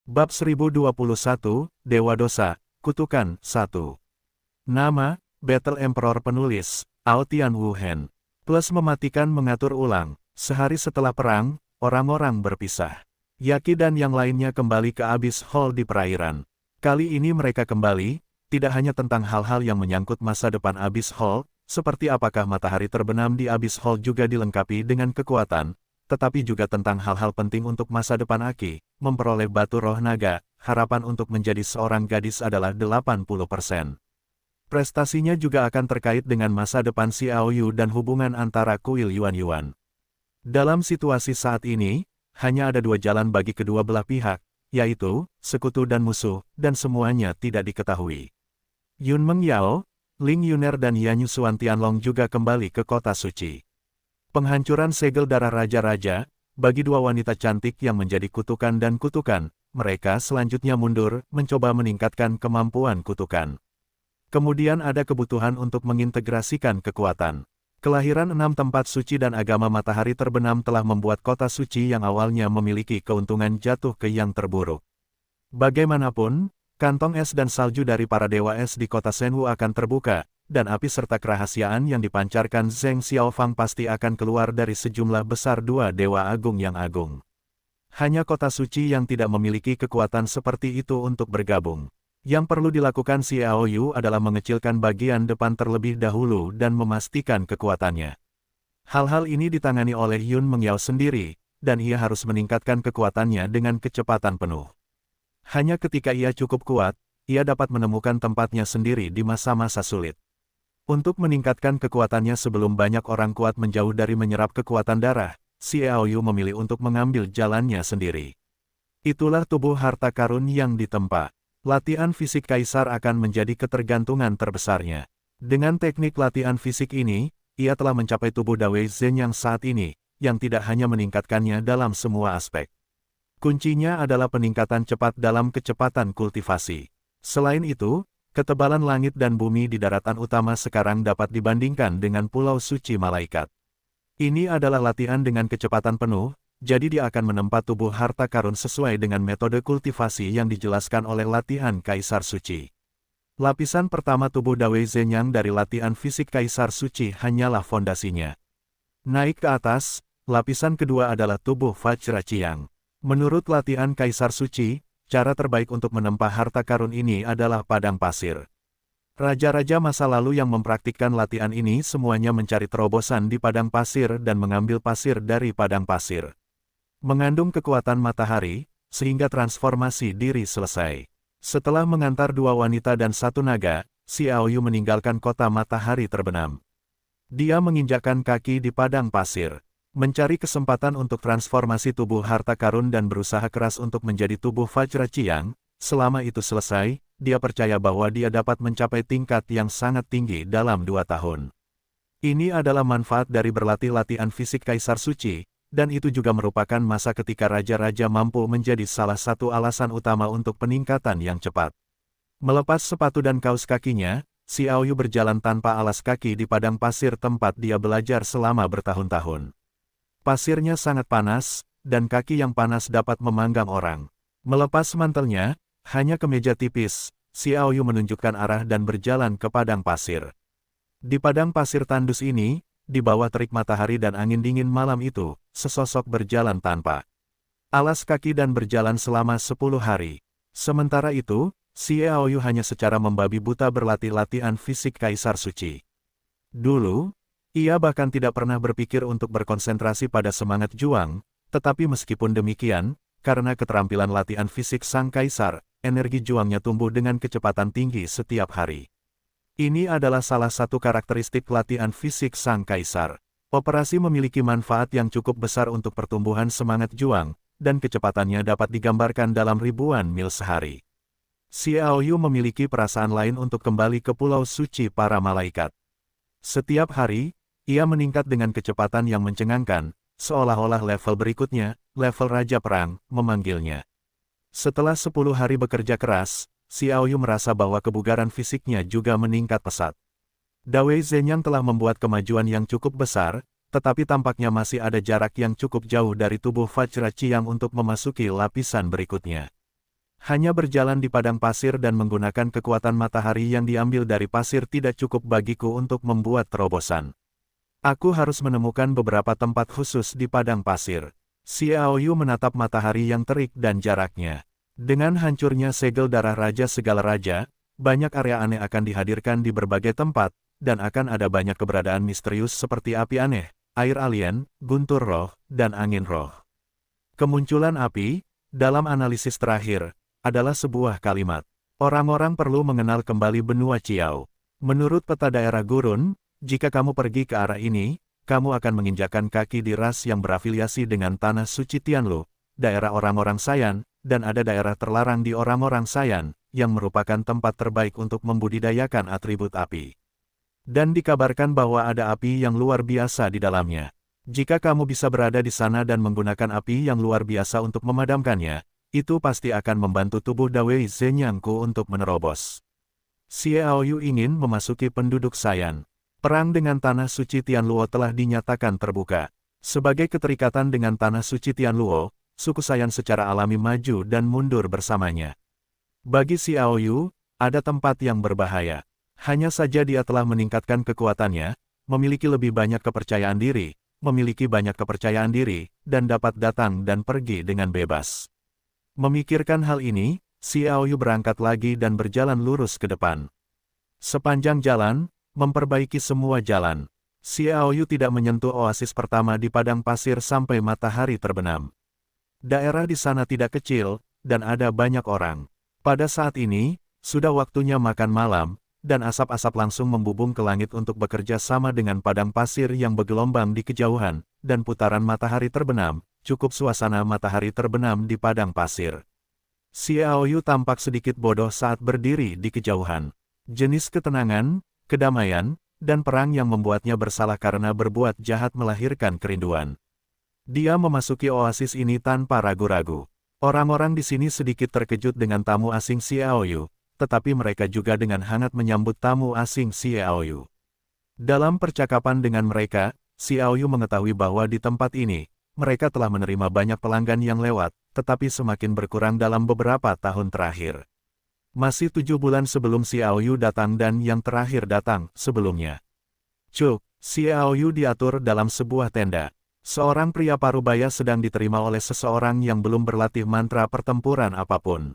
Bab 1021, Dewa Dosa, Kutukan, 1. Nama, Battle Emperor Penulis, Aotian Wuhen. Plus mematikan mengatur ulang, sehari setelah perang, orang-orang berpisah. Yaki dan yang lainnya kembali ke Abyss Hall di perairan. Kali ini mereka kembali, tidak hanya tentang hal-hal yang menyangkut masa depan Abyss Hall, seperti apakah matahari terbenam di Abyss Hall juga dilengkapi dengan kekuatan, tetapi juga tentang hal-hal penting untuk masa depan Aki, memperoleh batu roh naga, harapan untuk menjadi seorang gadis adalah 80%. Prestasinya juga akan terkait dengan masa depan Xiao Yu dan hubungan antara kuil Yuan. Dalam situasi saat ini, hanya ada dua jalan bagi kedua belah pihak, yaitu, sekutu dan musuh, dan semuanya tidak diketahui. Yun Mengyao, Ling Yuner dan Yanyu Xuan Tianlong juga kembali ke kota suci. Penghancuran segel darah raja-raja, bagi dua wanita cantik yang menjadi kutukan dan kutukan, mereka selanjutnya mundur, mencoba meningkatkan kemampuan kutukan. Kemudian ada kebutuhan untuk mengintegrasikan kekuatan. Kelahiran 6 tempat suci dan agama matahari terbenam telah membuat kota suci yang awalnya memiliki keuntungan jatuh ke yang terburuk. Bagaimanapun, kantong es dan salju dari para dewa es di kota Shenwu akan terbuka, dan api serta kerahasiaan yang dipancarkan Zheng Xiaofang pasti akan keluar dari sejumlah besar dua dewa agung yang agung. Hanya kota suci yang tidak memiliki kekuatan seperti itu untuk bergabung. Yang perlu dilakukan Xiao Yu adalah mengecilkan bagian depan terlebih dahulu dan memastikan kekuatannya. Hal-hal ini ditangani oleh Yun Mengyao sendiri, dan ia harus meningkatkan kekuatannya dengan kecepatan penuh. Hanya ketika ia cukup kuat, ia dapat menemukan tempatnya sendiri di masa-masa sulit. Untuk meningkatkan kekuatannya sebelum banyak orang kuat menjauh dari menyerap kekuatan darah, Xiao Yu memilih untuk mengambil jalannya sendiri. Itulah tubuh harta karun yang ditempa. Latihan fisik kaisar akan menjadi ketergantungan terbesarnya. Dengan teknik latihan fisik ini, ia telah mencapai tubuh Dawei Zhen yang saat ini, yang tidak hanya meningkatkannya dalam semua aspek. Kuncinya adalah peningkatan cepat dalam kecepatan kultivasi. Selain itu, ketebalan langit dan bumi di daratan utama sekarang dapat dibandingkan dengan Pulau Suci Malaikat. Ini adalah latihan dengan kecepatan penuh, jadi dia akan menempa tubuh harta karun sesuai dengan metode kultivasi yang dijelaskan oleh latihan Kaisar Suci. Lapisan pertama tubuh Dawei Zenyang dari latihan fisik Kaisar Suci hanyalah fondasinya. Naik ke atas, lapisan kedua adalah tubuh Vajraciang. Menurut latihan Kaisar Suci, cara terbaik untuk menempa harta karun ini adalah padang pasir. Raja-raja masa lalu yang mempraktikkan latihan ini semuanya mencari terobosan di padang pasir dan mengambil pasir dari padang pasir. Mengandung kekuatan matahari, sehingga transformasi diri selesai. Setelah mengantar dua wanita dan satu naga, Xiao Yu meninggalkan kota matahari terbenam. Dia menginjakkan kaki di padang pasir. Mencari kesempatan untuk transformasi tubuh harta karun dan berusaha keras untuk menjadi tubuh Vajraciang, selama itu selesai, dia percaya bahwa dia dapat mencapai tingkat yang sangat tinggi dalam 2 tahun. Ini adalah manfaat dari berlatih latihan fisik Kaisar Suci, dan itu juga merupakan masa ketika raja-raja mampu menjadi salah satu alasan utama untuk peningkatan yang cepat. Melepas sepatu dan kaus kakinya, Xiao Yu berjalan tanpa alas kaki di padang pasir tempat dia belajar selama bertahun-tahun. Pasirnya sangat panas, dan kaki yang panas dapat memanggang orang. Melepas mantelnya, hanya kemeja tipis, Xiao Yu menunjukkan arah dan berjalan ke padang pasir. Di padang pasir tandus ini, di bawah terik matahari dan angin dingin malam itu, sesosok berjalan tanpa alas kaki dan berjalan selama 10 hari. Sementara itu, Xiao Yu hanya secara membabi buta berlatih latihan fisik Kaisar Suci. Dulu, ia bahkan tidak pernah berpikir untuk berkonsentrasi pada semangat juang, tetapi meskipun demikian, karena keterampilan latihan fisik sang kaisar, energi juangnya tumbuh dengan kecepatan tinggi setiap hari. Ini adalah salah satu karakteristik latihan fisik sang kaisar. Operasi memiliki manfaat yang cukup besar untuk pertumbuhan semangat juang, dan kecepatannya dapat digambarkan dalam ribuan mil sehari. Xiao Yu memiliki perasaan lain untuk kembali ke Pulau Suci para malaikat. Setiap hari, ia meningkat dengan kecepatan yang mencengangkan, seolah-olah level berikutnya, level Raja Perang, memanggilnya. Setelah 10 hari bekerja keras, Xiao Yu merasa bahwa kebugaran fisiknya juga meningkat pesat. Dawei Zenyang telah membuat kemajuan yang cukup besar, tetapi tampaknya masih ada jarak yang cukup jauh dari tubuh Vajraciang untuk memasuki lapisan berikutnya. Hanya berjalan di padang pasir dan menggunakan kekuatan matahari yang diambil dari pasir tidak cukup bagiku untuk membuat terobosan. Aku harus menemukan beberapa tempat khusus di padang pasir. Xiao Yu menatap matahari yang terik dan jaraknya. Dengan hancurnya segel darah raja segala raja, banyak area aneh akan dihadirkan di berbagai tempat, dan akan ada banyak keberadaan misterius seperti api aneh, air alien, guntur roh, dan angin roh. Kemunculan api, dalam analisis terakhir, adalah sebuah kalimat. Orang-orang perlu mengenal kembali benua Chiao. Menurut peta daerah gurun, jika kamu pergi ke arah ini, kamu akan menginjakkan kaki di ras yang berafiliasi dengan tanah suci Tianlu, daerah orang-orang Saiyan, dan ada daerah terlarang di orang-orang Saiyan, yang merupakan tempat terbaik untuk membudidayakan atribut api. Dan dikabarkan bahwa ada api yang luar biasa di dalamnya. Jika kamu bisa berada di sana dan menggunakan api yang luar biasa untuk memadamkannya, itu pasti akan membantu tubuh Dawei Zenyangku untuk menerobos. Xiao Yu ingin memasuki penduduk Saiyan. Perang dengan Tanah Suci Tianluo telah dinyatakan terbuka. Sebagai keterikatan dengan Tanah Suci Tianluo, suku Saiyan secara alami maju dan mundur bersamanya. Bagi Xiao Yu, ada tempat yang berbahaya. Hanya saja dia telah meningkatkan kekuatannya, memiliki lebih banyak kepercayaan diri, dan dapat datang dan pergi dengan bebas. Memikirkan hal ini, Xiao Yu berangkat lagi dan berjalan lurus ke depan. Sepanjang jalan, memperbaiki semua jalan. Xiao Yu tidak menyentuh oasis pertama di padang pasir sampai matahari terbenam. Daerah di sana tidak kecil, dan ada banyak orang. Pada saat ini, sudah waktunya makan malam, dan asap-asap langsung membubung ke langit untuk bekerja sama dengan padang pasir yang bergelombang di kejauhan, dan putaran matahari terbenam, cukup suasana matahari terbenam di padang pasir. Xiao Yu tampak sedikit bodoh saat berdiri di kejauhan. Jenis ketenangan, kedamaian, dan perang yang membuatnya bersalah karena berbuat jahat melahirkan kerinduan. Dia memasuki oasis ini tanpa ragu-ragu. Orang-orang di sini sedikit terkejut dengan tamu asing Xiao Yu, tetapi mereka juga dengan hangat menyambut tamu asing Xiao Yu. Dalam percakapan dengan mereka, Xiao Yu mengetahui bahwa di tempat ini, mereka telah menerima banyak pelanggan yang lewat, tetapi semakin berkurang dalam beberapa tahun terakhir. Masih 7 bulan sebelum Xiao Yu datang dan yang terakhir datang sebelumnya. Cuk, Xiao Yu diatur dalam sebuah tenda. Seorang pria parubaya sedang diterima oleh seseorang yang belum berlatih mantra pertempuran apapun.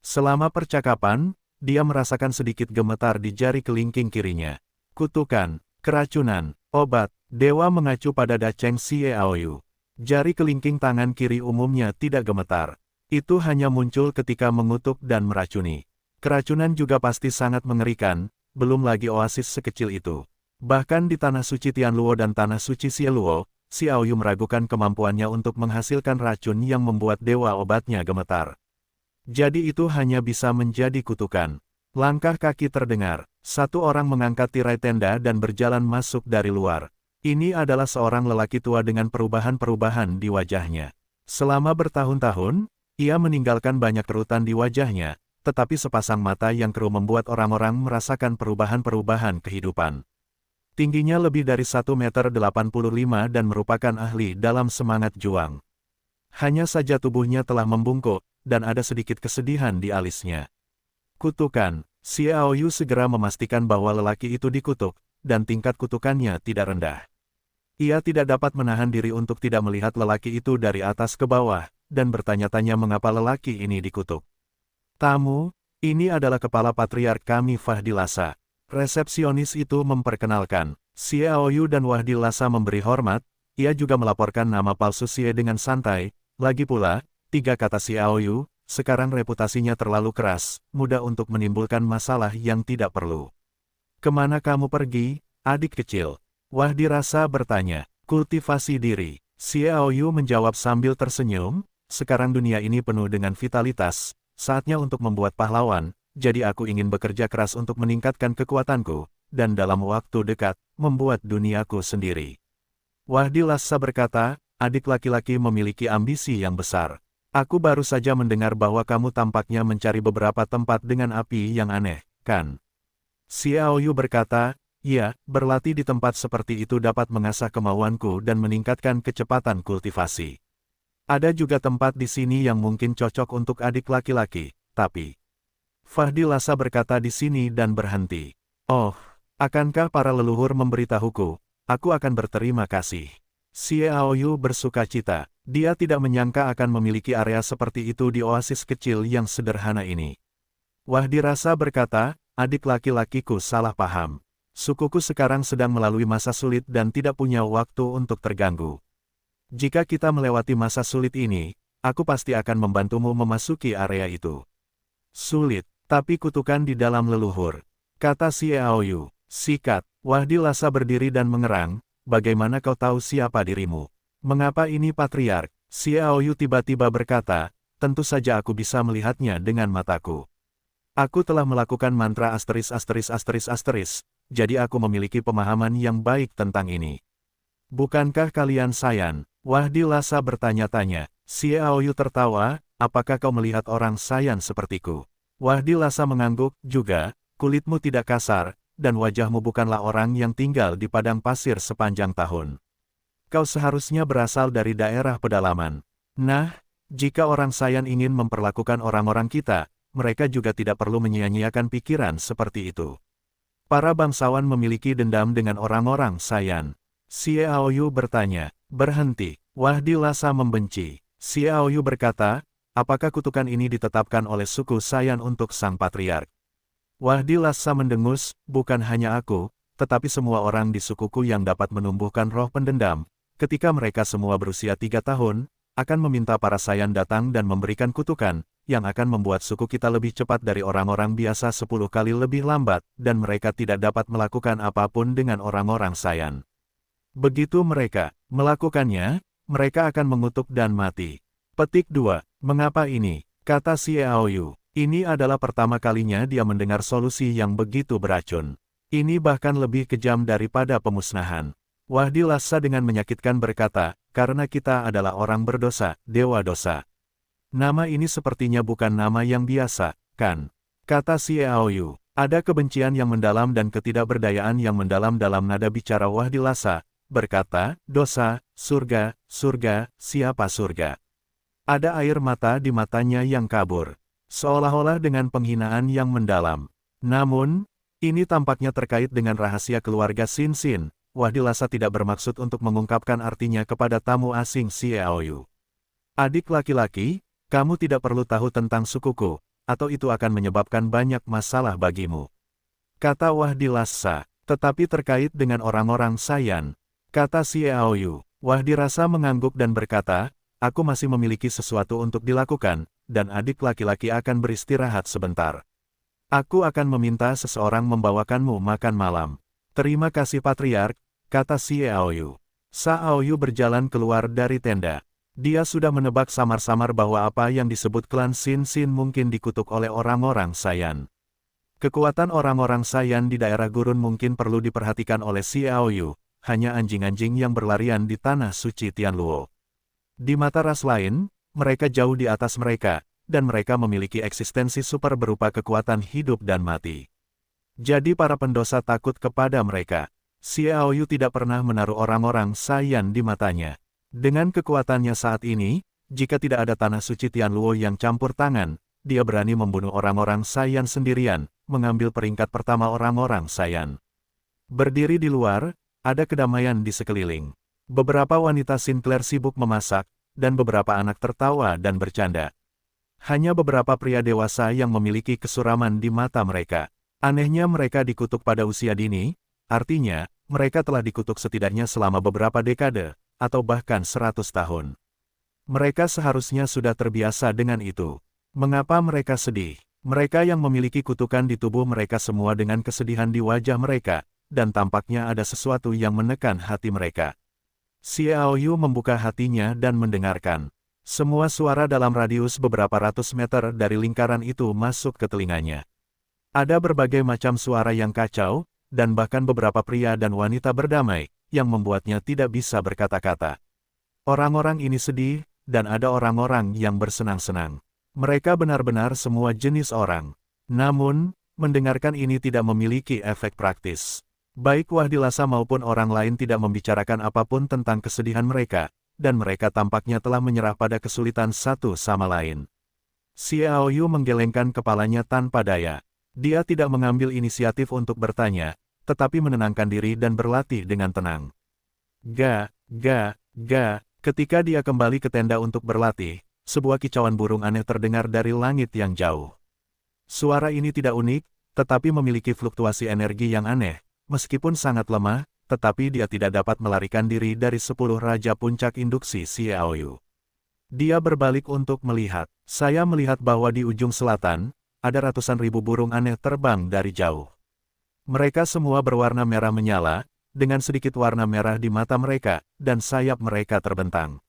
Selama percakapan, dia merasakan sedikit gemetar di jari kelingking kirinya. Kutukan, keracunan, obat, dewa mengacu pada Dacheng Xiao Yu. Jari kelingking tangan kiri umumnya tidak gemetar. Itu hanya muncul ketika mengutuk dan meracuni. Keracunan juga pasti sangat mengerikan, belum lagi oasis sekecil itu. Bahkan di Tanah Suci Tianluo dan Tanah Suci Xieluo, Xiao Yu meragukan kemampuannya untuk menghasilkan racun yang membuat dewa obatnya gemetar. Jadi itu hanya bisa menjadi kutukan. Langkah kaki terdengar. Satu orang mengangkat tirai tenda dan berjalan masuk dari luar. Ini adalah seorang lelaki tua dengan perubahan-perubahan di wajahnya. Selama bertahun-tahun, ia meninggalkan banyak kerutan di wajahnya, tetapi sepasang mata yang keruh membuat orang-orang merasakan perubahan-perubahan kehidupan. Tingginya lebih dari 1,85 meter dan merupakan ahli dalam semangat juang. Hanya saja tubuhnya telah membungkuk, dan ada sedikit kesedihan di alisnya. Kutukan, Xiao Yu segera memastikan bahwa lelaki itu dikutuk, dan tingkat kutukannya tidak rendah. Ia tidak dapat menahan diri untuk tidak melihat lelaki itu dari atas ke bawah, dan bertanya-tanya mengapa lelaki ini dikutuk. Tamu, ini adalah kepala patriark kami Fahdilasa. Resepsionis itu memperkenalkan. Xiao Yu dan Wahdilasa memberi hormat, ia juga melaporkan nama palsu Xie dengan santai. Lagi pula, 3 kata Xiao Yu, sekarang reputasinya terlalu keras, mudah untuk menimbulkan masalah yang tidak perlu. Kemana kamu pergi, adik kecil? Wahdilasa bertanya. Kultivasi diri. Xiao Yu menjawab sambil tersenyum, sekarang dunia ini penuh dengan vitalitas, saatnya untuk membuat pahlawan, jadi aku ingin bekerja keras untuk meningkatkan kekuatanku, dan dalam waktu dekat, membuat duniaku sendiri. Wahdilasa berkata, adik laki-laki memiliki ambisi yang besar. Aku baru saja mendengar bahwa kamu tampaknya mencari beberapa tempat dengan api yang aneh, kan? Xiao Yu berkata, ya, berlatih di tempat seperti itu dapat mengasah kemauanku dan meningkatkan kecepatan kultivasi. Ada juga tempat di sini yang mungkin cocok untuk adik laki-laki, tapi... Fahdilasa berkata di sini dan berhenti. Oh, akankah para leluhur memberitahuku? Aku akan berterima kasih. Xiaoyu bersuka cita. Dia tidak menyangka akan memiliki area seperti itu di oasis kecil yang sederhana ini. Wahdirasa berkata, adik laki-lakiku salah paham. Sukuku sekarang sedang melalui masa sulit dan tidak punya waktu untuk terganggu. Jika kita melewati masa sulit ini, aku pasti akan membantumu memasuki area itu. Sulit, tapi kutukan di dalam leluhur. Kata Xiaoyu. Sikat. Wahdilasa berdiri dan mengerang. Bagaimana kau tahu siapa dirimu? Mengapa ini patriark? Xiaoyu tiba-tiba berkata, tentu saja aku bisa melihatnya dengan mataku. Aku telah melakukan mantra asteris, jadi aku memiliki pemahaman yang baik tentang ini. Bukankah kalian Saiyan? Wahdilasa bertanya-tanya. Xiaoyu tertawa, apakah kau melihat orang Saiyan sepertiku? Wahdilasa mengangguk, juga, kulitmu tidak kasar, dan wajahmu bukanlah orang yang tinggal di padang pasir sepanjang tahun. Kau seharusnya berasal dari daerah pedalaman. Nah, jika orang Saiyan ingin memperlakukan orang-orang kita, mereka juga tidak perlu menyia-nyiakan pikiran seperti itu. Para bangsawan memiliki dendam dengan orang-orang Saiyan. Xiaoyu bertanya, berhenti. Wahdilasa membenci. Xiaoyu berkata, apakah kutukan ini ditetapkan oleh suku Saiyan untuk sang patriark? Wahdilasa mendengus, bukan hanya aku, tetapi semua orang di sukuku yang dapat menumbuhkan roh pendendam, ketika mereka semua berusia 3 tahun, akan meminta para Saiyan datang dan memberikan kutukan, yang akan membuat suku kita lebih cepat dari orang-orang biasa 10 kali lebih lambat, dan mereka tidak dapat melakukan apapun dengan orang-orang Saiyan. Begitu mereka melakukannya, mereka akan mengutuk dan mati. Petik 2. Mengapa ini? Kata Xiaoyu. Ini adalah pertama kalinya dia mendengar solusi yang begitu beracun. Ini bahkan lebih kejam daripada pemusnahan. Wahdilasa dengan menyakitkan berkata, karena kita adalah orang berdosa, dewa dosa. Nama ini sepertinya bukan nama yang biasa, kan? Kata Xiaoyu. Ada kebencian yang mendalam dan ketidakberdayaan yang mendalam dalam nada bicara Wahdilasa, berkata, dosa, surga, surga, siapa surga? Ada air mata di matanya yang kabur, seolah-olah dengan penghinaan yang mendalam. Namun, ini tampaknya terkait dengan rahasia keluarga Xin Xin. Wahdilasa tidak bermaksud untuk mengungkapkan artinya kepada tamu asing Xiaoyu. Adik laki-laki, kamu tidak perlu tahu tentang sukuku, atau itu akan menyebabkan banyak masalah bagimu. Kata Wahdilasa, tetapi terkait dengan orang-orang Saiyan. Kata Xiaoyu. Wahdirasa mengangguk dan berkata, aku masih memiliki sesuatu untuk dilakukan, dan adik laki-laki akan beristirahat sebentar. Aku akan meminta seseorang membawakanmu makan malam. Terima kasih Patriark, kata Xiaoyu. Xiaoyu berjalan keluar dari tenda. Dia sudah menebak samar-samar bahwa apa yang disebut klan Xin Xin mungkin dikutuk oleh orang-orang Saiyan. Kekuatan orang-orang Saiyan di daerah gurun mungkin perlu diperhatikan oleh Xiaoyu, hanya anjing-anjing yang berlarian di tanah suci Tianluo. Di mata ras lain, mereka jauh di atas mereka, dan mereka memiliki eksistensi super berupa kekuatan hidup dan mati. Jadi para pendosa takut kepada mereka. Xiaoyu tidak pernah menaruh orang-orang Saiyan di matanya. Dengan kekuatannya saat ini, jika tidak ada tanah suci Tianluo yang campur tangan, dia berani membunuh orang-orang Saiyan sendirian, mengambil peringkat pertama orang-orang Saiyan. Berdiri di luar, ada kedamaian di sekeliling. Beberapa wanita Sinclair sibuk memasak, dan beberapa anak tertawa dan bercanda. Hanya beberapa pria dewasa yang memiliki kesuraman di mata mereka. Anehnya mereka dikutuk pada usia dini, artinya, mereka telah dikutuk setidaknya selama beberapa dekade, atau bahkan 100 tahun. Mereka seharusnya sudah terbiasa dengan itu. Mengapa mereka sedih? Mereka yang memiliki kutukan di tubuh mereka semua dengan kesedihan di wajah mereka, dan tampaknya ada sesuatu yang menekan hati mereka. Xiaoyu membuka hatinya dan mendengarkan. Semua suara dalam radius beberapa ratus meter dari lingkaran itu masuk ke telinganya. Ada berbagai macam suara yang kacau, dan bahkan beberapa pria dan wanita berdamai, yang membuatnya tidak bisa berkata-kata. Orang-orang ini sedih, dan ada orang-orang yang bersenang-senang. Mereka benar-benar semua jenis orang. Namun, mendengarkan ini tidak memiliki efek praktis. Baik Wahdilasa maupun orang lain tidak membicarakan apapun tentang kesedihan mereka, dan mereka tampaknya telah menyerah pada kesulitan satu sama lain. Xiaoyu menggelengkan kepalanya tanpa daya. Dia tidak mengambil inisiatif untuk bertanya, tetapi menenangkan diri dan berlatih dengan tenang. Ga. Ketika dia kembali ke tenda untuk berlatih, sebuah kicauan burung aneh terdengar dari langit yang jauh. Suara ini tidak unik, tetapi memiliki fluktuasi energi yang aneh. Meskipun sangat lemah, tetapi dia tidak dapat melarikan diri dari 10 Raja Puncak Induksi Xiaoyu. Dia berbalik untuk melihat. Saya melihat bahwa di ujung selatan, ada ratusan ribu burung aneh terbang dari jauh. Mereka semua berwarna merah menyala, dengan sedikit warna merah di mata mereka, dan sayap mereka terbentang.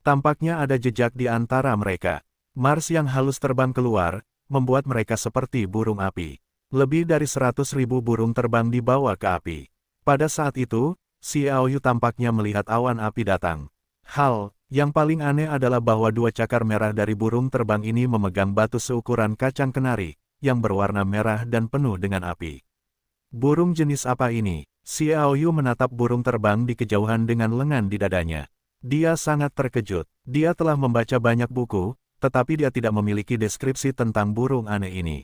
Tampaknya ada jejak di antara mereka. Mars yang halus terbang keluar, membuat mereka seperti burung api. Lebih dari 100.000 burung terbang dibawa ke api. Pada saat itu, Xiaoyu tampaknya melihat awan api datang. Hal yang paling aneh adalah bahwa dua cakar merah dari burung terbang ini memegang batu seukuran kacang kenari, yang berwarna merah dan penuh dengan api. Burung jenis apa ini? Xiaoyu menatap burung terbang di kejauhan dengan lengan di dadanya. Dia sangat terkejut. Dia telah membaca banyak buku, tetapi dia tidak memiliki deskripsi tentang burung aneh ini.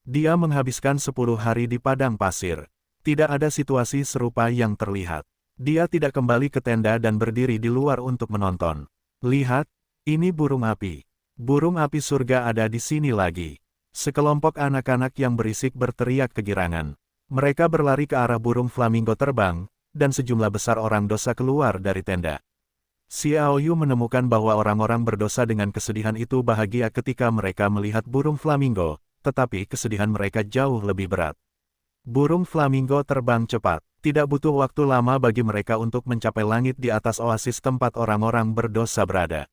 Dia menghabiskan 10 hari di padang pasir. Tidak ada situasi serupa yang terlihat. Dia tidak kembali ke tenda dan berdiri di luar untuk menonton. Lihat, ini burung api. Burung api surga ada di sini lagi. Sekelompok anak-anak yang berisik berteriak kegirangan. Mereka berlari ke arah burung flamingo terbang, dan sejumlah besar orang dosa keluar dari tenda. Xiaoyu menemukan bahwa orang-orang berdosa dengan kesedihan itu bahagia ketika mereka melihat burung flamingo, tetapi kesedihan mereka jauh lebih berat. Burung flamingo terbang cepat. Tidak butuh waktu lama bagi mereka untuk mencapai langit di atas oasis tempat orang-orang berdosa berada.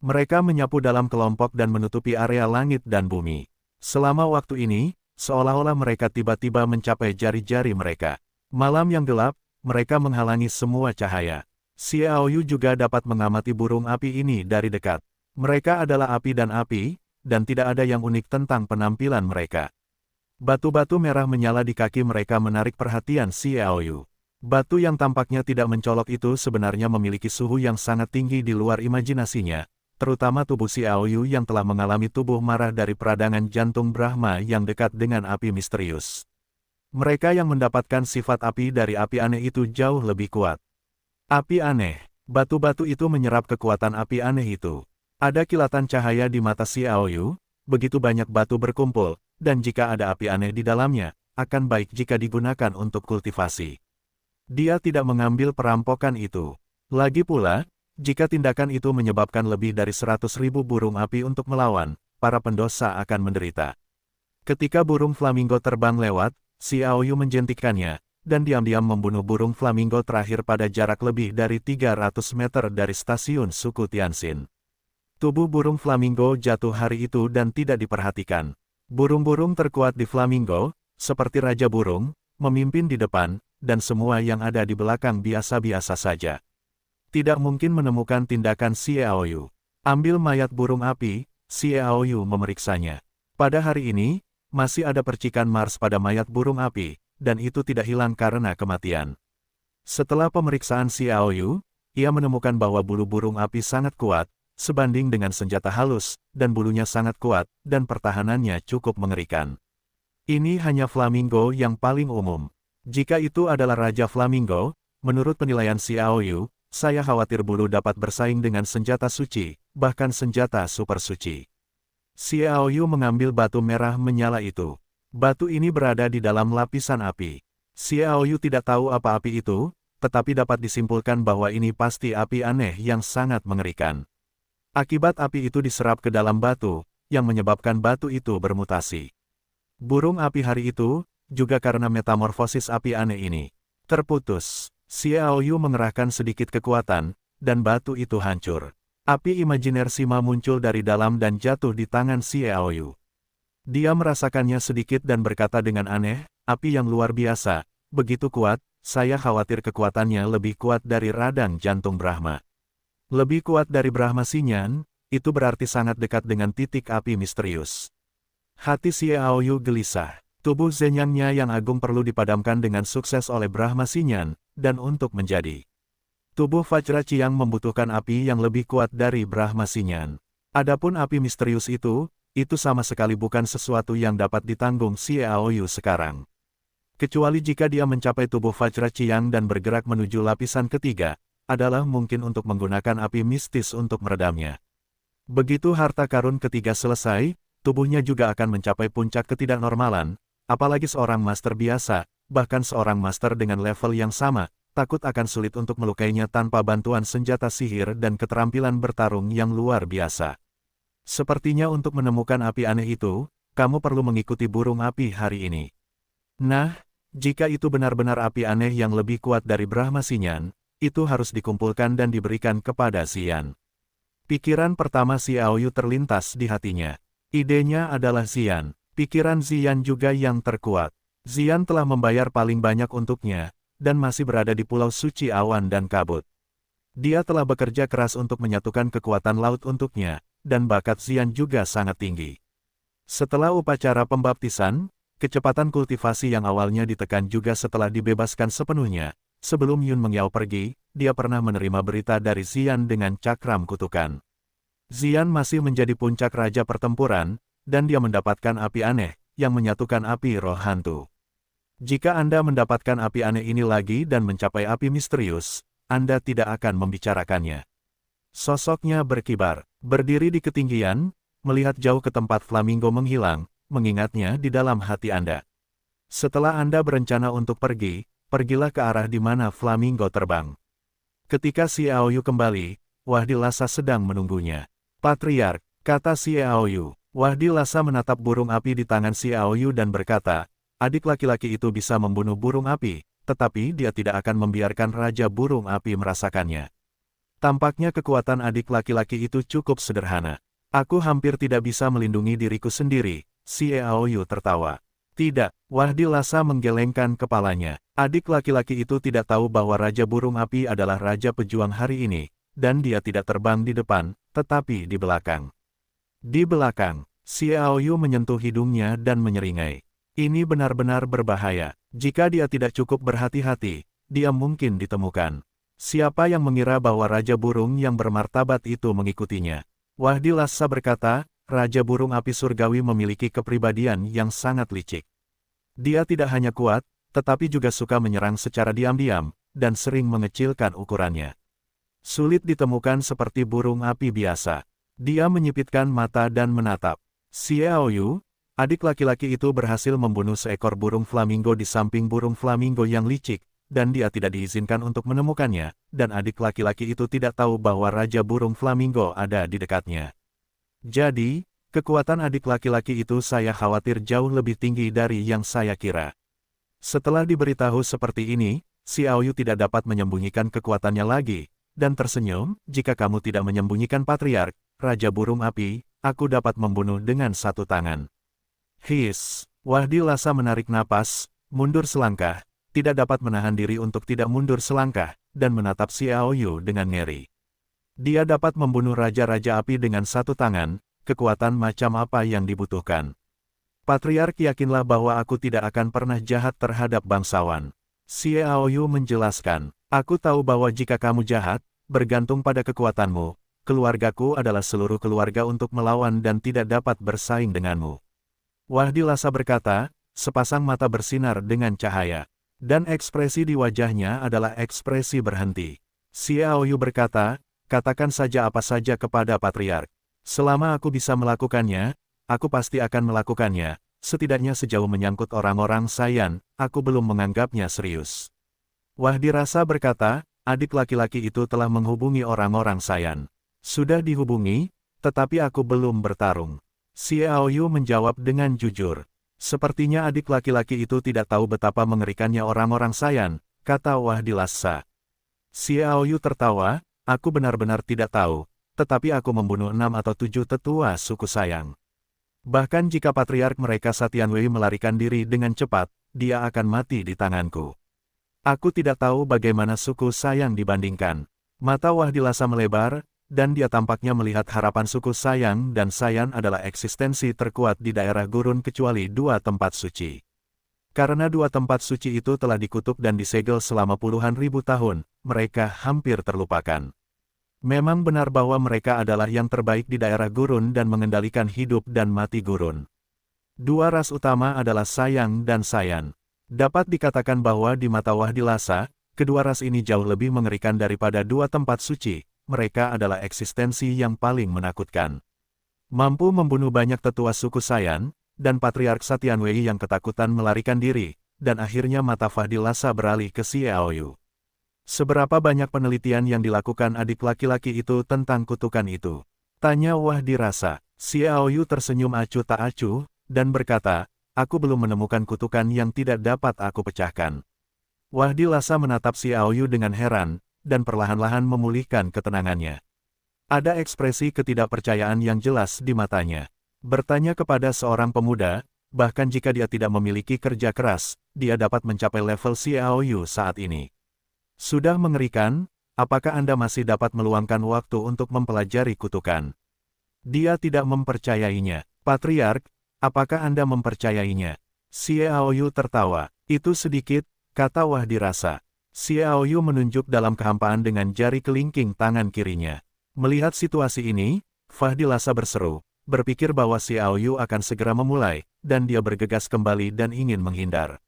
Mereka menyapu dalam kelompok dan menutupi area langit dan bumi. Selama waktu ini, seolah-olah mereka tiba-tiba mencapai jari-jari mereka. Malam yang gelap, mereka menghalangi semua cahaya. Xiaoyu juga dapat mengamati burung api ini dari dekat. Mereka adalah api, dan tidak ada yang unik tentang penampilan mereka. Batu-batu merah menyala di kaki mereka menarik perhatian Xiaoyu. Batu yang tampaknya tidak mencolok itu sebenarnya memiliki suhu yang sangat tinggi di luar imajinasinya, terutama tubuh Xiaoyu yang telah mengalami tubuh marah dari peradangan jantung Brahma yang dekat dengan api misterius. Mereka yang mendapatkan sifat api dari api aneh itu jauh lebih kuat. Api aneh. Batu-batu itu menyerap kekuatan api aneh itu. Ada kilatan cahaya di mata Xiaoyu, begitu banyak batu berkumpul, dan jika ada api aneh di dalamnya, akan baik jika digunakan untuk kultivasi. Dia tidak mengambil perampokan itu. Lagi pula, jika tindakan itu menyebabkan lebih dari 100.000 burung api untuk melawan, para pendosa akan menderita. Ketika burung flamingo terbang lewat, Xiaoyu menjentikkannya, dan diam-diam membunuh burung flamingo terakhir pada jarak lebih dari 300 meter dari stasiun suku Tianxin. Tubuh burung flamingo jatuh hari itu dan tidak diperhatikan. Burung-burung terkuat di flamingo, seperti Raja Burung, memimpin di depan, dan semua yang ada di belakang biasa-biasa saja. Tidak mungkin menemukan tindakan Xiaoyu. Ambil mayat burung api, Xiaoyu memeriksanya. Pada hari ini, masih ada percikan Mars pada mayat burung api, dan itu tidak hilang karena kematian. Setelah pemeriksaan Xiaoyu, ia menemukan bahwa bulu burung api sangat kuat, sebanding dengan senjata halus, dan bulunya sangat kuat, dan pertahanannya cukup mengerikan. Ini hanya flamingo yang paling umum. Jika itu adalah Raja Flamingo, menurut penilaian Xiaoyu, saya khawatir bulu dapat bersaing dengan senjata suci, bahkan senjata super suci. Xiaoyu mengambil batu merah menyala itu. Batu ini berada di dalam lapisan api. Xiaoyu tidak tahu apa api itu, tetapi dapat disimpulkan bahwa ini pasti api aneh yang sangat mengerikan. Akibat api itu diserap ke dalam batu, yang menyebabkan batu itu bermutasi. Burung api hari itu, juga karena metamorfosis api aneh ini, terputus. Xiaoyu mengerahkan sedikit kekuatan, dan batu itu hancur. Api imajiner Sima muncul dari dalam dan jatuh di tangan Xiaoyu. Dia merasakannya sedikit dan berkata dengan aneh, api yang luar biasa, begitu kuat, saya khawatir kekuatannya lebih kuat dari radang jantung Brahma. Lebih kuat dari Brahma Sinyan, itu berarti sangat dekat dengan titik api misterius. Hati Xiaoyu gelisah. Tubuh Zenyangnya yang agung perlu dipadamkan dengan sukses oleh Brahma Sinyan, dan untuk menjadi Tubuh Vajraciang membutuhkan api yang lebih kuat dari Brahma Sinyan. Adapun api misterius itu sama sekali bukan sesuatu yang dapat ditanggung Xiaoyu sekarang. Kecuali jika dia mencapai tubuh Vajraciang dan bergerak menuju lapisan ketiga, adalah mungkin untuk menggunakan api mistis untuk meredamnya. Begitu harta karun ketiga selesai, tubuhnya juga akan mencapai puncak ketidaknormalan, apalagi seorang master biasa, bahkan seorang master dengan level yang sama, takut akan sulit untuk melukainya tanpa bantuan senjata sihir dan keterampilan bertarung yang luar biasa. Sepertinya untuk menemukan api aneh itu, kamu perlu mengikuti burung api hari ini. Nah, jika itu benar-benar api aneh yang lebih kuat dari Brahma Sinyan, itu harus dikumpulkan dan diberikan kepada Xian. Pikiran pertama Xiaoyu terlintas di hatinya. Idenya adalah Xian. Pikiran Xian juga yang terkuat. Xian telah membayar paling banyak untuknya, dan masih berada di Pulau Suci Awan dan Kabut. Dia telah bekerja keras untuk menyatukan kekuatan laut untuknya, dan bakat Xian juga sangat tinggi. Setelah upacara pembaptisan, kecepatan kultivasi yang awalnya ditekan juga setelah dibebaskan sepenuhnya. Sebelum Yun Mengyao pergi, dia pernah menerima berita dari Xian dengan cakram kutukan. Xian masih menjadi puncak raja pertempuran, dan dia mendapatkan api aneh, yang menyatukan api roh hantu. Jika Anda mendapatkan api aneh ini lagi dan mencapai api misterius, Anda tidak akan membicarakannya. Sosoknya berkibar, berdiri di ketinggian, melihat jauh ke tempat flamingo menghilang, mengingatnya di dalam hati Anda. Setelah Anda berencana untuk pergi, pergilah ke arah di mana flamingo terbang. Ketika Xiaoyu kembali, Wahdi Lhasa sedang menunggunya. Patriark, kata Xiaoyu. Wahdi Lhasa menatap burung api di tangan Xiaoyu dan berkata, adik laki-laki itu bisa membunuh burung api, tetapi dia tidak akan membiarkan Raja Burung Api merasakannya. Tampaknya kekuatan adik laki-laki itu cukup sederhana. Aku hampir tidak bisa melindungi diriku sendiri, Xiaoyu tertawa. Tidak, Wahdi Lhasa menggelengkan kepalanya. Adik laki-laki itu tidak tahu bahwa Raja Burung Api adalah Raja Pejuang hari ini, dan dia tidak terbang di depan, tetapi di belakang. Di belakang, Xiaoyu menyentuh hidungnya dan menyeringai. Ini benar-benar berbahaya. Jika dia tidak cukup berhati-hati, dia mungkin ditemukan. Siapa yang mengira bahwa Raja Burung yang bermartabat itu mengikutinya? Wahdi Lhasa berkata, Raja Burung Api Surgawi memiliki kepribadian yang sangat licik. Dia tidak hanya kuat, tetapi juga suka menyerang secara diam-diam, dan sering mengecilkan ukurannya. Sulit ditemukan seperti burung api biasa. Dia menyipitkan mata dan menatap. Xiaoyu, adik laki-laki itu berhasil membunuh seekor burung flamingo di samping burung flamingo yang licik, dan dia tidak diizinkan untuk menemukannya, dan adik laki-laki itu tidak tahu bahwa Raja Burung Flamingo ada di dekatnya. Jadi, kekuatan adik laki-laki itu saya khawatir jauh lebih tinggi dari yang saya kira. Setelah diberitahu seperti ini, Xiaoyu tidak dapat menyembunyikan kekuatannya lagi, dan tersenyum, jika kamu tidak menyembunyikan Patriark, Raja Burung Api, aku dapat membunuh dengan satu tangan. His, Wahdi Lhasa menarik napas, mundur selangkah, tidak dapat menahan diri untuk tidak mundur selangkah, dan menatap Xiaoyu dengan ngeri. Dia dapat membunuh Raja-Raja Api dengan satu tangan, kekuatan macam apa yang dibutuhkan. Patriark, yakinlah bahwa aku tidak akan pernah jahat terhadap bangsawan. Xiaoyu menjelaskan, aku tahu bahwa jika kamu jahat, bergantung pada kekuatanmu, keluargaku adalah seluruh keluarga untuk melawan dan tidak dapat bersaing denganmu. Wahdi Lhasa berkata, sepasang mata bersinar dengan cahaya, dan ekspresi di wajahnya adalah ekspresi berhenti. Xiaoyu berkata, katakan saja apa saja kepada Patriark. Selama aku bisa melakukannya, aku pasti akan melakukannya, setidaknya sejauh menyangkut orang-orang Saiyan, aku belum menganggapnya serius. Wahdi Lhasa berkata, adik laki-laki itu telah menghubungi orang-orang Saiyan. Sudah dihubungi, tetapi aku belum bertarung. Xiaoyu menjawab dengan jujur. Sepertinya adik laki-laki itu tidak tahu betapa mengerikannya orang-orang Saiyan, kata Wahdi Lhasa. Xiaoyu tertawa, aku benar-benar tidak tahu, tetapi aku membunuh 6 atau 7 tetua suku Sayang. Bahkan jika Patriark mereka Satianwei melarikan diri dengan cepat, dia akan mati di tanganku. Aku tidak tahu bagaimana suku Sayang dibandingkan. Mata Wahdi Lhasa melebar, dan dia tampaknya melihat harapan suku Sayang dan Saiyan adalah eksistensi terkuat di daerah gurun kecuali 2 tempat suci. Karena 2 tempat suci itu telah dikutuk dan disegel selama puluhan ribu tahun, mereka hampir terlupakan. Memang benar bahwa mereka adalah yang terbaik di daerah gurun dan mengendalikan hidup dan mati gurun. Dua ras utama adalah Sayang dan Sayan. Dapat dikatakan bahwa di mata Wahdilasa, kedua ras ini jauh lebih mengerikan daripada dua tempat suci. Mereka adalah eksistensi yang paling menakutkan. Mampu membunuh banyak tetua suku Sayan, dan Patriark Satianwei yang ketakutan melarikan diri, dan akhirnya mata Wahdilasa beralih ke Xiaoyu. Seberapa banyak penelitian yang dilakukan adik laki-laki itu tentang kutukan itu? Tanya Wahdilasa. Xiaoyu tersenyum acuh tak acuh, dan berkata, aku belum menemukan kutukan yang tidak dapat aku pecahkan. Wahdilasa menatap Xiaoyu dengan heran, dan perlahan-lahan memulihkan ketenangannya. Ada ekspresi ketidakpercayaan yang jelas di matanya. Bertanya kepada seorang pemuda, bahkan jika dia tidak memiliki kerja keras, dia dapat mencapai level Xiaoyu saat ini. Sudah mengerikan, apakah Anda masih dapat meluangkan waktu untuk mempelajari kutukan? Dia tidak mempercayainya. Patriark, apakah Anda mempercayainya? Xiaoyu tertawa. Itu sedikit, kata Wahdilasa. Xiaoyu menunjuk dalam kehampaan dengan jari kelingking tangan kirinya. Melihat situasi ini, Wahdilasa berseru, berpikir bahwa Xiaoyu akan segera memulai, dan dia bergegas kembali dan ingin menghindar.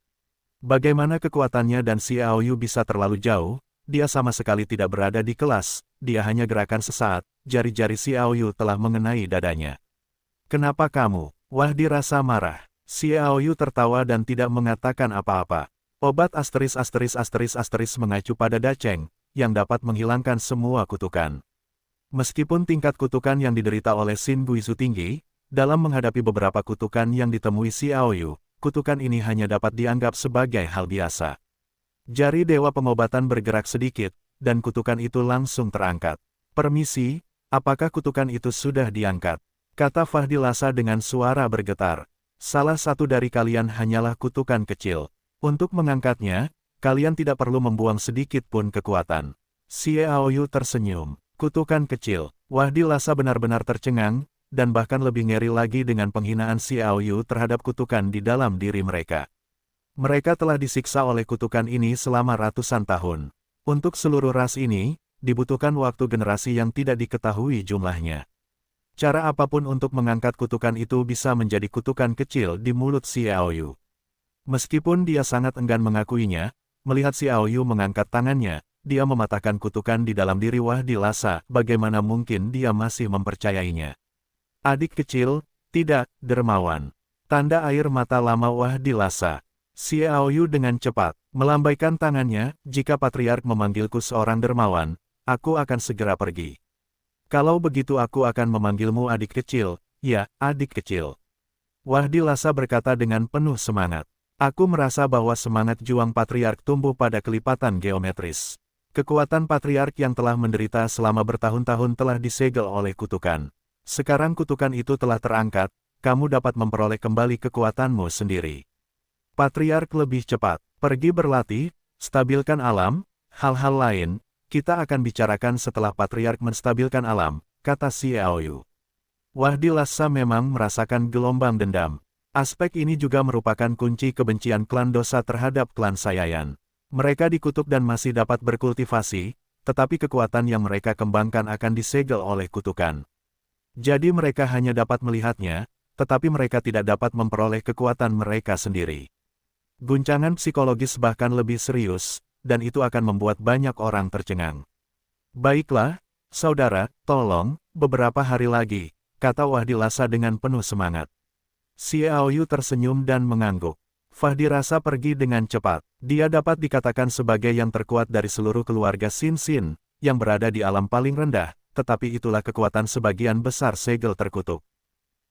Bagaimana kekuatannya dan Xiaoyu bisa terlalu jauh, dia sama sekali tidak berada di kelas, dia hanya gerakan sesaat, jari-jari Xiaoyu telah mengenai dadanya. Kenapa kamu? Wahdilasa marah. Xiaoyu tertawa dan tidak mengatakan apa-apa. Obat **** mengacu pada daceng, yang dapat menghilangkan semua kutukan. Meskipun tingkat kutukan yang diderita oleh Xin Guizu tinggi, dalam menghadapi beberapa kutukan yang ditemui Xiaoyu, kutukan ini hanya dapat dianggap sebagai hal biasa. Jari Dewa Pengobatan bergerak sedikit, dan kutukan itu langsung terangkat. Permisi, apakah kutukan itu sudah diangkat? Kata Wahdilasa dengan suara bergetar. Salah satu dari kalian hanyalah kutukan kecil. Untuk mengangkatnya, kalian tidak perlu membuang sedikit pun kekuatan. Xiaoyu tersenyum. Kutukan kecil. Wahdilasa benar-benar tercengang, dan bahkan lebih ngeri lagi dengan penghinaan Xiaoyu terhadap kutukan di dalam diri mereka. Mereka telah disiksa oleh kutukan ini selama ratusan tahun. Untuk seluruh ras ini, dibutuhkan waktu generasi yang tidak diketahui jumlahnya. Cara apapun untuk mengangkat kutukan itu bisa menjadi kutukan kecil di mulut Xiaoyu. Meskipun dia sangat enggan mengakuinya, melihat Xiaoyu mengangkat tangannya, dia mematahkan kutukan di dalam diri Wahdilasa, bagaimana mungkin dia masih mempercayainya. Adik kecil, tidak, dermawan. Tanda air mata lama Wahdilasa. Xiaoyu dengan cepat melambaikan tangannya, jika Patriark memanggilku seorang dermawan, aku akan segera pergi. Kalau begitu aku akan memanggilmu adik kecil, ya, adik kecil. Wahdilasa berkata dengan penuh semangat. Aku merasa bahwa semangat juang Patriark tumbuh pada kelipatan geometris. Kekuatan Patriark yang telah menderita selama bertahun-tahun telah disegel oleh kutukan. Sekarang kutukan itu telah terangkat, kamu dapat memperoleh kembali kekuatanmu sendiri. Patriark lebih cepat, pergi berlatih, stabilkan alam, hal-hal lain, kita akan bicarakan setelah Patriark menstabilkan alam, kata Xiaoyu. Wahdilasa memang merasakan gelombang dendam. Aspek ini juga merupakan kunci kebencian klan dosa terhadap klan Saiyan. Mereka dikutuk dan masih dapat berkultivasi, tetapi kekuatan yang mereka kembangkan akan disegel oleh kutukan. Jadi mereka hanya dapat melihatnya, tetapi mereka tidak dapat memperoleh kekuatan mereka sendiri. Guncangan psikologis bahkan lebih serius, dan itu akan membuat banyak orang tercengang. Baiklah, saudara, tolong, beberapa hari lagi, kata Wahdilasa dengan penuh semangat. Xiaoyu tersenyum dan mengangguk. Wahdilasa pergi dengan cepat. Dia dapat dikatakan sebagai yang terkuat dari seluruh keluarga Xin Xin, yang berada di alam paling rendah, tetapi itulah kekuatan sebagian besar segel terkutuk.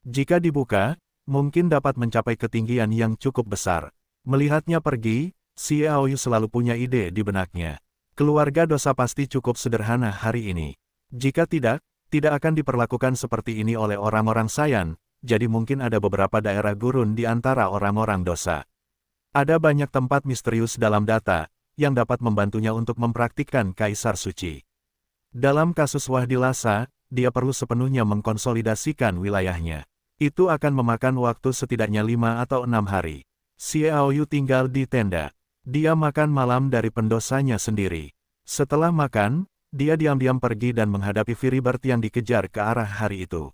Jika dibuka, mungkin dapat mencapai ketinggian yang cukup besar. Melihatnya pergi, Xiaoyu selalu punya ide di benaknya. Keluarga dosa pasti cukup sederhana hari ini. Jika tidak akan diperlakukan seperti ini oleh orang-orang Saiyan, jadi mungkin ada beberapa daerah gurun di antara orang-orang dosa. Ada banyak tempat misterius dalam data, yang dapat membantunya untuk mempraktikkan Kaisar Suci. Dalam kasus Wahdilasa, dia perlu sepenuhnya mengkonsolidasikan wilayahnya. Itu akan memakan waktu setidaknya 5 atau 6 hari. Xiaoyu tinggal di tenda. Dia makan malam dari pendosanya sendiri. Setelah makan, dia diam-diam pergi dan menghadapi Firibird yang dikejar ke arah hari itu.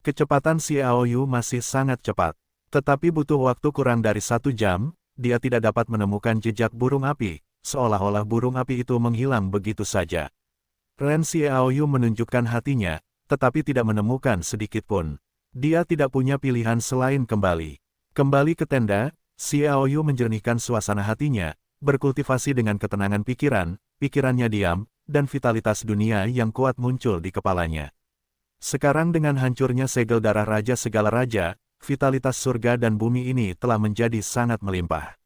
Kecepatan Xiao Yu masih sangat cepat. Tetapi butuh waktu kurang dari 1 jam, dia tidak dapat menemukan jejak burung api, seolah-olah burung api itu menghilang begitu saja. Ren Xiao Yu menunjukkan hatinya, tetapi tidak menemukan sedikit pun. Dia tidak punya pilihan selain kembali. Kembali ke tenda, Xiao Yu menjernihkan suasana hatinya, berkultivasi dengan ketenangan pikirannya diam, dan vitalitas dunia yang kuat muncul di kepalanya. Sekarang dengan hancurnya segel darah raja segala raja, vitalitas surga dan bumi ini telah menjadi sangat melimpah.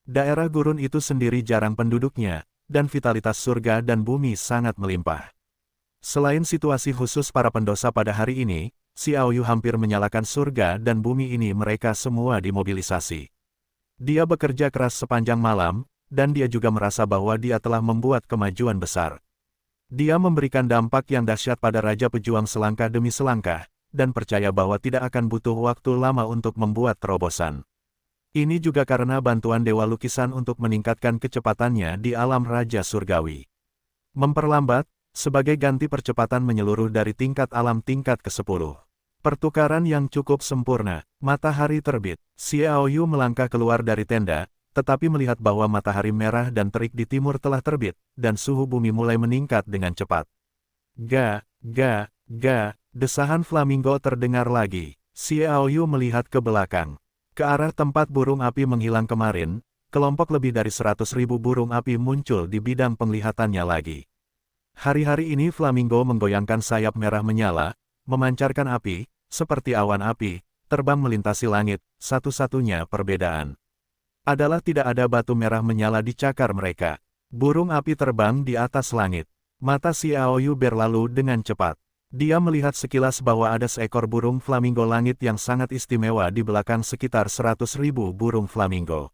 Daerah gurun itu sendiri jarang penduduknya, dan vitalitas surga dan bumi sangat melimpah. Selain situasi khusus para pendosa pada hari ini, Xiao Yu hampir menyalakan surga dan bumi ini mereka semua dimobilisasi. Dia bekerja keras sepanjang malam, dan dia juga merasa bahwa dia telah membuat kemajuan besar. Dia memberikan dampak yang dahsyat pada Raja Pejuang selangkah demi selangkah, dan percaya bahwa tidak akan butuh waktu lama untuk membuat terobosan. Ini juga karena bantuan Dewa Lukisan untuk meningkatkan kecepatannya di alam Raja Surgawi. Memperlambat, sebagai ganti percepatan menyeluruh dari tingkat alam tingkat ke-10. Pertukaran yang cukup sempurna. Matahari terbit. Xiao Yu melangkah keluar dari tenda, tetapi melihat bahwa matahari merah dan terik di timur telah terbit, dan suhu bumi mulai meningkat dengan cepat. Ga, desahan flamingo terdengar lagi. Xiao Yu melihat ke belakang. Ke arah tempat burung api menghilang kemarin, kelompok lebih dari 100.000 burung api muncul di bidang penglihatannya lagi. Hari-hari ini flamingo menggoyangkan sayap merah menyala, memancarkan api, seperti awan api, terbang melintasi langit. Satu-satunya perbedaan adalah tidak ada batu merah menyala di cakar mereka. Burung api terbang di atas langit. Mata Xiao Yu berlalu dengan cepat. Dia melihat sekilas bahwa ada seekor burung flamingo langit yang sangat istimewa di belakang sekitar 100.000 burung flamingo.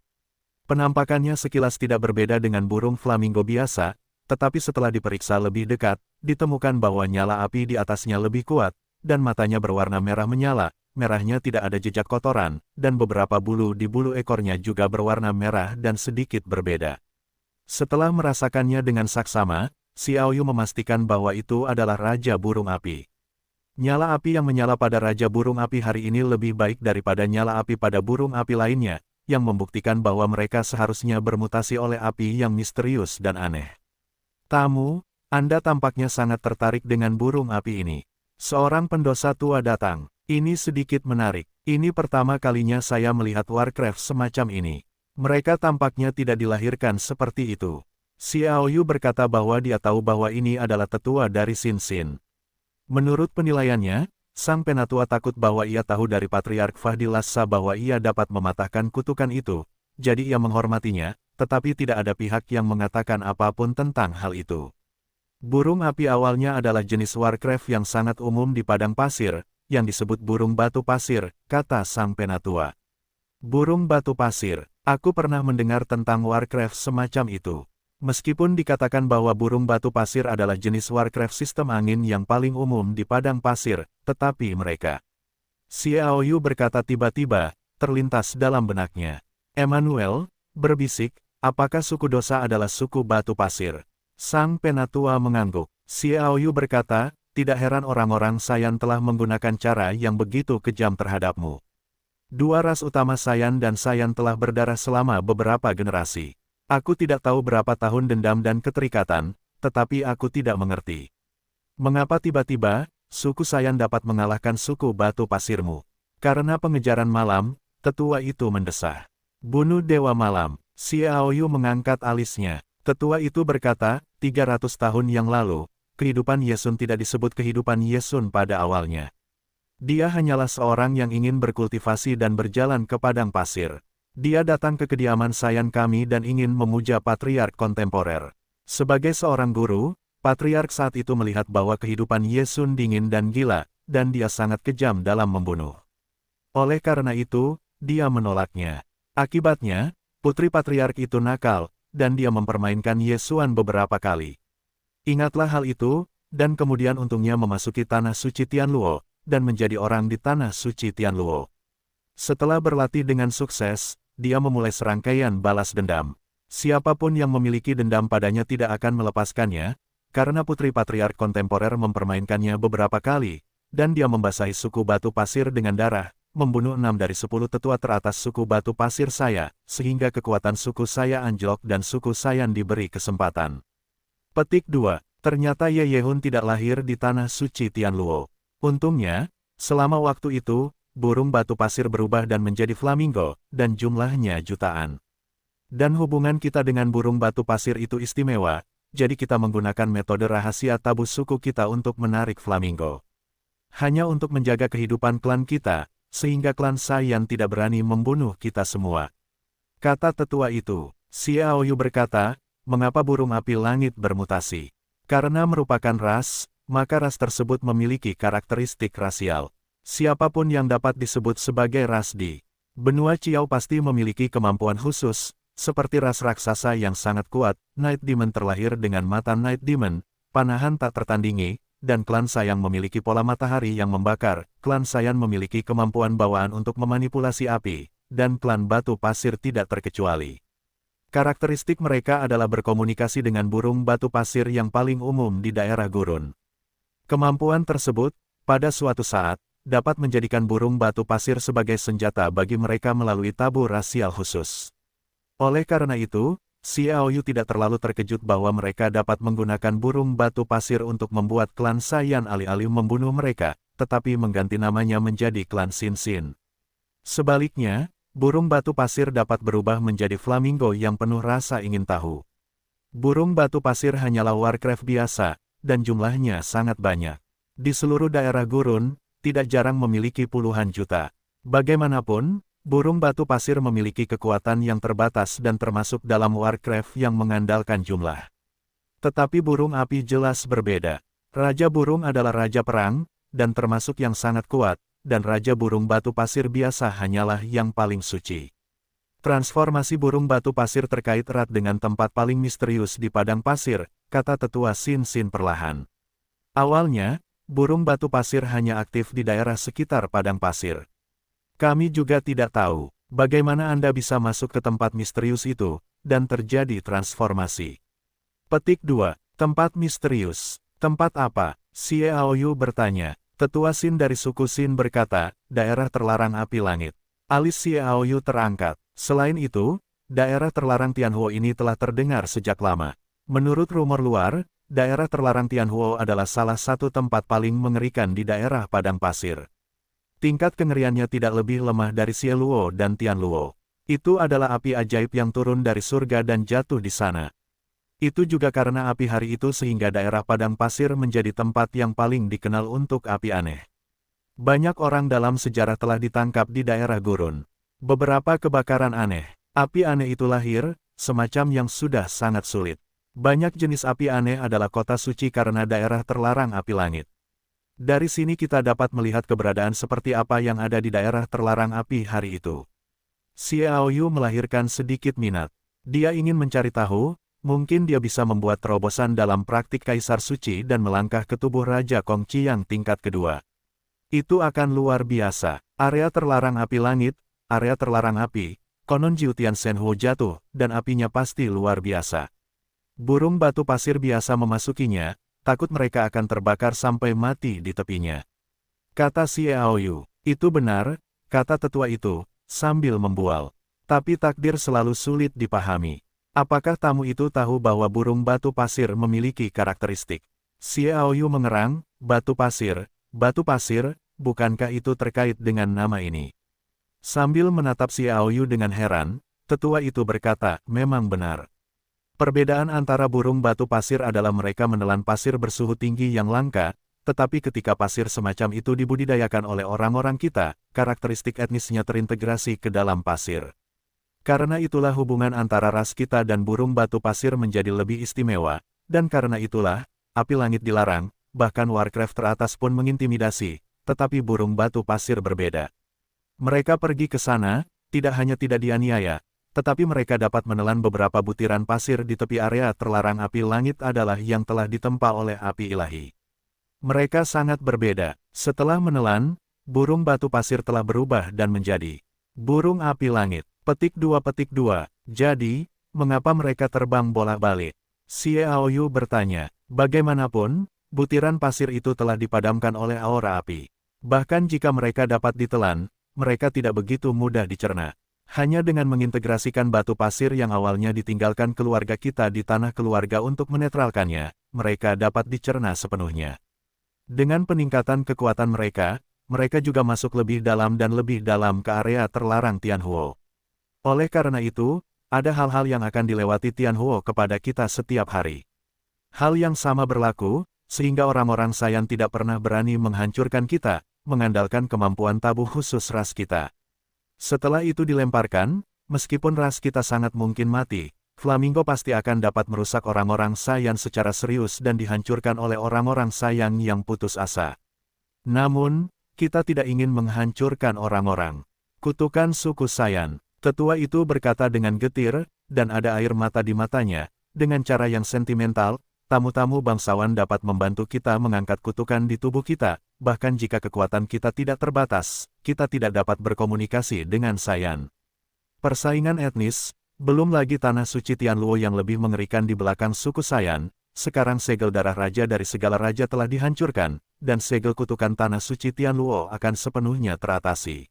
Penampakannya sekilas tidak berbeda dengan burung flamingo biasa, tetapi setelah diperiksa lebih dekat, ditemukan bahwa nyala api di atasnya lebih kuat, dan matanya berwarna merah menyala. Merahnya tidak ada jejak kotoran, dan beberapa bulu di bulu ekornya juga berwarna merah dan sedikit berbeda. Setelah merasakannya dengan saksama, Xiao Yu memastikan bahwa itu adalah Raja Burung Api. Nyala api yang menyala pada Raja Burung Api hari ini lebih baik daripada nyala api pada burung api lainnya, yang membuktikan bahwa mereka seharusnya bermutasi oleh api yang misterius dan aneh. Tamu, Anda tampaknya sangat tertarik dengan burung api ini. Seorang pendosa tua datang. Ini sedikit menarik. Ini pertama kalinya saya melihat Warcraft semacam ini. Mereka tampaknya tidak dilahirkan seperti itu. Xiao Yu berkata bahwa dia tahu bahwa ini adalah tetua dari Xin Xin. Menurut penilaiannya, sang penatua takut bahwa ia tahu dari Patriark Fahdi Lassa bahwa ia dapat mematahkan kutukan itu, jadi ia menghormatinya, tetapi tidak ada pihak yang mengatakan apapun tentang hal itu. Burung api awalnya adalah jenis Warcraft yang sangat umum di padang pasir, yang disebut burung batu pasir, kata sang penatua. Burung batu pasir, aku pernah mendengar tentang Warcraft semacam itu. Meskipun dikatakan bahwa burung batu pasir adalah jenis Warcraft sistem angin yang paling umum di padang pasir, tetapi mereka. Xiao Yu berkata tiba-tiba, terlintas dalam benaknya. Emmanuel, berbisik, apakah suku dosa adalah suku batu pasir? Sang penatua mengangguk. Xiao Yu berkata, tidak heran orang-orang Saiyan telah menggunakan cara yang begitu kejam terhadapmu. Dua ras utama Saiyan dan Saiyan telah berdarah selama beberapa generasi. Aku tidak tahu berapa tahun dendam dan keterikatan, tetapi aku tidak mengerti. Mengapa tiba-tiba, suku Saiyan dapat mengalahkan suku batu pasirmu? Karena pengejaran malam, tetua itu mendesah. Bunuh Dewa Malam. Xiao Yu mengangkat alisnya. Tetua itu berkata, 300 tahun yang lalu, kehidupan Yesun tidak disebut kehidupan Yesun pada awalnya. Dia hanyalah seorang yang ingin berkultivasi dan berjalan ke padang pasir. Dia datang ke kediaman Saiyan kami dan ingin memuja Patriark kontemporer. Sebagai seorang guru, Patriark saat itu melihat bahwa kehidupan Yesun dingin dan gila, dan dia sangat kejam dalam membunuh. Oleh karena itu, dia menolaknya. Akibatnya, putri Patriark itu nakal, dan dia mempermainkan Yesuan beberapa kali. Ingatlah hal itu, dan kemudian untungnya memasuki tanah suci Tianluo, dan menjadi orang di tanah suci Tianluo. Setelah berlatih dengan sukses, dia memulai serangkaian balas dendam. Siapapun yang memiliki dendam padanya tidak akan melepaskannya, karena putri patriark kontemporer mempermainkannya beberapa kali, dan dia membasahi suku batu pasir dengan darah, membunuh 6 dari 10 tetua teratas suku batu pasir saya, sehingga kekuatan suku saya anjlok dan suku Saiyan diberi kesempatan. Petik 2. Ternyata Ye Yehun tidak lahir di tanah suci Tianluo. Untungnya, selama waktu itu, burung batu pasir berubah dan menjadi flamingo, dan jumlahnya jutaan. Dan hubungan kita dengan burung batu pasir itu istimewa, jadi kita menggunakan metode rahasia tabu suku kita untuk menarik flamingo. Hanya untuk menjaga kehidupan klan kita, sehingga klan Saiyan tidak berani membunuh kita semua. Kata tetua itu, Xiao Yu berkata, mengapa burung api langit bermutasi? Karena merupakan ras, maka ras tersebut memiliki karakteristik rasial. Siapapun yang dapat disebut sebagai ras di benua Chiao pasti memiliki kemampuan khusus, seperti ras raksasa yang sangat kuat. Night Demon terlahir dengan mata Night Demon, panahan tak tertandingi, dan klan Saiyan memiliki pola matahari yang membakar. Klan Saiyan memiliki kemampuan bawaan untuk memanipulasi api, dan klan batu pasir tidak terkecuali. Karakteristik mereka adalah berkomunikasi dengan burung batu pasir yang paling umum di daerah gurun. Kemampuan tersebut, pada suatu saat, dapat menjadikan burung batu pasir sebagai senjata bagi mereka melalui tabu rasial khusus. Oleh karena itu, Xiao Yu tidak terlalu terkejut bahwa mereka dapat menggunakan burung batu pasir untuk membuat klan Saiyan alih-alih membunuh mereka, tetapi mengganti namanya menjadi klan Xin Xin. Sebaliknya, burung batu pasir dapat berubah menjadi flamingo yang penuh rasa ingin tahu. Burung batu pasir hanyalah Warcraft biasa, dan jumlahnya sangat banyak. Di seluruh daerah gurun, tidak jarang memiliki puluhan juta. Bagaimanapun, burung batu pasir memiliki kekuatan yang terbatas dan termasuk dalam Warcraft yang mengandalkan jumlah. Tetapi burung api jelas berbeda. Raja burung adalah raja perang, dan termasuk yang sangat kuat, dan raja burung batu pasir biasa hanyalah yang paling suci. Transformasi burung batu pasir terkait erat dengan tempat paling misterius di padang pasir, kata tetua Xin Xin perlahan. Awalnya, burung batu pasir hanya aktif di daerah sekitar padang pasir. Kami juga tidak tahu, bagaimana Anda bisa masuk ke tempat misterius itu, dan terjadi transformasi. Petik 2. Tempat misterius. Tempat apa? Xiao Yu bertanya. Tetua Xin dari suku Xin berkata, daerah terlarang api langit. Alis Xiao Yu terangkat. Selain itu, daerah terlarang Tianhuo ini telah terdengar sejak lama. Menurut rumor luar, daerah terlarang Tianhuo adalah salah satu tempat paling mengerikan di daerah padang pasir. Tingkat kengeriannya tidak lebih lemah dari Xieluo dan Tianluo. Itu adalah api ajaib yang turun dari surga dan jatuh di sana. Itu juga karena api hari itu sehingga daerah padang pasir menjadi tempat yang paling dikenal untuk api aneh. Banyak orang dalam sejarah telah ditangkap di daerah gurun. Beberapa kebakaran aneh. Api aneh itu lahir, semacam yang sudah sangat sulit. Banyak jenis api aneh adalah kota suci karena daerah terlarang api langit. Dari sini kita dapat melihat keberadaan seperti apa yang ada di daerah terlarang api hari itu. Xiao Yu melahirkan sedikit minat. Dia ingin mencari tahu, mungkin dia bisa membuat terobosan dalam praktik kaisar suci dan melangkah ke tubuh Raja Kongqi yang tingkat kedua. Itu akan luar biasa. Area terlarang api langit, area terlarang api, konon Jiutian Shenhu jatuh, dan apinya pasti luar biasa. Burung batu pasir biasa memasukinya, takut mereka akan terbakar sampai mati di tepinya. Kata Xiao Yu. Itu benar, kata tetua itu, sambil membual. Tapi takdir selalu sulit dipahami. Apakah tamu itu tahu bahwa burung batu pasir memiliki karakteristik? Xiao Yu mengerang, batu pasir, bukankah itu terkait dengan nama ini? Sambil menatap Xiao Yu dengan heran, tetua itu berkata, memang benar. Perbedaan antara burung batu pasir adalah mereka menelan pasir bersuhu tinggi yang langka, tetapi ketika pasir semacam itu dibudidayakan oleh orang-orang kita, karakteristik etnisnya terintegrasi ke dalam pasir. Karena itulah hubungan antara ras kita dan burung batu pasir menjadi lebih istimewa, dan karena itulah, api langit dilarang, bahkan Warcraft teratas pun mengintimidasi, tetapi burung batu pasir berbeda. Mereka pergi ke sana, tidak hanya tidak dianiaya, tetapi mereka dapat menelan beberapa butiran pasir di tepi area terlarang api langit adalah yang telah ditempa oleh api ilahi. Mereka sangat berbeda. Setelah menelan, burung batu pasir telah berubah dan menjadi burung api langit. Petik 2. Jadi, Mengapa mereka terbang bolak-balik? Xiaoyu bertanya. Bagaimanapun, butiran pasir itu telah dipadamkan oleh aura api. Bahkan jika mereka dapat ditelan, mereka tidak begitu mudah dicerna. Hanya dengan mengintegrasikan batu pasir yang awalnya ditinggalkan keluarga kita di tanah keluarga untuk menetralkannya, mereka dapat dicerna sepenuhnya. Dengan peningkatan kekuatan mereka, mereka juga masuk lebih dalam dan lebih dalam ke area terlarang Tianhuo. Oleh karena itu, ada hal-hal yang akan dilewati Tianhuo kepada kita setiap hari. Hal yang sama berlaku, sehingga orang-orang Saiyan tidak pernah berani menghancurkan kita, mengandalkan kemampuan tabuh khusus ras kita. Setelah itu dilemparkan, meskipun ras kita sangat mungkin mati, Flamingo pasti akan dapat merusak orang-orang Saiyan secara serius dan dihancurkan oleh orang-orang Saiyan yang putus asa. Namun, kita tidak ingin menghancurkan orang-orang. Kutukan suku Saiyan. Tetua itu berkata dengan getir, dan ada air mata di matanya. Dengan cara yang sentimental, tamu-tamu bangsawan dapat membantu kita mengangkat kutukan di tubuh kita, bahkan jika kekuatan kita tidak terbatas, kita tidak dapat berkomunikasi dengan Saiyan. Persaingan etnis, belum lagi tanah suci Tianluo yang lebih mengerikan di belakang suku Saiyan, sekarang segel darah raja dari segala raja telah dihancurkan, dan segel kutukan tanah suci Tianluo akan sepenuhnya teratasi.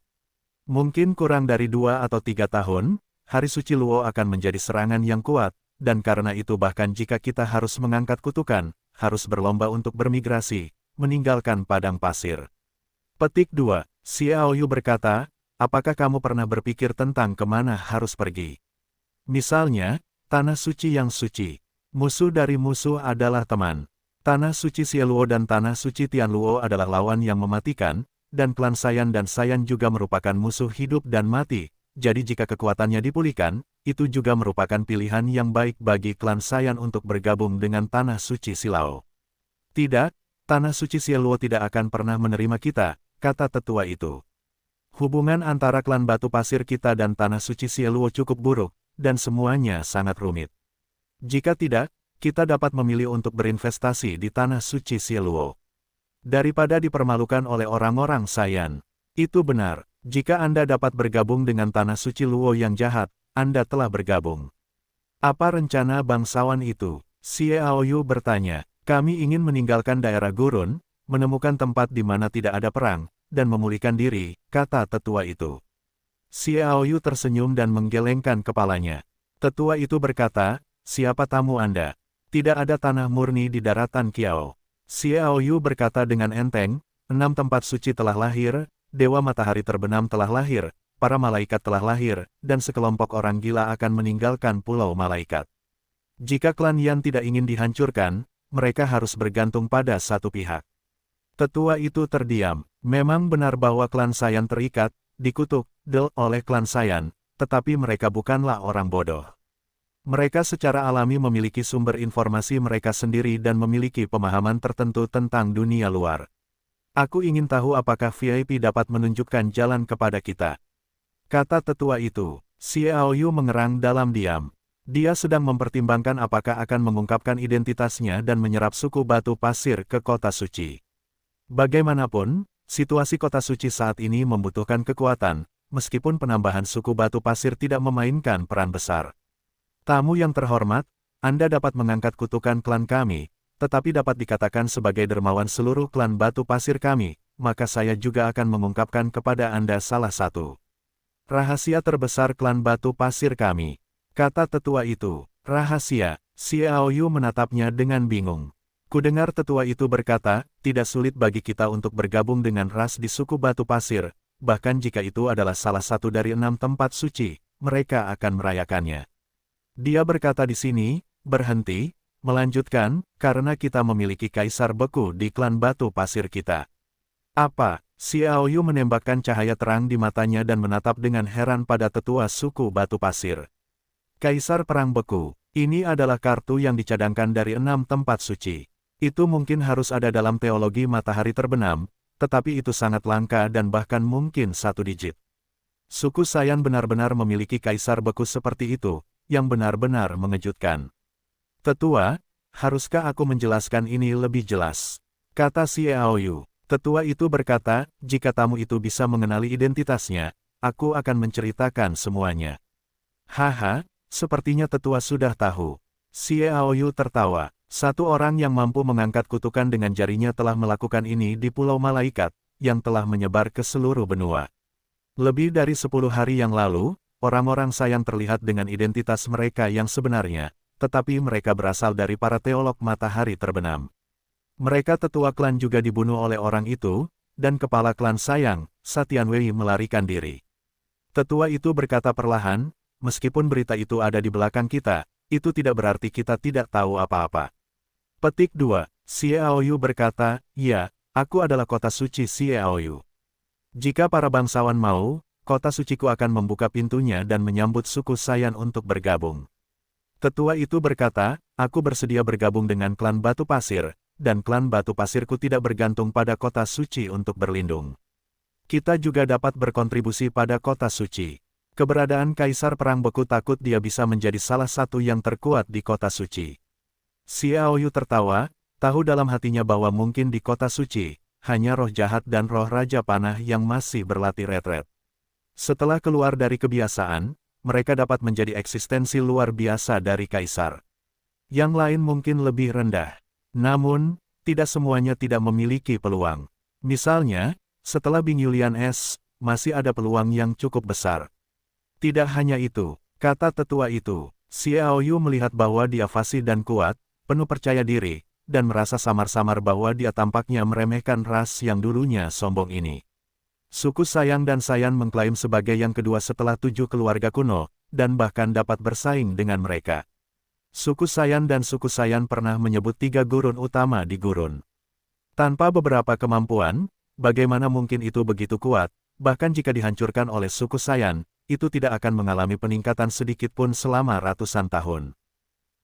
Mungkin kurang dari 2 atau 3 tahun, hari suci Luo akan menjadi serangan yang kuat, dan karena itu bahkan jika kita harus mengangkat kutukan, harus berlomba untuk bermigrasi, meninggalkan padang pasir. Petik 2. Xiaoyu berkata, apakah kamu pernah berpikir tentang kemana harus pergi? Misalnya, tanah suci yang suci. Musuh dari musuh adalah teman. Tanah suci Xieluo dan tanah suci Tianluo adalah lawan yang mematikan, dan klan Saiyan dan Saiyan juga merupakan musuh hidup dan mati. Jadi jika kekuatannya dipulihkan, itu juga merupakan pilihan yang baik bagi klan Saiyan untuk bergabung dengan tanah suci Silao. Tidak, tanah suci Xieluo tidak akan pernah menerima kita, kata tetua itu. Hubungan antara klan batu pasir kita dan tanah suci Xieluo cukup buruk, dan semuanya sangat rumit. Jika tidak, kita dapat memilih untuk berinvestasi di tanah suci Xieluo. Daripada dipermalukan oleh orang-orang Saiyan. Itu benar, jika Anda dapat bergabung dengan tanah suci Luo yang jahat, Anda telah bergabung. Apa rencana bangsawan itu? Xiaoyu bertanya. Kami ingin meninggalkan daerah gurun, menemukan tempat di mana tidak ada perang, dan memulihkan diri, kata tetua itu. Xiaoyu tersenyum dan menggelengkan kepalanya. Tetua itu berkata, siapa tamu Anda? Tidak ada tanah murni di daratan Kiao. Xiaoyu berkata dengan enteng, 6 tempat suci telah lahir, Dewa Matahari terbenam telah lahir, para malaikat telah lahir, dan sekelompok orang gila akan meninggalkan pulau malaikat. Jika klan Yan tidak ingin dihancurkan, mereka harus bergantung pada satu pihak. Tetua itu terdiam. Memang benar bahwa klan Saiyan terikat, dikutuk, oleh klan Saiyan, tetapi mereka bukanlah orang bodoh. Mereka secara alami memiliki sumber informasi mereka sendiri dan memiliki pemahaman tertentu tentang dunia luar. Aku ingin tahu apakah VIP dapat menunjukkan jalan kepada kita. Kata tetua itu. Xiaoyu mengerang dalam diam. Dia sedang mempertimbangkan apakah akan mengungkapkan identitasnya dan menyerap suku batu pasir ke kota suci. Bagaimanapun, situasi kota suci saat ini membutuhkan kekuatan, meskipun penambahan suku batu pasir tidak memainkan peran besar. Tamu yang terhormat, Anda dapat mengangkat kutukan klan kami, tetapi dapat dikatakan sebagai dermawan seluruh klan batu pasir kami, maka saya juga akan mengungkapkan kepada Anda salah satu rahasia terbesar klan batu pasir kami. Kata tetua itu, rahasia. Xiaoyu menatapnya dengan bingung. Kudengar tetua itu berkata, tidak sulit bagi kita untuk bergabung dengan ras di suku batu pasir, bahkan jika itu adalah salah satu dari 6 tempat suci, mereka akan merayakannya. Dia berkata di sini, berhenti, melanjutkan, karena kita memiliki kaisar beku di klan batu pasir kita. Apa? Xiaoyu menembakkan cahaya terang di matanya dan menatap dengan heran pada tetua suku batu pasir. Kaisar perang beku, ini adalah kartu yang dicadangkan dari 6 tempat suci. Itu mungkin harus ada dalam teologi matahari terbenam, tetapi itu sangat langka dan bahkan mungkin 1 digit. Suku Saiyan benar-benar memiliki kaisar beku seperti itu, yang benar-benar mengejutkan. Tetua, haruskah aku menjelaskan ini lebih jelas? Kata Xiaoyu. Tetua itu berkata, jika tamu itu bisa mengenali identitasnya, aku akan menceritakan semuanya. Haha, sepertinya tetua sudah tahu. Xiaoyu tertawa. Satu orang yang mampu mengangkat kutukan dengan jarinya telah melakukan ini di Pulau Malaikat, yang telah menyebar ke seluruh benua. Lebih dari 10 hari yang lalu, orang-orang Saiyan terlihat dengan identitas mereka yang sebenarnya, tetapi mereka berasal dari para teolog matahari terbenam. Mereka tetua klan juga dibunuh oleh orang itu, dan kepala klan Saiyan, Satianwei melarikan diri. Tetua itu berkata perlahan, meskipun berita itu ada di belakang kita, itu tidak berarti kita tidak tahu apa-apa. Petik 2. Xiaoyu berkata, ya, aku adalah kota suci Xiaoyu. Jika para bangsawan mau, kota suciku akan membuka pintunya dan menyambut suku Saiyan untuk bergabung. Tetua itu berkata, aku bersedia bergabung dengan klan Batu Pasir, dan klan Batu Pasirku tidak bergantung pada kota suci untuk berlindung. Kita juga dapat berkontribusi pada kota suci. Keberadaan Kaisar Perang Beku takut dia bisa menjadi salah satu yang terkuat di kota suci. Xiaoyu tertawa, tahu dalam hatinya bahwa mungkin di kota suci, hanya roh jahat dan roh Raja Panah yang masih berlatih retret. Setelah keluar dari kebiasaan, mereka dapat menjadi eksistensi luar biasa dari Kaisar. Yang lain mungkin lebih rendah. Namun, tidak semuanya tidak memiliki peluang. Misalnya, setelah Bing Yulian S, masih ada peluang yang cukup besar. Tidak hanya itu, kata tetua itu, Xiaoyu melihat bahwa dia fasih dan kuat, penuh percaya diri, dan merasa samar-samar bahwa dia tampaknya meremehkan ras yang dulunya sombong ini. Suku Saiyan dan Saiyan mengklaim sebagai yang kedua setelah 7 keluarga kuno, dan bahkan dapat bersaing dengan mereka. Suku Saiyan dan suku Saiyan pernah menyebut 3 gurun utama di gurun. Tanpa beberapa kemampuan, bagaimana mungkin itu begitu kuat, bahkan jika dihancurkan oleh suku Saiyan, itu tidak akan mengalami peningkatan sedikit pun selama ratusan tahun.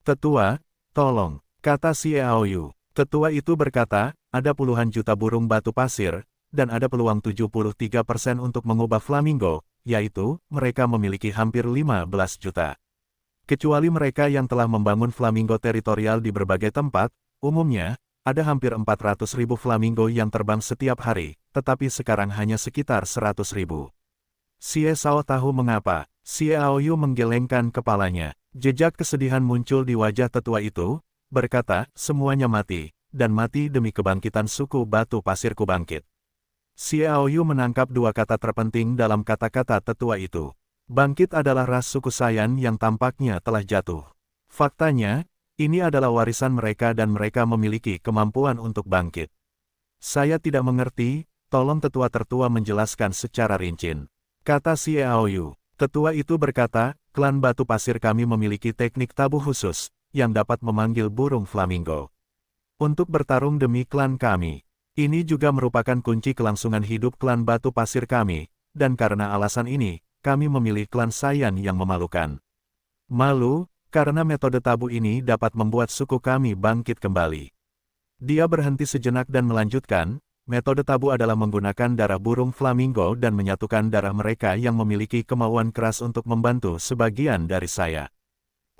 Tetua, tolong, kata Xiaoyu. Tetua itu berkata, ada puluhan juta burung batu pasir, dan ada peluang 73% untuk mengubah flamingo, yaitu, mereka memiliki hampir 15 juta. Kecuali mereka yang telah membangun flamingo teritorial di berbagai tempat, umumnya, ada hampir 400.000 flamingo yang terbang setiap hari, tetapi sekarang hanya sekitar 100.000. Xiao tahu mengapa. Xiaoyu menggelengkan kepalanya. Jejak kesedihan muncul di wajah tetua itu, berkata, semuanya mati, dan mati demi kebangkitan suku Batu Pasirku bangkit. Xiaoyu menangkap 2 kata terpenting dalam kata-kata tetua itu. Bangkit adalah ras suku Saiyan yang tampaknya telah jatuh. Faktanya, ini adalah warisan mereka dan mereka memiliki kemampuan untuk bangkit. Saya tidak mengerti, tolong tetua tertua menjelaskan secara rinci. Kata Xiaoyu. Tetua itu berkata, klan Batu Pasir kami memiliki teknik tabuh khusus, yang dapat memanggil burung flamingo. Untuk bertarung demi klan kami. Ini juga merupakan kunci kelangsungan hidup klan Batu Pasir kami, dan karena alasan ini, kami memilih klan Saiyan yang memalukan. Malu, karena metode tabu ini dapat membuat suku kami bangkit kembali. Dia berhenti sejenak dan melanjutkan, metode tabu adalah menggunakan darah burung flamingo dan menyatukan darah mereka yang memiliki kemauan keras untuk membantu sebagian dari saya.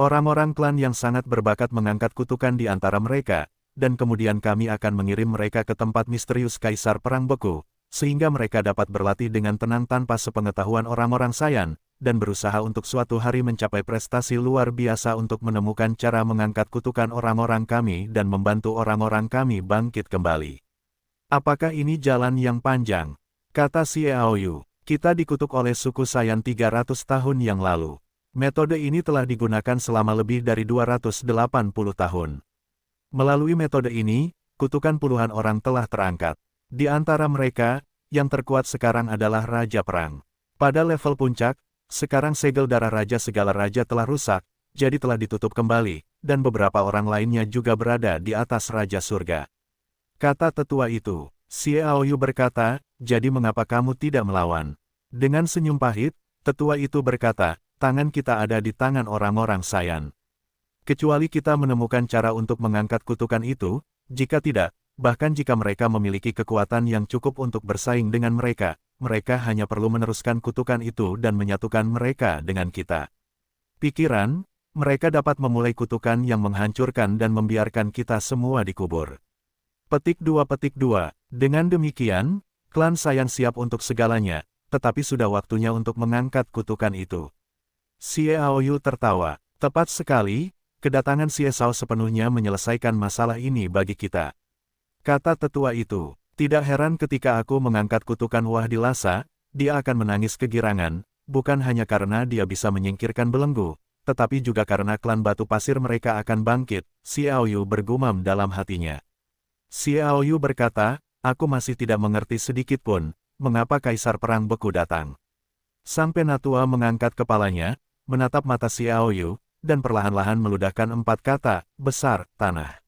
Orang-orang klan yang sangat berbakat mengangkat kutukan di antara mereka, dan kemudian kami akan mengirim mereka ke tempat misterius Kaisar Perang Beku, sehingga mereka dapat berlatih dengan tenang tanpa sepengetahuan orang-orang Saiyan, dan berusaha untuk suatu hari mencapai prestasi luar biasa untuk menemukan cara mengangkat kutukan orang-orang kami dan membantu orang-orang kami bangkit kembali. Apakah ini jalan yang panjang? Kata Xiaoyu. Kita dikutuk oleh suku Saiyan 300 tahun yang lalu. Metode ini telah digunakan selama lebih dari 280 tahun. Melalui metode ini, kutukan puluhan orang telah terangkat. Di antara mereka, yang terkuat sekarang adalah Raja Perang. Pada level puncak, sekarang segel darah Raja segala Raja telah rusak, jadi telah ditutup kembali, dan beberapa orang lainnya juga berada di atas Raja Surga. Kata tetua itu, Xiaoyu berkata, jadi mengapa kamu tidak melawan? Dengan senyum pahit, tetua itu berkata, tangan kita ada di tangan orang-orang Saiyan. Kecuali kita menemukan cara untuk mengangkat kutukan itu, jika tidak, bahkan jika mereka memiliki kekuatan yang cukup untuk bersaing dengan mereka, mereka hanya perlu meneruskan kutukan itu dan menyatukan mereka dengan kita. Pikiran, mereka dapat memulai kutukan yang menghancurkan dan membiarkan kita semua dikubur. Petik 2. Dengan demikian, klan Saiyan siap untuk segalanya, tetapi sudah waktunya untuk mengangkat kutukan itu. Xiaoyu tertawa. Tepat sekali, kedatangan Xiesao sepenuhnya menyelesaikan masalah ini bagi kita. Kata tetua itu, tidak heran ketika aku mengangkat kutukan Wah di Lhasa, dia akan menangis kegirangan, bukan hanya karena dia bisa menyingkirkan belenggu, tetapi juga karena klan batu pasir mereka akan bangkit, Xiaoyu bergumam dalam hatinya. Xiaoyu berkata, aku masih tidak mengerti sedikit pun, mengapa Kaisar Perang Beku datang. Sang penatua mengangkat kepalanya, menatap mata Xiaoyu, dan perlahan-lahan meludahkan 4 kata, besar, tanah.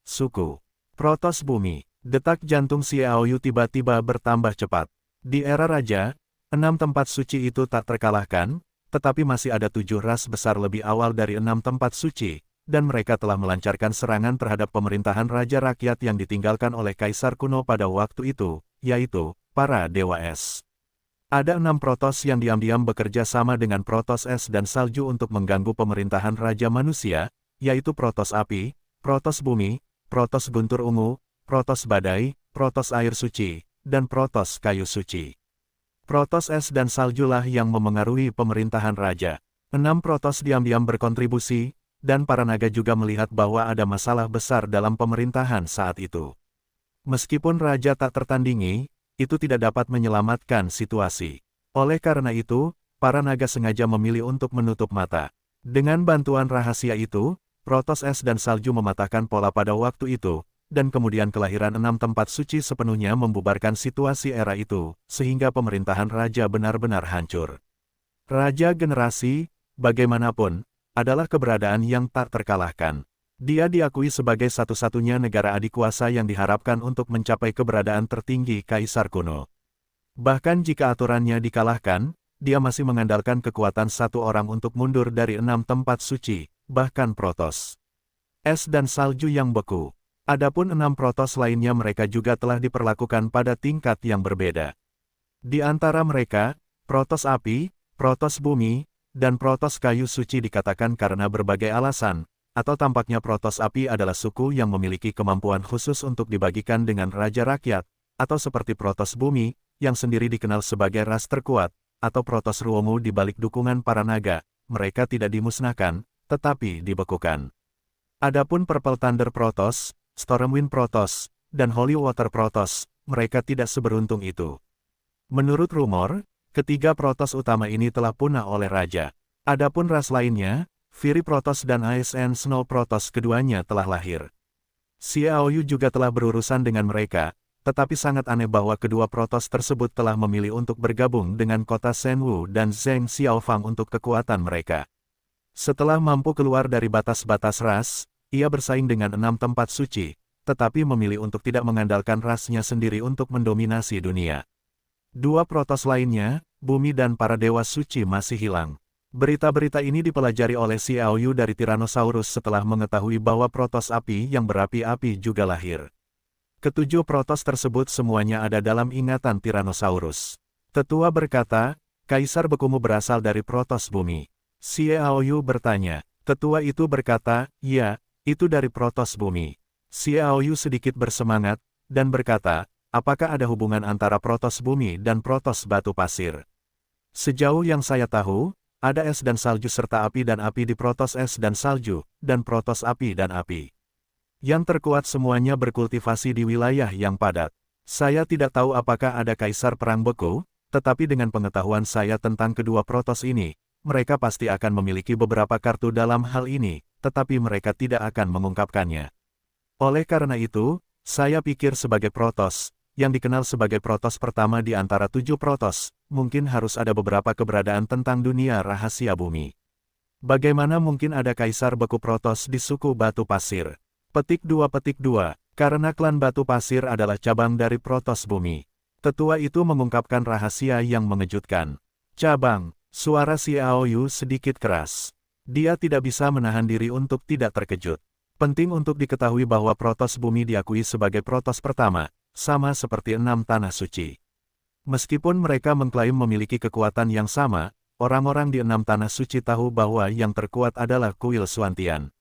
Suku. Protos bumi. Detak jantung Xiaoyu tiba-tiba bertambah cepat. Di era raja, 6 tempat suci itu tak terkalahkan, tetapi masih ada 7 ras besar lebih awal dari 6 tempat suci, dan mereka telah melancarkan serangan terhadap pemerintahan raja rakyat yang ditinggalkan oleh kaisar kuno pada waktu itu, yaitu, para dewa es. Ada 6 protos yang diam-diam bekerja sama dengan protos es dan salju untuk mengganggu pemerintahan raja manusia, yaitu protos api, protos bumi, protos guntur ungu, protos badai, protos air suci, dan protos kayu suci. Protos es dan saljulah yang memengaruhi pemerintahan raja. 6 protos diam-diam berkontribusi, dan para naga juga melihat bahwa ada masalah besar dalam pemerintahan saat itu. Meskipun raja tak tertandingi, itu tidak dapat menyelamatkan situasi. Oleh karena itu, para naga sengaja memilih untuk menutup mata. Dengan bantuan rahasia itu, protos es dan salju mematahkan pola pada waktu itu, dan kemudian kelahiran 6 tempat suci sepenuhnya membubarkan situasi era itu, sehingga pemerintahan raja benar-benar hancur. Raja generasi, bagaimanapun, adalah keberadaan yang tak terkalahkan. Dia diakui sebagai satu-satunya negara adikuasa yang diharapkan untuk mencapai keberadaan tertinggi kaisar kuno. Bahkan jika aturannya dikalahkan, dia masih mengandalkan kekuatan satu orang untuk mundur dari 6 tempat suci, bahkan protos es dan salju yang beku. Adapun 6 protos lainnya mereka juga telah diperlakukan pada tingkat yang berbeda. Di antara mereka, protos api, protos bumi, dan protos kayu suci dikatakan karena berbagai alasan, atau tampaknya protos api adalah suku yang memiliki kemampuan khusus untuk dibagikan dengan raja rakyat, atau seperti protos bumi, yang sendiri dikenal sebagai ras terkuat, atau protos ruomu di balik dukungan para naga, mereka tidak dimusnahkan, tetapi dibekukan. Adapun Purple Thunder Protoss, Stormwind Protoss, dan Holy Water Protoss, mereka tidak seberuntung itu. Menurut rumor, ketiga protoss utama ini telah punah oleh raja. Adapun ras lainnya, Fury Protoss dan Ice and Snow Protoss keduanya telah lahir. Xiaoyu juga telah berurusan dengan mereka, tetapi sangat aneh bahwa kedua protoss tersebut telah memilih untuk bergabung dengan kota Shenwu dan Zheng Xiaofang untuk kekuatan mereka. Setelah mampu keluar dari batas-batas ras, ia bersaing dengan 6 tempat suci, tetapi memilih untuk tidak mengandalkan rasnya sendiri untuk mendominasi dunia. 2 protoss lainnya, bumi dan para dewa suci masih hilang. Berita-berita ini dipelajari oleh Xiaoyu dari Tyrannosaurus setelah mengetahui bahwa protos api yang berapi-api juga lahir. Ketujuh protos tersebut semuanya ada dalam ingatan Tyrannosaurus. Tetua berkata, Kaisar Bekumu berasal dari protos bumi. Xiaoyu bertanya. Tetua itu berkata, ya, itu dari protos bumi. Xiaoyu sedikit bersemangat, dan berkata, apakah ada hubungan antara protos bumi dan protos batu pasir? Sejauh yang saya tahu, ada es dan salju serta api dan api di protos es dan salju, dan protos api dan api. Yang terkuat semuanya berkultivasi di wilayah yang padat. Saya tidak tahu apakah ada kaisar perang beku, tetapi dengan pengetahuan saya tentang kedua protos ini, mereka pasti akan memiliki beberapa kartu dalam hal ini, tetapi mereka tidak akan mengungkapkannya. Oleh karena itu, saya pikir sebagai protos, yang dikenal sebagai protos pertama di antara 7 protos, mungkin harus ada beberapa keberadaan tentang dunia rahasia bumi. Bagaimana mungkin ada kaisar beku protos di suku batu pasir? Petik 2. Karena klan batu pasir adalah cabang dari protos bumi. Tetua itu mengungkapkan rahasia yang mengejutkan. Cabang, suara Xiaoyu sedikit keras. Dia tidak bisa menahan diri untuk tidak terkejut. Penting untuk diketahui bahwa protos bumi diakui sebagai protos pertama, sama seperti 6 tanah suci. Meskipun mereka mengklaim memiliki kekuatan yang sama, orang-orang di 6 tanah suci tahu bahwa yang terkuat adalah kuil Suantian.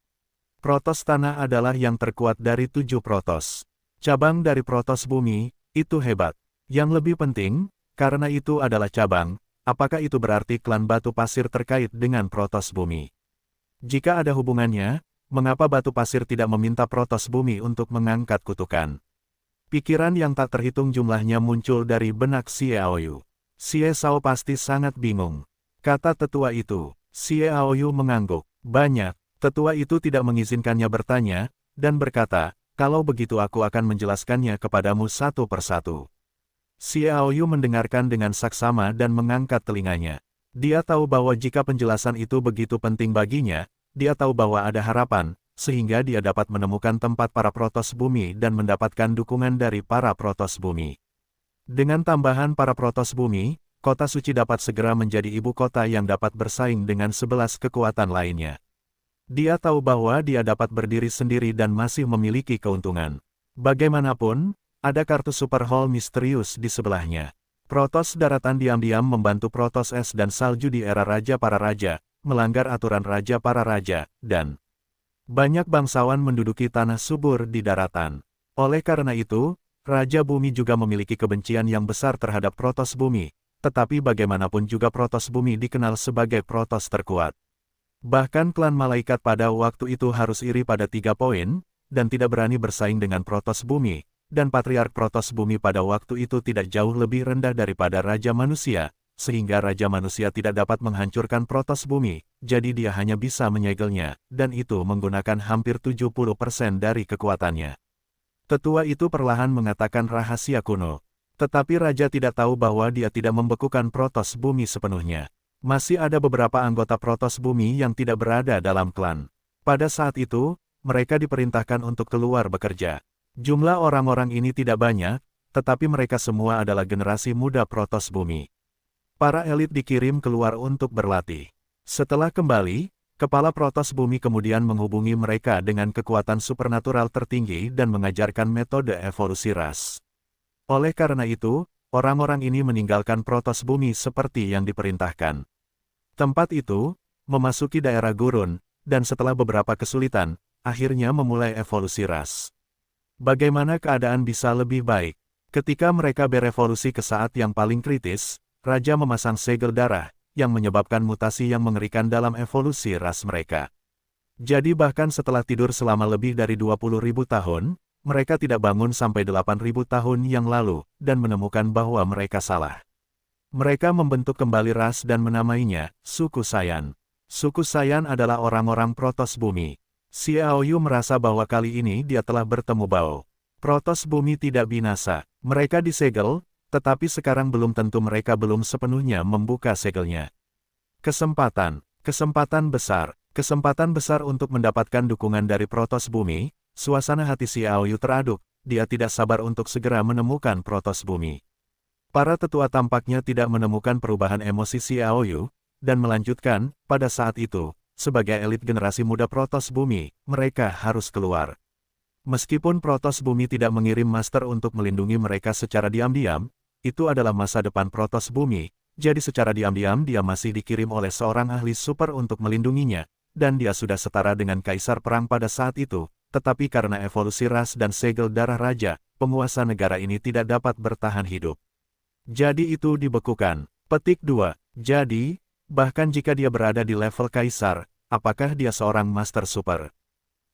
Protos tanah adalah yang terkuat dari 7 protos. Cabang dari protos bumi, itu hebat. Yang lebih penting, karena itu adalah cabang, apakah itu berarti klan batu pasir terkait dengan Protoss bumi? Jika ada hubungannya, mengapa batu pasir tidak meminta Protoss bumi untuk mengangkat kutukan? Pikiran yang tak terhitung jumlahnya muncul dari benak Xie Aoyu. Xie Sao pasti sangat bingung. Kata tetua itu. Xie Aoyu mengangguk. Banyak. Tetua itu tidak mengizinkannya bertanya, dan berkata, kalau begitu aku akan menjelaskannya kepadamu satu persatu. Xie Aoyu mendengarkan dengan saksama dan mengangkat telinganya. Dia tahu bahwa jika penjelasan itu begitu penting baginya, dia tahu bahwa ada harapan, sehingga dia dapat menemukan tempat para Protoss bumi dan mendapatkan dukungan dari para Protoss bumi. Dengan tambahan para Protoss bumi, kota suci dapat segera menjadi ibu kota yang dapat bersaing dengan 11 kekuatan lainnya. Dia tahu bahwa dia dapat berdiri sendiri dan masih memiliki keuntungan. Bagaimanapun, ada kartu Super Hall misterius di sebelahnya. Protoss daratan diam-diam membantu Protoss es dan salju di era Raja para Raja, melanggar aturan Raja para Raja, dan banyak bangsawan menduduki tanah subur di daratan. Oleh karena itu, Raja Bumi juga memiliki kebencian yang besar terhadap Protoss Bumi, tetapi bagaimanapun juga Protoss Bumi dikenal sebagai Protoss terkuat. Bahkan klan malaikat pada waktu itu harus iri pada 3 poin, dan tidak berani bersaing dengan Protoss Bumi, dan Patriark Protoss Bumi pada waktu itu tidak jauh lebih rendah daripada Raja Manusia, sehingga Raja Manusia tidak dapat menghancurkan Protoss Bumi, jadi dia hanya bisa menyegelnya, dan itu menggunakan hampir 70% dari kekuatannya. Tetua itu perlahan mengatakan rahasia kuno. Tetapi Raja tidak tahu bahwa dia tidak membekukan Protoss Bumi sepenuhnya. Masih ada beberapa anggota Protoss Bumi yang tidak berada dalam klan. Pada saat itu, mereka diperintahkan untuk keluar bekerja. Jumlah orang-orang ini tidak banyak, tetapi mereka semua adalah generasi muda Protoss Bumi. Para elit dikirim keluar untuk berlatih. Setelah kembali, kepala Protoss Bumi kemudian menghubungi mereka dengan kekuatan supernatural tertinggi dan mengajarkan metode evolusi ras. Oleh karena itu, orang-orang ini meninggalkan Protoss Bumi seperti yang diperintahkan. Tempat itu, memasuki daerah gurun, dan setelah beberapa kesulitan, akhirnya memulai evolusi ras. Bagaimana keadaan bisa lebih baik? Ketika mereka berevolusi ke saat yang paling kritis, Raja memasang segel darah, yang menyebabkan mutasi yang mengerikan dalam evolusi ras mereka. Jadi bahkan setelah tidur selama lebih dari 20.000 tahun, mereka tidak bangun sampai 8.000 tahun yang lalu, dan menemukan bahwa mereka salah. Mereka membentuk kembali ras dan menamainya, Suku Saiyan. Suku Saiyan adalah orang-orang Protoss Bumi. Xie Aoyu merasa bahwa kali ini dia telah bertemu Bao. Protoss Bumi tidak binasa. Mereka disegel, tetapi sekarang belum tentu mereka belum sepenuhnya membuka segelnya. Kesempatan besar untuk mendapatkan dukungan dari Protoss Bumi. Suasana hati Xie Aoyu teraduk, dia tidak sabar untuk segera menemukan Protoss Bumi. Para tetua tampaknya tidak menemukan perubahan emosi Xie Aoyu, dan melanjutkan, pada saat itu, sebagai elit generasi muda Protoss Bumi, mereka harus keluar. Meskipun Protoss Bumi tidak mengirim master untuk melindungi mereka secara diam-diam, itu adalah masa depan Protoss Bumi, jadi secara diam-diam dia masih dikirim oleh seorang ahli super untuk melindunginya, dan dia sudah setara dengan Kaisar Perang pada saat itu, tetapi karena evolusi ras dan segel darah raja, penguasa negara ini tidak dapat bertahan hidup. Jadi itu dibekukan. Petik 2. Jadi, bahkan jika dia berada di level Kaisar, apakah dia seorang Master Super?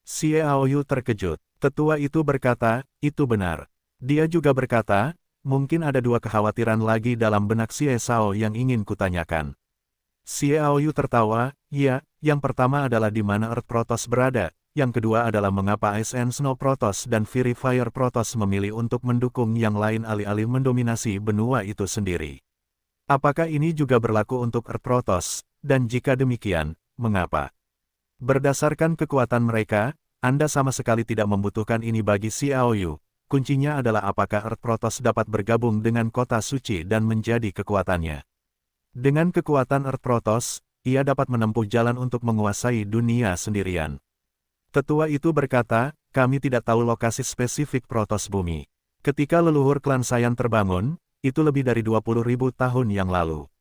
Xie Aoyu terkejut. Tetua itu berkata, itu benar. Dia juga berkata, mungkin ada 2 kekhawatiran lagi dalam benak Xie Sao yang ingin kutanyakan. Xie Aoyu tertawa, ya, yang pertama adalah di mana Earth Protoss berada. Yang kedua adalah mengapa Ice and Snow Protoss dan Fury Fire Protoss memilih untuk mendukung yang lain alih-alih mendominasi benua itu sendiri. Apakah ini juga berlaku untuk Earth Protoss, dan jika demikian, mengapa? Berdasarkan kekuatan mereka, Anda sama sekali tidak membutuhkan ini bagi Xie Aoyu. Kuncinya adalah apakah Earth Protoss dapat bergabung dengan kota suci dan menjadi kekuatannya. Dengan kekuatan Earth Protoss, ia dapat menempuh jalan untuk menguasai dunia sendirian. Tetua itu berkata, kami tidak tahu lokasi spesifik Protoss Bumi. Ketika leluhur klan Saiyan terbangun, itu lebih dari 20.000 tahun yang lalu.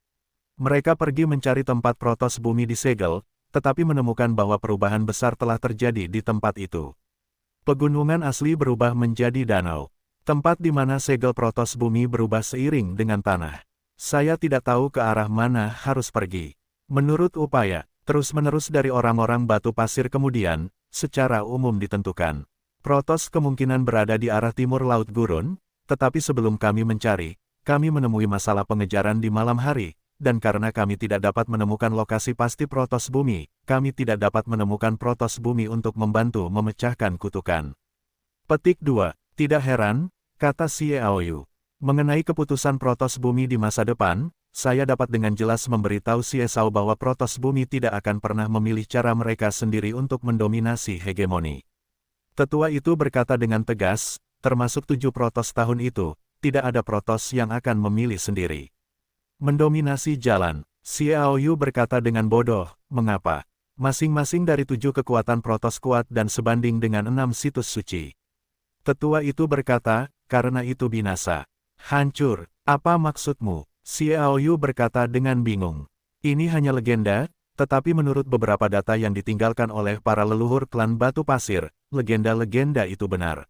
Mereka pergi mencari tempat Protoss Bumi disegel, tetapi menemukan bahwa perubahan besar telah terjadi di tempat itu. Pegunungan asli berubah menjadi danau. Tempat di mana segel Protoss Bumi berubah seiring dengan tanah. Saya tidak tahu ke arah mana harus pergi. Menurut upaya, terus-menerus dari orang-orang batu pasir kemudian, secara umum ditentukan. Protoss kemungkinan berada di arah timur Laut Gurun, tetapi sebelum kami mencari, kami menemui masalah pengejaran di malam hari, dan karena kami tidak dapat menemukan lokasi pasti Protoss bumi, kami tidak dapat menemukan Protoss bumi untuk membantu memecahkan kutukan. Petik 2. Tidak heran, kata Xiaoyu. Mengenai keputusan Protoss bumi di masa depan, saya dapat dengan jelas memberitahu Xiesao bahwa Protoss bumi tidak akan pernah memilih cara mereka sendiri untuk mendominasi hegemoni. Tetua itu berkata dengan tegas, termasuk 7 Protoss tahun itu, tidak ada Protoss yang akan memilih sendiri. Mendominasi jalan, Xiaoyu berkata dengan bodoh, mengapa? Masing-masing dari 7 kekuatan Protoss kuat dan sebanding dengan 6 situs suci. Tetua itu berkata, karena itu binasa. Hancur, apa maksudmu? Xiaoyu berkata dengan bingung. Ini hanya legenda, tetapi menurut beberapa data yang ditinggalkan oleh para leluhur klan Batu Pasir, legenda-legenda itu benar.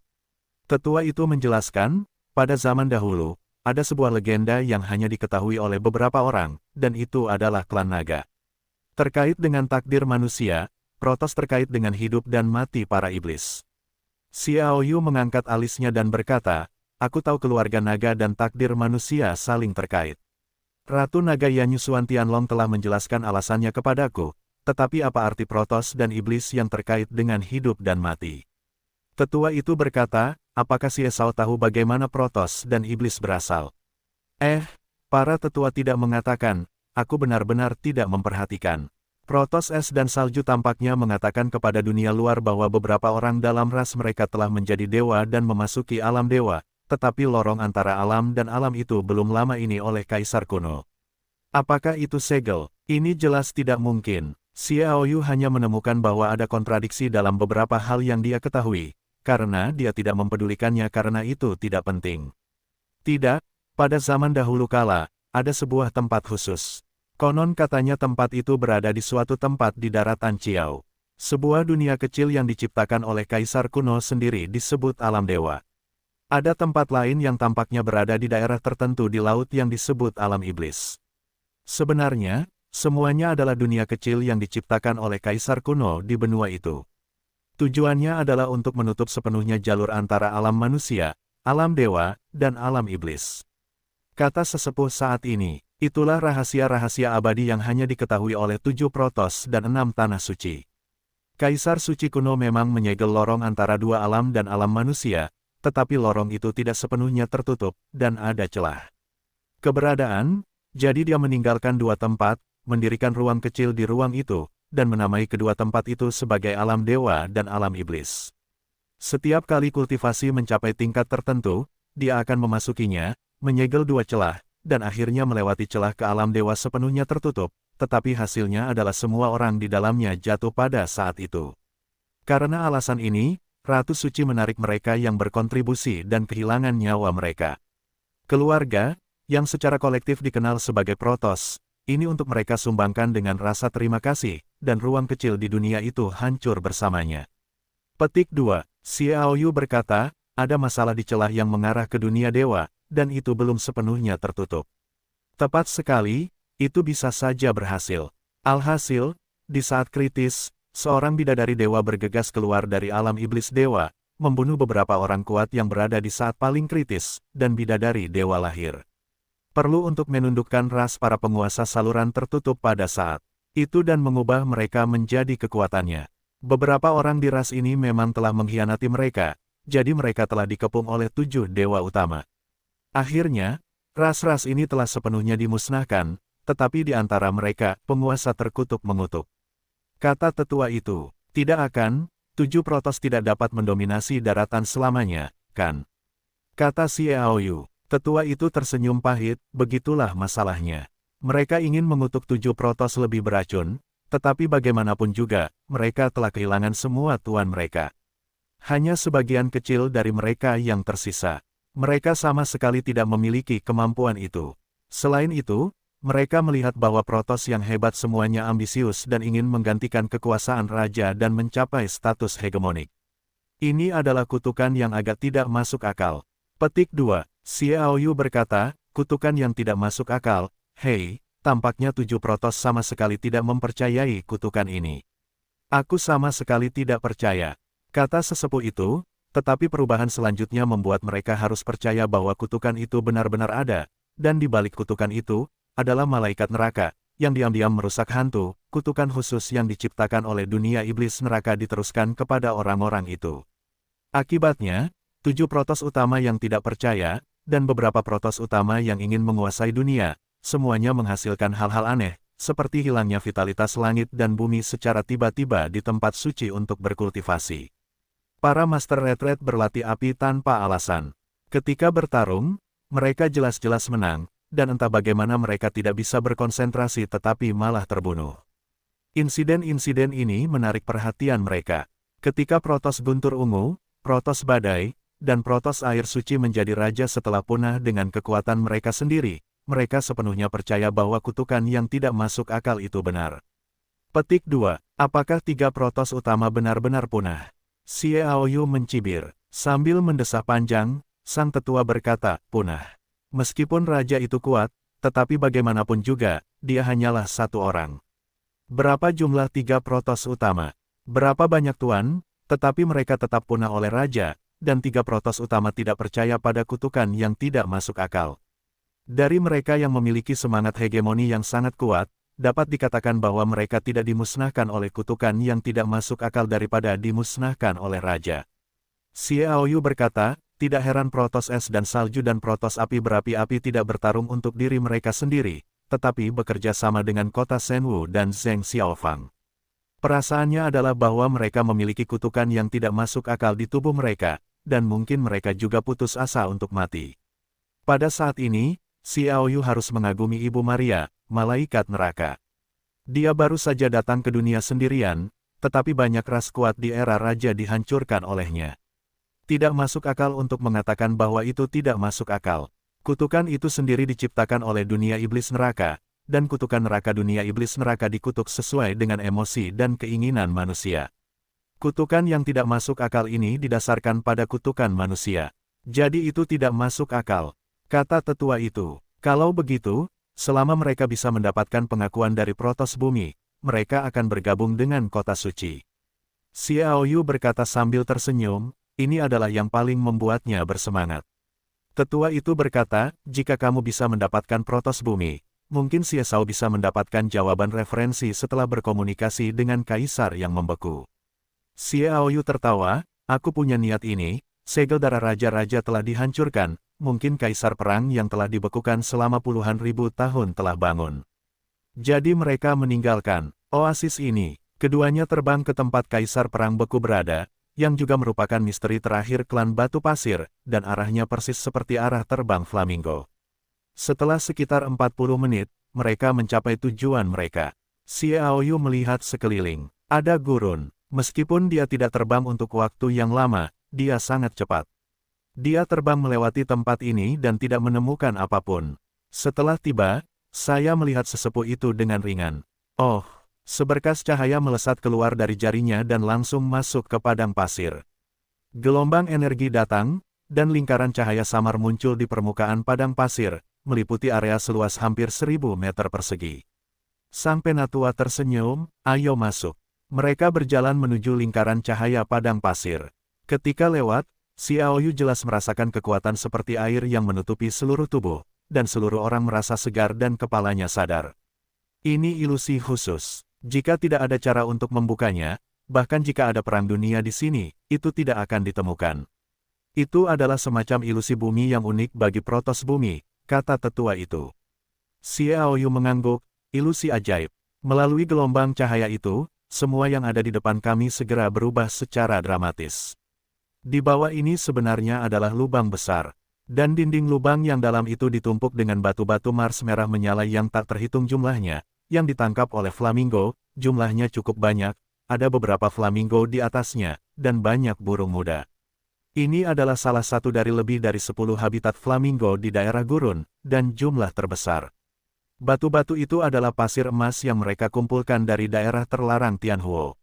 Tetua itu menjelaskan, pada zaman dahulu, ada sebuah legenda yang hanya diketahui oleh beberapa orang, dan itu adalah klan naga. Terkait dengan takdir manusia, Protoss terkait dengan hidup dan mati para iblis. Xiaoyu mengangkat alisnya dan berkata, aku tahu keluarga naga dan takdir manusia saling terkait. Ratu Naga Yanyu Xuan Tianlong telah menjelaskan alasannya kepadaku, tetapi apa arti Protoss dan iblis yang terkait dengan hidup dan mati? Tetua itu berkata, apakah Xiesao tahu bagaimana Protoss dan iblis berasal? Para tetua tidak mengatakan, aku benar-benar tidak memperhatikan. Protoss es dan salju tampaknya mengatakan kepada dunia luar bahwa beberapa orang dalam ras mereka telah menjadi dewa dan memasuki alam dewa, tetapi lorong antara alam dan alam itu belum lama ini oleh Kaisar kuno. Apakah itu segel? Ini jelas tidak mungkin. Xiaoyu hanya menemukan bahwa ada kontradiksi dalam beberapa hal yang dia ketahui, karena dia tidak mempedulikannya karena itu tidak penting. Tidak, pada zaman dahulu kala, ada sebuah tempat khusus. Konon katanya tempat itu berada di suatu tempat di daratan Chiao. Sebuah dunia kecil yang diciptakan oleh Kaisar kuno sendiri disebut alam dewa. Ada tempat lain yang tampaknya berada di daerah tertentu di laut yang disebut alam iblis. Sebenarnya, semuanya adalah dunia kecil yang diciptakan oleh Kaisar kuno di benua itu. Tujuannya adalah untuk menutup sepenuhnya jalur antara alam manusia, alam dewa, dan alam iblis. Kata sesepuh saat ini, itulah rahasia-rahasia abadi yang hanya diketahui oleh 7 Protoss dan 6 tanah suci. Kaisar suci kuno memang menyegel lorong antara dua alam dan alam manusia, tetapi lorong itu tidak sepenuhnya tertutup, dan ada celah. Keberadaan, jadi dia meninggalkan dua tempat, mendirikan ruang kecil di ruang itu, dan menamai kedua tempat itu sebagai alam dewa dan alam iblis. Setiap kali kultivasi mencapai tingkat tertentu, dia akan memasukinya, menyegel dua celah, dan akhirnya melewati celah ke alam dewa sepenuhnya tertutup, tetapi hasilnya adalah semua orang di dalamnya jatuh pada saat itu. Karena alasan ini, Ratu Suci menarik mereka yang berkontribusi dan kehilangan nyawa mereka. Keluarga, yang secara kolektif dikenal sebagai Protoss, ini untuk mereka sumbangkan dengan rasa terima kasih, dan ruang kecil di dunia itu hancur bersamanya. Petik 2, Xiaoyu berkata, ada masalah di celah yang mengarah ke dunia dewa, dan itu belum sepenuhnya tertutup. Tepat sekali, itu bisa saja berhasil. Alhasil, di saat kritis, seorang bidadari dewa bergegas keluar dari alam iblis dewa, membunuh beberapa orang kuat yang berada di saat paling kritis, dan bidadari dewa lahir. Perlu untuk menundukkan ras para penguasa saluran tertutup pada saat itu dan mengubah mereka menjadi kekuatannya. Beberapa orang di ras ini memang telah mengkhianati mereka, jadi mereka telah dikepung oleh 7 dewa utama. Akhirnya, ras-ras ini telah sepenuhnya dimusnahkan, tetapi di antara mereka, penguasa terkutuk mengutuk. Kata tetua itu, tidak akan, 7 Protoss tidak dapat mendominasi daratan selamanya, kan? Kata Xiaoyu, tetua itu tersenyum pahit, begitulah masalahnya. Mereka ingin mengutuk 7 Protoss lebih beracun, tetapi bagaimanapun juga, mereka telah kehilangan semua tuan mereka. Hanya sebagian kecil dari mereka yang tersisa. Mereka sama sekali tidak memiliki kemampuan itu. Selain itu, mereka melihat bahwa Protoss yang hebat semuanya ambisius dan ingin menggantikan kekuasaan raja dan mencapai status hegemonik. Ini adalah kutukan yang agak tidak masuk akal. Petik 2, Xiaoyu berkata, kutukan yang tidak masuk akal. Hei, tampaknya 7 protos sama sekali tidak mempercayai kutukan ini. Aku sama sekali tidak percaya, kata sesepuh itu, tetapi perubahan selanjutnya membuat mereka harus percaya bahwa kutukan itu benar-benar ada, dan di balik kutukan itu, adalah malaikat neraka, yang diam-diam merusak hantu. Kutukan khusus yang diciptakan oleh dunia iblis neraka diteruskan kepada orang-orang itu. Akibatnya, 7 protos utama yang tidak percaya, dan beberapa protos utama yang ingin menguasai dunia, semuanya menghasilkan hal-hal aneh, seperti hilangnya vitalitas langit dan bumi secara tiba-tiba di tempat suci untuk berkultivasi. Para Master Retreat berlatih api tanpa alasan. Ketika bertarung, mereka jelas-jelas menang, dan entah bagaimana mereka tidak bisa berkonsentrasi tetapi malah terbunuh. Insiden-insiden ini menarik perhatian mereka. Ketika Protos Guntur Ungu, Protos Badai, dan Protos Air Suci menjadi raja setelah punah dengan kekuatan mereka sendiri, mereka sepenuhnya percaya bahwa kutukan yang tidak masuk akal itu benar. Petik 2. Apakah 3 protos utama benar-benar punah? Xiaoyu mencibir. Sambil mendesah panjang, sang tetua berkata, punah. Meskipun raja itu kuat, tetapi bagaimanapun juga, dia hanyalah satu orang. Berapa jumlah 3 protos utama? Berapa banyak tuan? Tetapi mereka tetap punah oleh raja, dan 3 protos utama tidak percaya pada kutukan yang tidak masuk akal. Dari mereka yang memiliki semangat hegemoni yang sangat kuat, dapat dikatakan bahwa mereka tidak dimusnahkan oleh kutukan yang tidak masuk akal daripada dimusnahkan oleh raja. Xiaoyu berkata, tidak heran protos es dan salju dan protos api berapi-api tidak bertarung untuk diri mereka sendiri, tetapi bekerja sama dengan kota Shenwu dan Zheng Xiaofang. Perasaannya adalah bahwa mereka memiliki kutukan yang tidak masuk akal di tubuh mereka, dan mungkin mereka juga putus asa untuk mati. Pada saat ini, Xiaoyu harus mengagumi Ibu Maria, malaikat neraka. Dia baru saja datang ke dunia sendirian, tetapi banyak ras kuat di era raja dihancurkan olehnya. Tidak masuk akal untuk mengatakan bahwa itu tidak masuk akal. Kutukan itu sendiri diciptakan oleh dunia iblis neraka, dan kutukan neraka dunia iblis neraka dikutuk sesuai dengan emosi dan keinginan manusia. Kutukan yang tidak masuk akal ini didasarkan pada kutukan manusia. Jadi itu tidak masuk akal, kata tetua itu. Kalau begitu, selama mereka bisa mendapatkan pengakuan dari protos bumi, mereka akan bergabung dengan kota suci. Xiaoyu berkata sambil tersenyum, ini adalah yang paling membuatnya bersemangat. Tetua itu berkata, jika kamu bisa mendapatkan protos bumi, mungkin Xiao bisa mendapatkan jawaban referensi setelah berkomunikasi dengan kaisar yang membeku. Xiaoyu tertawa, aku punya niat ini, segel darah raja-raja telah dihancurkan, mungkin kaisar perang yang telah dibekukan selama puluhan ribu tahun telah bangun. Jadi mereka meninggalkan oasis ini, keduanya terbang ke tempat kaisar perang beku berada, yang juga merupakan misteri terakhir klan batu pasir, dan arahnya persis seperti arah terbang flamingo. Setelah sekitar 40 menit, mereka mencapai tujuan mereka. Xiaoyu melihat sekeliling. Ada gurun. Meskipun dia tidak terbang untuk waktu yang lama, dia sangat cepat. Dia terbang melewati tempat ini dan tidak menemukan apapun. Setelah tiba, saya melihat sesepuh itu dengan ringan. Oh, seberkas cahaya melesat keluar dari jarinya dan langsung masuk ke padang pasir. Gelombang energi datang, dan lingkaran cahaya samar muncul di permukaan padang pasir, meliputi area seluas hampir 1000 meter persegi. Sang penatua tersenyum, ayo masuk. Mereka berjalan menuju lingkaran cahaya padang pasir. Ketika lewat, Xiaoyu jelas merasakan kekuatan seperti air yang menutupi seluruh tubuh, dan seluruh orang merasa segar dan kepalanya sadar. Ini ilusi khusus. Jika tidak ada cara untuk membukanya, bahkan jika ada perang dunia di sini, itu tidak akan ditemukan. Itu adalah semacam ilusi bumi yang unik bagi protos bumi, kata tetua itu. Xiaoyu mengangguk, ilusi ajaib. Melalui gelombang cahaya itu, semua yang ada di depan kami segera berubah secara dramatis. Di bawah ini sebenarnya adalah lubang besar, dan dinding lubang yang dalam itu ditumpuk dengan batu-batu Mars merah menyala yang tak terhitung jumlahnya, yang ditangkap oleh flamingo, jumlahnya cukup banyak, ada beberapa flamingo di atasnya, dan banyak burung muda. Ini adalah salah satu dari lebih dari 10 habitat flamingo di daerah gurun, dan jumlah terbesar. Batu-batu itu adalah pasir emas yang mereka kumpulkan dari daerah terlarang Tianhuo.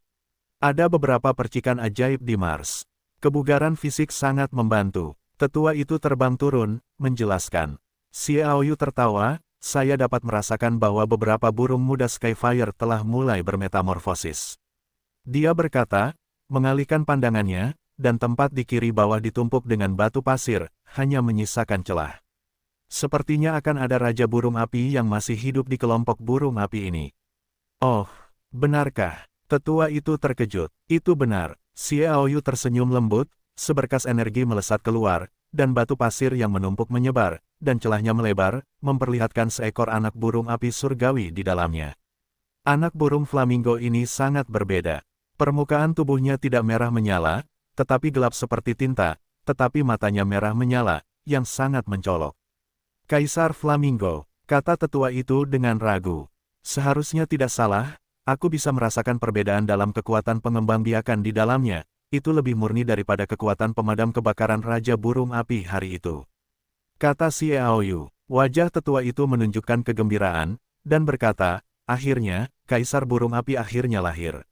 Ada beberapa percikan ajaib di Mars. Kebugaran fisik sangat membantu. Tetua itu terbang turun, menjelaskan. Xiaoyu tertawa, saya dapat merasakan bahwa beberapa burung muda Skyfire telah mulai bermetamorfosis. Dia berkata, mengalihkan pandangannya, dan tempat di kiri bawah ditumpuk dengan batu pasir, hanya menyisakan celah. Sepertinya akan ada raja burung api yang masih hidup di kelompok burung api ini. Oh, benarkah? Tetua itu terkejut. Itu benar. Xiaoyu tersenyum lembut, seberkas energi melesat keluar, dan batu pasir yang menumpuk menyebar, dan celahnya melebar, memperlihatkan seekor anak burung api surgawi di dalamnya. Anak burung flamingo ini sangat berbeda. Permukaan tubuhnya tidak merah menyala, tetapi gelap seperti tinta, tetapi matanya merah menyala, yang sangat mencolok. Kaisar Flamingo, kata tetua itu dengan ragu. Seharusnya tidak salah, aku bisa merasakan perbedaan dalam kekuatan pengembangbiakan di dalamnya, itu lebih murni daripada kekuatan pemadam kebakaran Raja Burung Api hari itu. Kata Xiaoyu, wajah tetua itu menunjukkan kegembiraan, dan berkata, akhirnya, Kaisar Burung Api akhirnya lahir.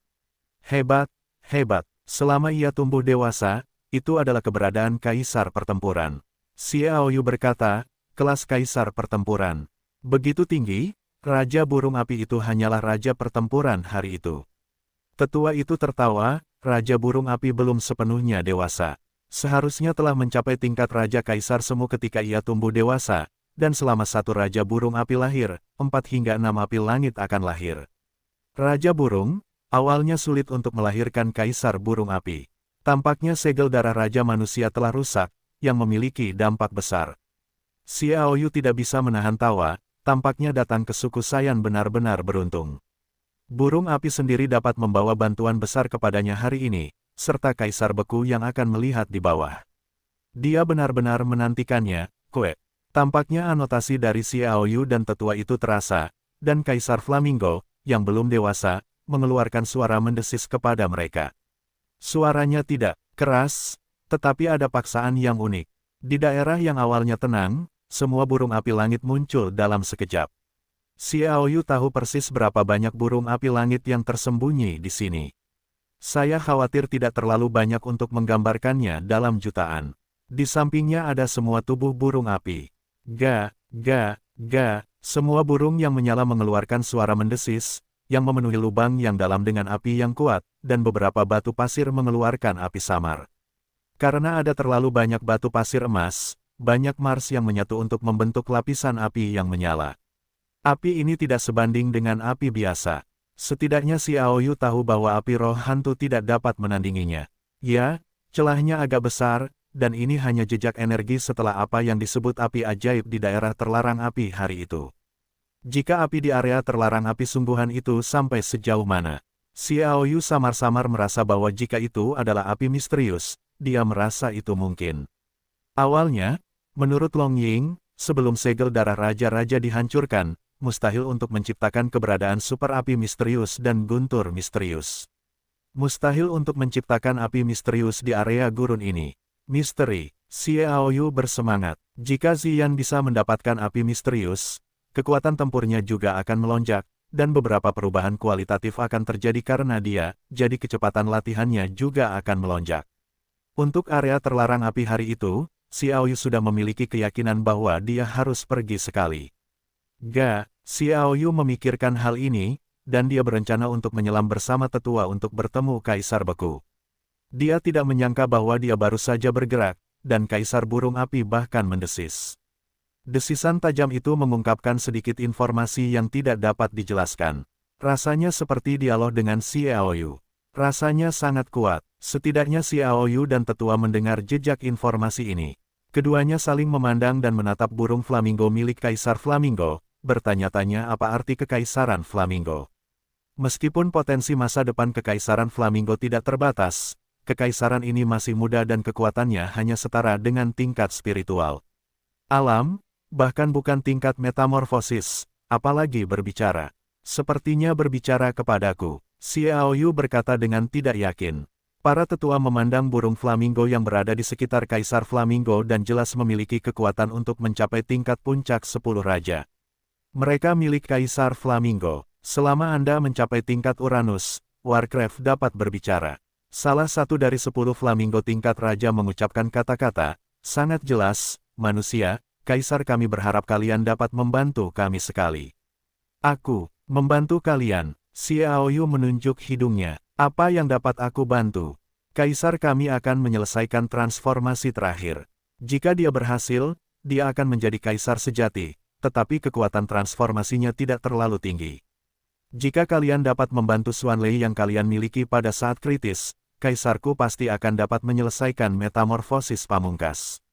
Hebat, hebat, selama ia tumbuh dewasa, itu adalah keberadaan Kaisar Pertempuran. Xiaoyu berkata, kelas Kaisar Pertempuran. Begitu tinggi, Raja Burung Api itu hanyalah Raja Pertempuran hari itu. Tetua itu tertawa, Raja Burung Api belum sepenuhnya dewasa. Seharusnya telah mencapai tingkat Raja Kaisar Semu ketika ia tumbuh dewasa, dan selama satu Raja Burung Api lahir, 4 hingga 6 api langit akan lahir. Raja Burung, awalnya sulit untuk melahirkan Kaisar Burung Api. Tampaknya segel darah Raja Manusia telah rusak, yang memiliki dampak besar. Xiaoyu tidak bisa menahan tawa, tampaknya datang ke suku Saiyan benar-benar beruntung. Burung api sendiri dapat membawa bantuan besar kepadanya hari ini, serta Kaisar Beku yang akan melihat di bawah. Dia benar-benar menantikannya, kue. Tampaknya anotasi dari Xiaoyu dan tetua itu terasa, dan Kaisar Flamingo, yang belum dewasa, mengeluarkan suara mendesis kepada mereka. Suaranya tidak keras, tetapi ada paksaan yang unik. Di daerah yang awalnya tenang, semua burung api langit muncul dalam sekejap. Xiaoyu tahu persis berapa banyak burung api langit yang tersembunyi di sini. Saya khawatir tidak terlalu banyak untuk menggambarkannya dalam jutaan. Di sampingnya ada semua tubuh burung api. Ga, ga, ga, semua burung yang menyala mengeluarkan suara mendesis, yang memenuhi lubang yang dalam dengan api yang kuat, dan beberapa batu pasir mengeluarkan api samar. Karena ada terlalu banyak batu pasir emas, banyak Mars yang menyatu untuk membentuk lapisan api yang menyala. Api ini tidak sebanding dengan api biasa. Setidaknya Xiaoyu tahu bahwa api roh hantu tidak dapat menandinginya. Ya, celahnya agak besar, dan ini hanya jejak energi setelah apa yang disebut api ajaib di daerah terlarang api hari itu. Jika api di area terlarang api sungguhan itu sampai sejauh mana? Xiaoyu samar-samar merasa bahwa jika itu adalah api misterius, dia merasa itu mungkin. Awalnya, menurut Long Ying, sebelum segel darah raja-raja dihancurkan, mustahil untuk menciptakan keberadaan super api misterius dan guntur misterius. Mustahil untuk menciptakan api misterius di area gurun ini. Misteri, Xiaoyu bersemangat. Jika Ziyan bisa mendapatkan api misterius, kekuatan tempurnya juga akan melonjak, dan beberapa perubahan kualitatif akan terjadi karena dia, jadi kecepatan latihannya juga akan melonjak. Untuk area terlarang api hari itu, Xiaoyu sudah memiliki keyakinan bahwa dia harus pergi sekali. Xiaoyu memikirkan hal ini, dan dia berencana untuk menyelam bersama tetua untuk bertemu Kaisar Beku. Dia tidak menyangka bahwa dia baru saja bergerak, dan Kaisar Burung Api bahkan mendesis. Desisan tajam itu mengungkapkan sedikit informasi yang tidak dapat dijelaskan. Rasanya seperti dialog dengan Xiaoyu. Rasanya sangat kuat. Setidaknya Xiaoyu dan tetua mendengar jejak informasi ini. Keduanya saling memandang dan menatap burung flamingo milik Kaisar Flamingo, bertanya-tanya apa arti kekaisaran Flamingo. Meskipun potensi masa depan kekaisaran Flamingo tidak terbatas, kekaisaran ini masih muda dan kekuatannya hanya setara dengan tingkat spiritual. Alam, bahkan bukan tingkat metamorfosis, apalagi berbicara. Sepertinya berbicara kepadaku, Xiaoyu berkata dengan tidak yakin. Para tetua memandang burung flamingo yang berada di sekitar Kaisar Flamingo dan jelas memiliki kekuatan untuk mencapai tingkat puncak 10 raja. Mereka milik Kaisar Flamingo. Selama Anda mencapai tingkat Uranus, Warcraft dapat berbicara. Salah satu dari 10 flamingo tingkat raja mengucapkan kata-kata, sangat jelas, manusia, Kaisar kami berharap kalian dapat membantu kami sekali. Aku, membantu kalian. Xiaoyu menunjuk hidungnya. Apa yang dapat aku bantu? Kaisar kami akan menyelesaikan transformasi terakhir. Jika dia berhasil, dia akan menjadi kaisar sejati, tetapi kekuatan transformasinya tidak terlalu tinggi. Jika kalian dapat membantu Xuanlei yang kalian miliki pada saat kritis, kaisarku pasti akan dapat menyelesaikan metamorfosis pamungkas.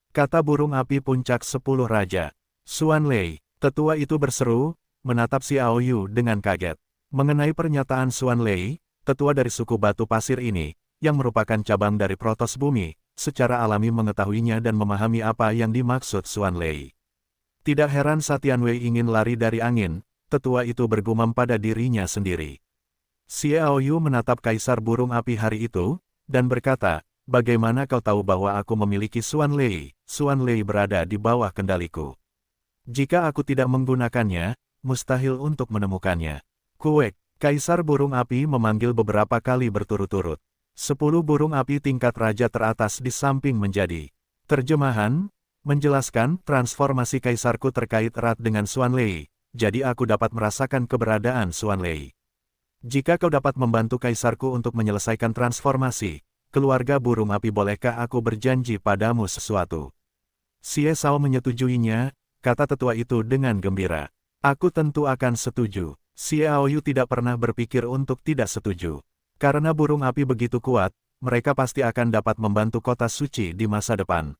Kata burung api puncak 10 raja. Xuanlei, tetua itu berseru, menatap Xiaoyu dengan kaget. Mengenai pernyataan Xuanlei, tetua dari suku batu pasir ini, yang merupakan cabang dari Protos Bumi, secara alami mengetahuinya dan memahami apa yang dimaksud Xuanlei. Tidak heran saat Tianwei ingin lari dari angin, tetua itu bergumam pada dirinya sendiri. Xiaoyu menatap kaisar burung api hari itu, dan berkata, bagaimana kau tahu bahwa aku memiliki Xuanlei? Xuanlei berada di bawah kendaliku. Jika aku tidak menggunakannya, mustahil untuk menemukannya. Kuek, kaisar burung api memanggil beberapa kali berturut-turut. 10 burung api tingkat raja teratas di samping menjadi. Terjemahan, menjelaskan transformasi kaisarku terkait erat dengan Xuanlei, jadi aku dapat merasakan keberadaan Xuanlei. Jika kau dapat membantu kaisarku untuk menyelesaikan transformasi, keluarga burung api bolehkah aku berjanji padamu sesuatu? Xie Zhao menyetujuinya, kata tetua itu dengan gembira. Aku tentu akan setuju. Xiaoyu tidak pernah berpikir untuk tidak setuju. Karena burung api begitu kuat, mereka pasti akan dapat membantu kota suci di masa depan.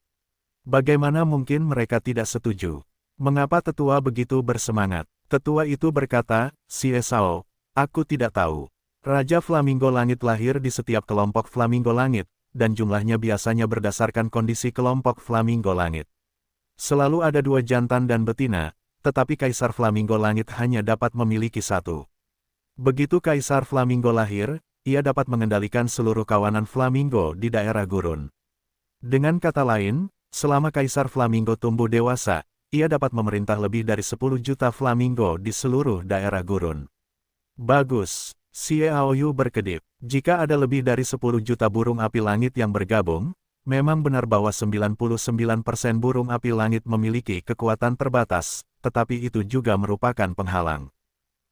Bagaimana mungkin mereka tidak setuju? Mengapa tetua begitu bersemangat? Tetua itu berkata, Xie Zhao, aku tidak tahu. Raja Flamingo Langit lahir di setiap kelompok Flamingo Langit, dan jumlahnya biasanya berdasarkan kondisi kelompok Flamingo Langit. Selalu ada 2 jantan dan betina, tetapi Kaisar Flamingo Langit hanya dapat memiliki 1. Begitu Kaisar Flamingo lahir, ia dapat mengendalikan seluruh kawanan flamingo di daerah gurun. Dengan kata lain, selama Kaisar Flamingo tumbuh dewasa, ia dapat memerintah lebih dari 10 juta flamingo di seluruh daerah gurun. Bagus, Xiaoyu berkedip. Jika ada lebih dari 10 juta burung api langit yang bergabung, memang benar bahwa 99% burung api langit memiliki kekuatan terbatas, tetapi itu juga merupakan penghalang.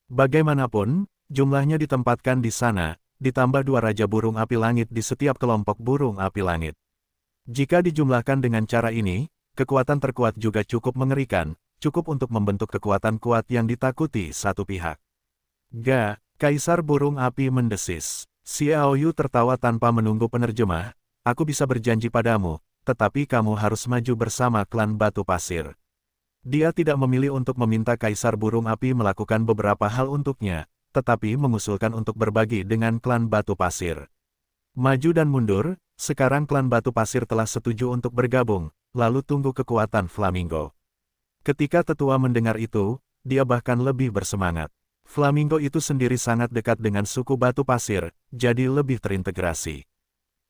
Bagaimanapun, jumlahnya ditempatkan di sana, ditambah 2 raja burung api langit di setiap kelompok burung api langit. Jika dijumlahkan dengan cara ini, kekuatan terkuat juga cukup mengerikan, cukup untuk membentuk kekuatan kuat yang ditakuti satu pihak. Ga, Kaisar burung api mendesis. Xiaoyu tertawa tanpa menunggu penerjemah, aku bisa berjanji padamu, tetapi kamu harus maju bersama klan batu pasir. Dia tidak memilih untuk meminta Kaisar burung api melakukan beberapa hal untuknya, tetapi mengusulkan untuk berbagi dengan klan batu pasir. Maju dan mundur, sekarang klan batu pasir telah setuju untuk bergabung, lalu tunggu kekuatan Flamingo. Ketika tetua mendengar itu, dia bahkan lebih bersemangat. Flamingo itu sendiri sangat dekat dengan suku batu pasir, jadi lebih terintegrasi.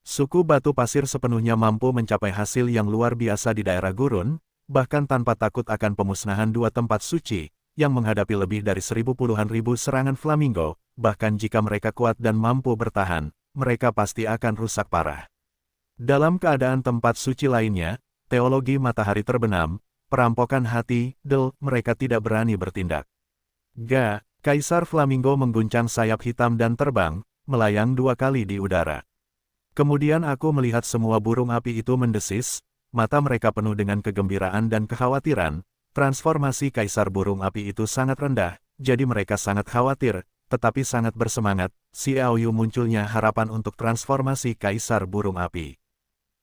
Suku batu pasir sepenuhnya mampu mencapai hasil yang luar biasa di daerah gurun, bahkan tanpa takut akan pemusnahan 2 tempat suci, yang menghadapi lebih dari 1000 puluhan ribu serangan flamingo, bahkan jika mereka kuat dan mampu bertahan, mereka pasti akan rusak parah. Dalam keadaan tempat suci lainnya, teologi matahari terbenam, perampokan hati, mereka tidak berani bertindak. Ga, Kaisar Flamingo mengguncang sayap hitam dan terbang, melayang 2 kali di udara. Kemudian aku melihat semua burung api itu mendesis, mata mereka penuh dengan kegembiraan dan kekhawatiran. Transformasi Kaisar burung api itu sangat rendah, jadi mereka sangat khawatir, tetapi sangat bersemangat. Xiaoyu munculnya harapan untuk transformasi Kaisar burung api.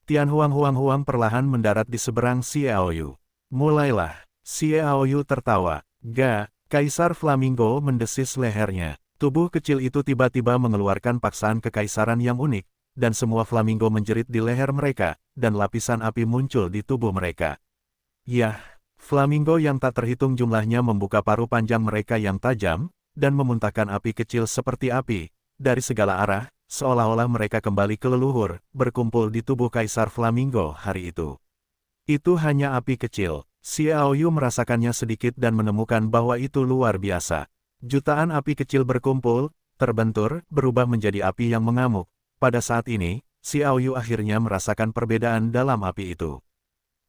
Tian Huang perlahan mendarat di seberang Xiaoyu. Mulailah, Xiaoyu tertawa. Ga, Kaisar Flamingo mendesis lehernya. Tubuh kecil itu tiba-tiba mengeluarkan paksaan kekaisaran yang unik, dan semua flamingo menjerit di leher mereka, dan lapisan api muncul di tubuh mereka. Yah! Flamingo yang tak terhitung jumlahnya membuka paruh panjang mereka yang tajam, dan memuntahkan api kecil seperti api, dari segala arah, seolah-olah mereka kembali ke leluhur, berkumpul di tubuh Kaisar Flamingo hari itu. Itu hanya api kecil. Xiaoyu merasakannya sedikit dan menemukan bahwa itu luar biasa. Jutaan api kecil berkumpul, terbentur, berubah menjadi api yang mengamuk. Pada saat ini, Xiaoyu akhirnya merasakan perbedaan dalam api itu.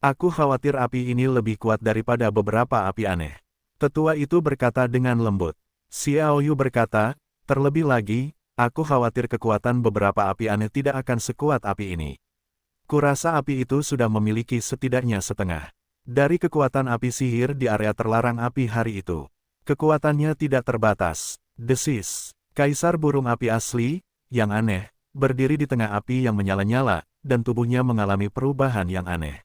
Aku khawatir api ini lebih kuat daripada beberapa api aneh. Tetua itu berkata dengan lembut. Xiao Yu berkata, terlebih lagi, aku khawatir kekuatan beberapa api aneh tidak akan sekuat api ini. Kurasa api itu sudah memiliki setidaknya setengah dari kekuatan api sihir di area terlarang api hari itu. Kekuatannya tidak terbatas. Desis. Kaisar burung api asli, yang aneh, berdiri di tengah api yang menyala-nyala, dan tubuhnya mengalami perubahan yang aneh.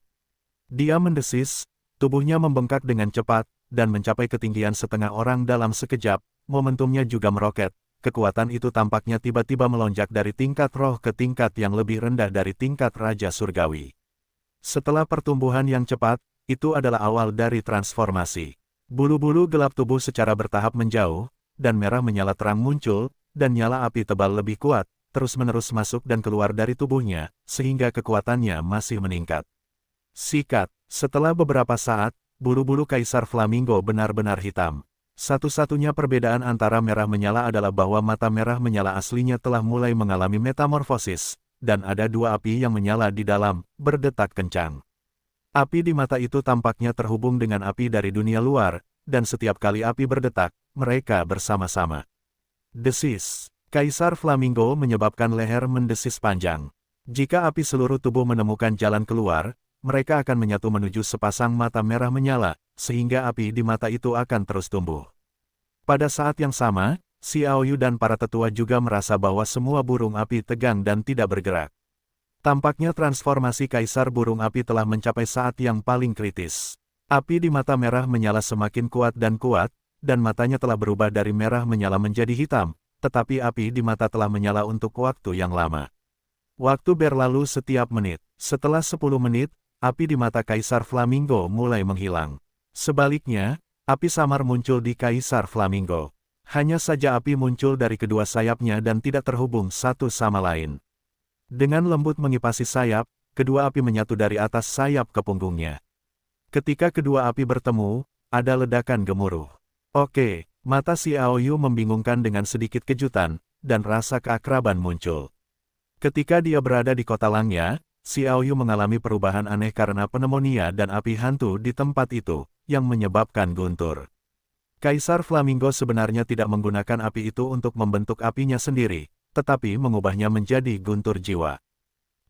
Dia mendesis, tubuhnya membengkak dengan cepat, dan mencapai ketinggian setengah orang dalam sekejap, momentumnya juga meroket. Kekuatan itu tampaknya tiba-tiba melonjak dari tingkat roh ke tingkat yang lebih rendah dari tingkat Raja Surgawi. Setelah pertumbuhan yang cepat, itu adalah awal dari transformasi. Bulu-bulu gelap tubuh secara bertahap menjauh, dan merah menyala terang muncul, dan nyala api tebal lebih kuat, terus-menerus masuk dan keluar dari tubuhnya, sehingga kekuatannya masih meningkat. Sikat, setelah beberapa saat, bulu-bulu Kaisar Flamingo benar-benar hitam. Satu-satunya perbedaan antara merah menyala adalah bahwa mata merah menyala aslinya telah mulai mengalami metamorfosis, dan ada dua api yang menyala di dalam, berdetak kencang. Api di mata itu tampaknya terhubung dengan api dari dunia luar, dan setiap kali api berdetak, mereka bersama-sama. Desis. Kaisar Flamingo menyebabkan leher mendesis panjang. Jika api seluruh tubuh menemukan jalan keluar, mereka akan menyatu menuju sepasang mata merah menyala, sehingga api di mata itu akan terus tumbuh. Pada saat yang sama, Xiao Yu dan para tetua juga merasa bahwa semua burung api tegang dan tidak bergerak. Tampaknya transformasi Kaisar burung api telah mencapai saat yang paling kritis. Api di mata merah menyala semakin kuat, dan matanya telah berubah dari merah menyala menjadi hitam, tetapi api di mata telah menyala untuk waktu yang lama. Waktu berlalu setiap menit. Setelah 10 menit, api di mata Kaisar Flamingo mulai menghilang. Sebaliknya, api samar muncul di Kaisar Flamingo. Hanya saja api muncul dari kedua sayapnya dan tidak terhubung satu sama lain. Dengan lembut mengipasi sayap, kedua api menyatu dari atas sayap ke punggungnya. Ketika kedua api bertemu, ada ledakan gemuruh. Oke, mata Xiao Yu membingungkan dengan sedikit kejutan, dan rasa keakraban muncul. Ketika dia berada di kota Langya, Xiao Yu mengalami perubahan aneh karena pneumonia dan api hantu di tempat itu, yang menyebabkan guntur. Kaisar Flamingo sebenarnya tidak menggunakan api itu untuk membentuk apinya sendiri, tetapi mengubahnya menjadi guntur jiwa.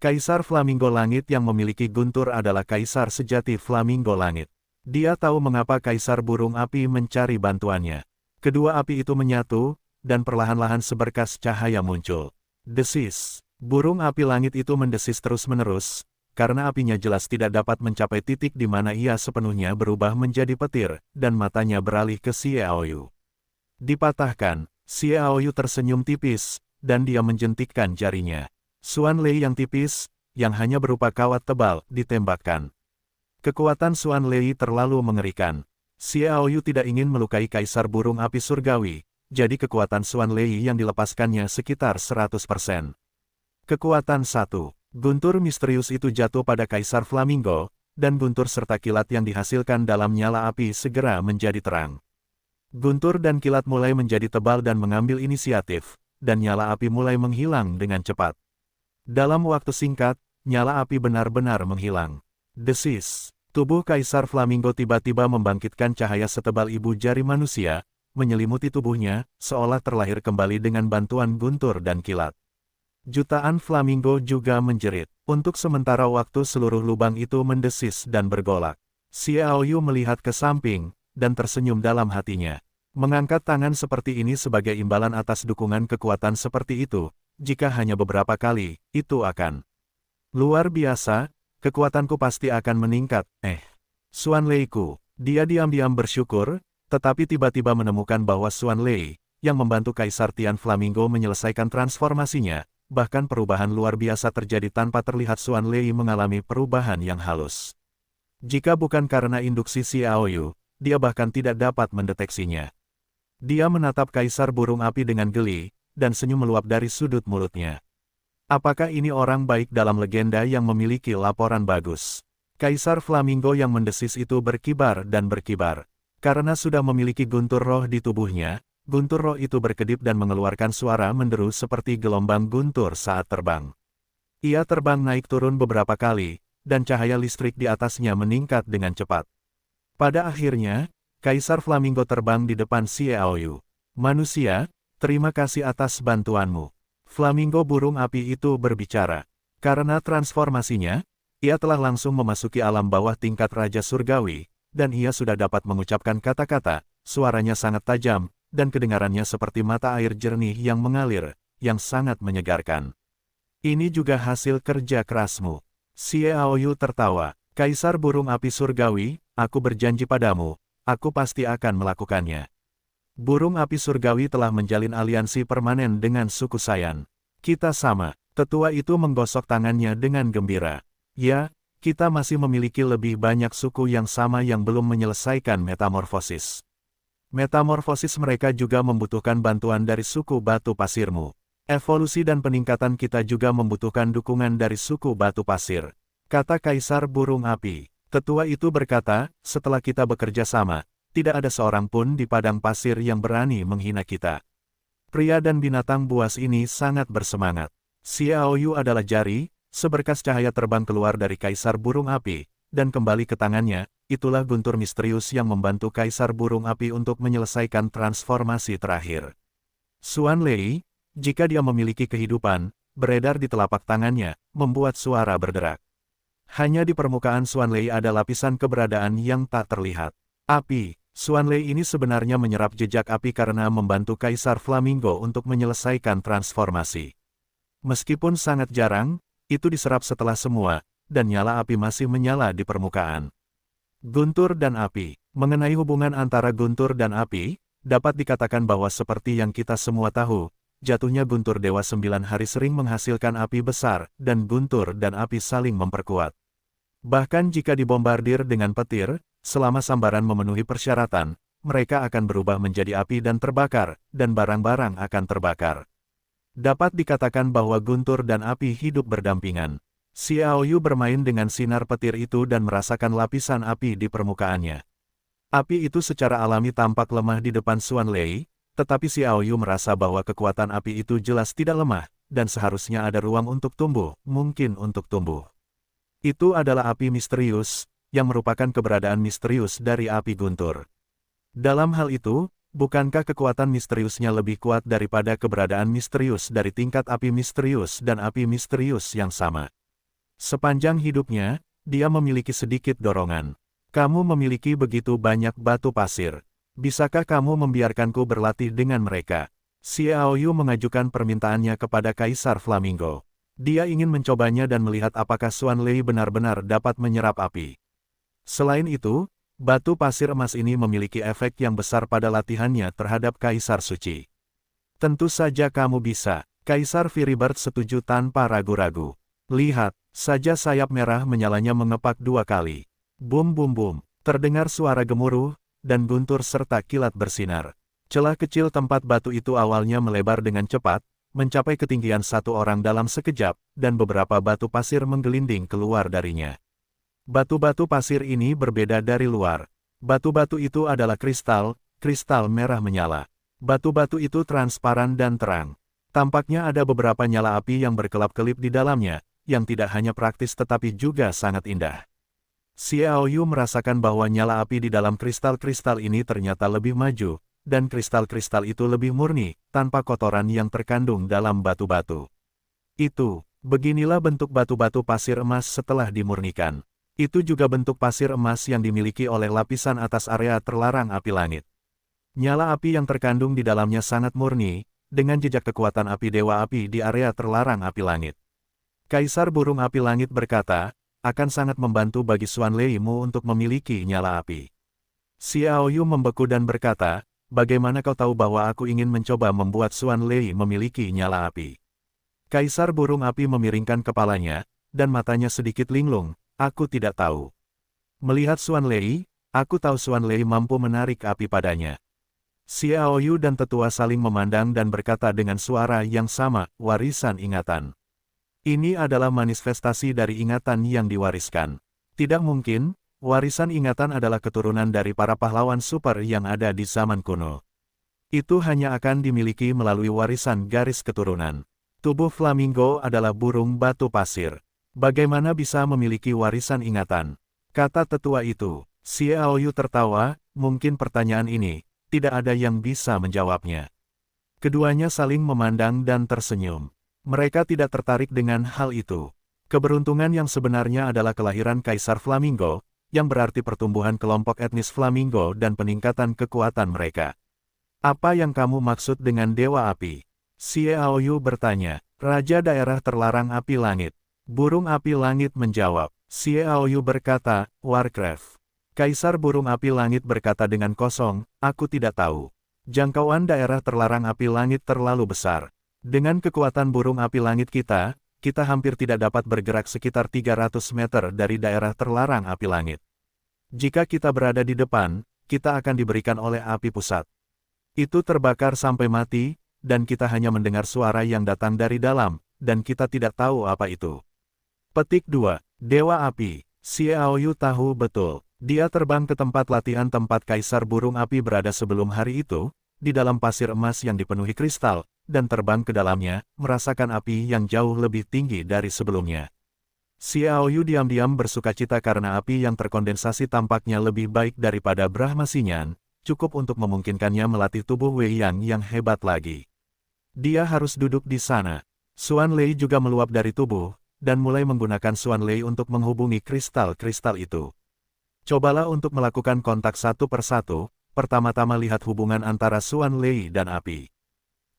Kaisar Flamingo Langit yang memiliki guntur adalah Kaisar sejati Flamingo Langit. Dia tahu mengapa Kaisar burung api mencari bantuannya. Kedua api itu menyatu, dan perlahan-lahan seberkas cahaya muncul. Desis. Burung api langit itu mendesis terus-menerus, karena apinya jelas tidak dapat mencapai titik di mana ia sepenuhnya berubah menjadi petir, dan matanya beralih ke Xiao Yu. Dipatahkan, Xiao Yu tersenyum tipis, dan dia menjentikkan jarinya. Xuan Lei yang tipis, yang hanya berupa kawat tebal, ditembakkan. Kekuatan Xuan Lei terlalu mengerikan. Xiao Yu tidak ingin melukai Kaisar burung api surgawi, jadi kekuatan Xuan Lei yang dilepaskannya sekitar 100%. Kekuatan 1. Guntur misterius itu jatuh pada Kaisar Flamingo, dan guntur serta kilat yang dihasilkan dalam nyala api segera menjadi terang. Guntur dan kilat mulai menjadi tebal dan mengambil inisiatif, dan nyala api mulai menghilang dengan cepat. Dalam waktu singkat, nyala api benar-benar menghilang. Desis. Tubuh Kaisar Flamingo tiba-tiba membangkitkan cahaya setebal ibu jari manusia, menyelimuti tubuhnya, seolah terlahir kembali dengan bantuan guntur dan kilat. Jutaan flamingo juga menjerit. Untuk sementara waktu seluruh lubang itu mendesis dan bergolak. Xiao Yu melihat ke samping, dan tersenyum dalam hatinya. Mengangkat tangan seperti ini sebagai imbalan atas dukungan kekuatan seperti itu, jika hanya beberapa kali, itu akan luar biasa, kekuatanku pasti akan meningkat. Xuan Lei-ku. Dia diam-diam bersyukur, tetapi tiba-tiba menemukan bahwa Xuan Lei, yang membantu Kaisar Tian Flamingo menyelesaikan transformasinya, bahkan perubahan luar biasa terjadi tanpa terlihat. Xuan Lei mengalami perubahan yang halus. Jika bukan karena induksi Xiao Yu, dia bahkan tidak dapat mendeteksinya. Dia menatap Kaisar burung api dengan geli, dan senyum meluap dari sudut mulutnya. Apakah ini orang baik dalam legenda yang memiliki laporan bagus? Kaisar Flamingo yang mendesis itu berkibar dan berkibar. Karena sudah memiliki guntur roh di tubuhnya, guntur roh itu berkedip dan mengeluarkan suara menderu seperti gelombang guntur saat terbang. Ia terbang naik turun beberapa kali, dan cahaya listrik di atasnya meningkat dengan cepat. Pada akhirnya, Kaisar Flamingo terbang di depan Xiaoyu. Manusia, terima kasih atas bantuanmu. Flamingo burung api itu berbicara. Karena transformasinya, ia telah langsung memasuki alam bawah tingkat Raja Surgawi, dan ia sudah dapat mengucapkan kata-kata, suaranya sangat tajam, dan kedengarannya seperti mata air jernih yang mengalir, yang sangat menyegarkan. Ini juga hasil kerja kerasmu. Xiaoyu tertawa. Kaisar burung api surgawi, aku berjanji padamu, aku pasti akan melakukannya. Burung api surgawi telah menjalin aliansi permanen dengan suku Saiyan. Kita sama. Tetua itu menggosok tangannya dengan gembira. Ya, kita masih memiliki lebih banyak suku yang sama yang belum menyelesaikan metamorfosis. Metamorfosis mereka juga membutuhkan bantuan dari suku batu pasirmu. Evolusi dan peningkatan kita juga membutuhkan dukungan dari suku batu pasir. Kata Kaisar burung api. Tetua itu berkata, setelah kita bekerja sama, tidak ada seorang pun di padang pasir yang berani menghina kita. Pria dan binatang buas ini sangat bersemangat. Xiaoyu adalah jari, seberkas cahaya terbang keluar dari Kaisar burung api, dan kembali ke tangannya, itulah guntur misterius yang membantu Kaisar burung api untuk menyelesaikan transformasi terakhir. Xuan Lei, jika dia memiliki kehidupan, beredar di telapak tangannya, membuat suara berderak. Hanya di permukaan Xuan Lei ada lapisan keberadaan yang tak terlihat. Api, Xuan Lei ini sebenarnya menyerap jejak api karena membantu Kaisar Flamingo untuk menyelesaikan transformasi. Meskipun sangat jarang, itu diserap setelah semua, dan nyala api masih menyala di permukaan. Guntur dan api. Mengenai hubungan antara guntur dan api, dapat dikatakan bahwa seperti yang kita semua tahu, jatuhnya guntur Dewa 9 Hari sering menghasilkan api besar, dan guntur dan api saling memperkuat. Bahkan jika dibombardir dengan petir, selama sambaran memenuhi persyaratan, mereka akan berubah menjadi api dan terbakar, dan barang-barang akan terbakar. Dapat dikatakan bahwa guntur dan api hidup berdampingan. Xiaoyu bermain dengan sinar petir itu dan merasakan lapisan api di permukaannya. Api itu secara alami tampak lemah di depan Xuan Lei, tetapi Xiaoyu merasa bahwa kekuatan api itu jelas tidak lemah, dan seharusnya ada ruang untuk tumbuh, mungkin untuk tumbuh. Itu adalah api misterius, yang merupakan keberadaan misterius dari api guntur. Dalam hal itu, bukankah kekuatan misteriusnya lebih kuat daripada keberadaan misterius dari tingkat api misterius dan api misterius yang sama? Sepanjang hidupnya, dia memiliki sedikit dorongan. Kamu memiliki begitu banyak batu pasir. Bisakah kamu membiarkanku berlatih dengan mereka? Xiaoyu mengajukan permintaannya kepada Kaisar Flamingo. Dia ingin mencobanya dan melihat apakah Xuan Lei benar-benar dapat menyerap api. Selain itu, batu pasir emas ini memiliki efek yang besar pada latihannya terhadap Kaisar Suci. Tentu saja kamu bisa. Kaisar Firibird setuju tanpa ragu-ragu. Lihat, saja sayap merah menyalanya mengepak 2 kali. Bum bum bum, terdengar suara gemuruh, dan guntur serta kilat bersinar. Celah kecil tempat batu itu awalnya melebar dengan cepat, mencapai ketinggian 1 orang dalam sekejap, dan beberapa batu pasir menggelinding keluar darinya. Batu-batu pasir ini berbeda dari luar. Batu-batu itu adalah kristal merah menyala. Batu-batu itu transparan dan terang. Tampaknya ada beberapa nyala api yang berkelap-kelip di dalamnya, yang tidak hanya praktis tetapi juga sangat indah. Xiaoyu merasakan bahwa nyala api di dalam kristal-kristal ini ternyata lebih maju, dan kristal-kristal itu lebih murni, tanpa kotoran yang terkandung dalam batu-batu. Beginilah bentuk batu-batu pasir emas setelah dimurnikan. Itu juga bentuk pasir emas yang dimiliki oleh lapisan atas area terlarang api langit. Nyala api yang terkandung di dalamnya sangat murni, dengan jejak kekuatan api dewa api di area terlarang api langit. Kaisar burung api langit berkata, akan sangat membantu bagi Xuan Lei-mu untuk memiliki nyala api. Xiaoyu membeku dan berkata, bagaimana kau tahu bahwa aku ingin mencoba membuat Xuan Lei memiliki nyala api? Kaisar burung api memiringkan kepalanya, dan matanya sedikit linglung. Aku tidak tahu. Melihat Xuan Lei, aku tahu Xuan Lei mampu menarik api padanya. Xiaoyu dan tetua saling memandang dan berkata dengan suara yang sama, warisan ingatan. Ini adalah manifestasi dari ingatan yang diwariskan. Tidak mungkin, warisan ingatan adalah keturunan dari para pahlawan super yang ada di zaman kuno. Itu hanya akan dimiliki melalui warisan garis keturunan. Tubuh flamingo adalah burung batu pasir. Bagaimana bisa memiliki warisan ingatan? Kata tetua itu. Xiaoyu tertawa, mungkin pertanyaan ini, tidak ada yang bisa menjawabnya. Keduanya saling memandang dan tersenyum. Mereka tidak tertarik dengan hal itu. Keberuntungan yang sebenarnya adalah kelahiran Kaisar Flamingo, yang berarti pertumbuhan kelompok etnis Flamingo dan peningkatan kekuatan mereka. Apa yang kamu maksud dengan Dewa Api? Xiaoyu bertanya. Raja daerah terlarang api langit. Burung api langit menjawab. Xiaoyu berkata, Warcraft. Kaisar burung api langit berkata dengan kosong, aku tidak tahu. Jangkauan daerah terlarang api langit terlalu besar. Dengan kekuatan burung api langit kita hampir tidak dapat bergerak sekitar 300 meter dari daerah terlarang api langit. Jika kita berada di depan, kita akan diberikan oleh api pusat. Itu terbakar sampai mati, dan kita hanya mendengar suara yang datang dari dalam, dan kita tidak tahu apa itu. Petik 2. Dewa Api. Xiaoyu tahu betul. Dia terbang ke tempat latihan tempat Kaisar Burung Api berada sebelum hari itu, di dalam pasir emas yang dipenuhi kristal, dan terbang ke dalamnya, merasakan api yang jauh lebih tinggi dari sebelumnya. Xiaoyu diam-diam bersukacita karena api yang terkondensasi tampaknya lebih baik daripada Brahma Sinyan, cukup untuk memungkinkannya melatih tubuh Wei Yang yang hebat lagi. Dia harus duduk di sana. Xuan Lei juga meluap dari tubuh, dan mulai menggunakan Xuan Lei untuk menghubungi kristal-kristal itu. Cobalah untuk melakukan kontak satu persatu, pertama-tama lihat hubungan antara Xuan Lei dan api.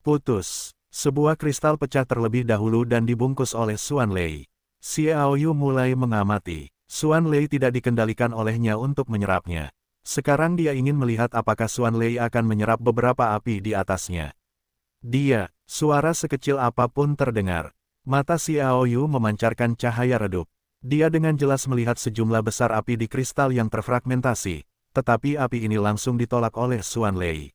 Putus. Sebuah kristal pecah terlebih dahulu dan dibungkus oleh Xuan Lei. Xiaoyu mulai mengamati. Xuan Lei tidak dikendalikan olehnya untuk menyerapnya. Sekarang dia ingin melihat apakah Xuan Lei akan menyerap beberapa api di atasnya. Suara sekecil apapun terdengar. Mata Xiaoyu memancarkan cahaya redup. Dia dengan jelas melihat sejumlah besar api di kristal yang terfragmentasi, tetapi api ini langsung ditolak oleh Xuan Lei.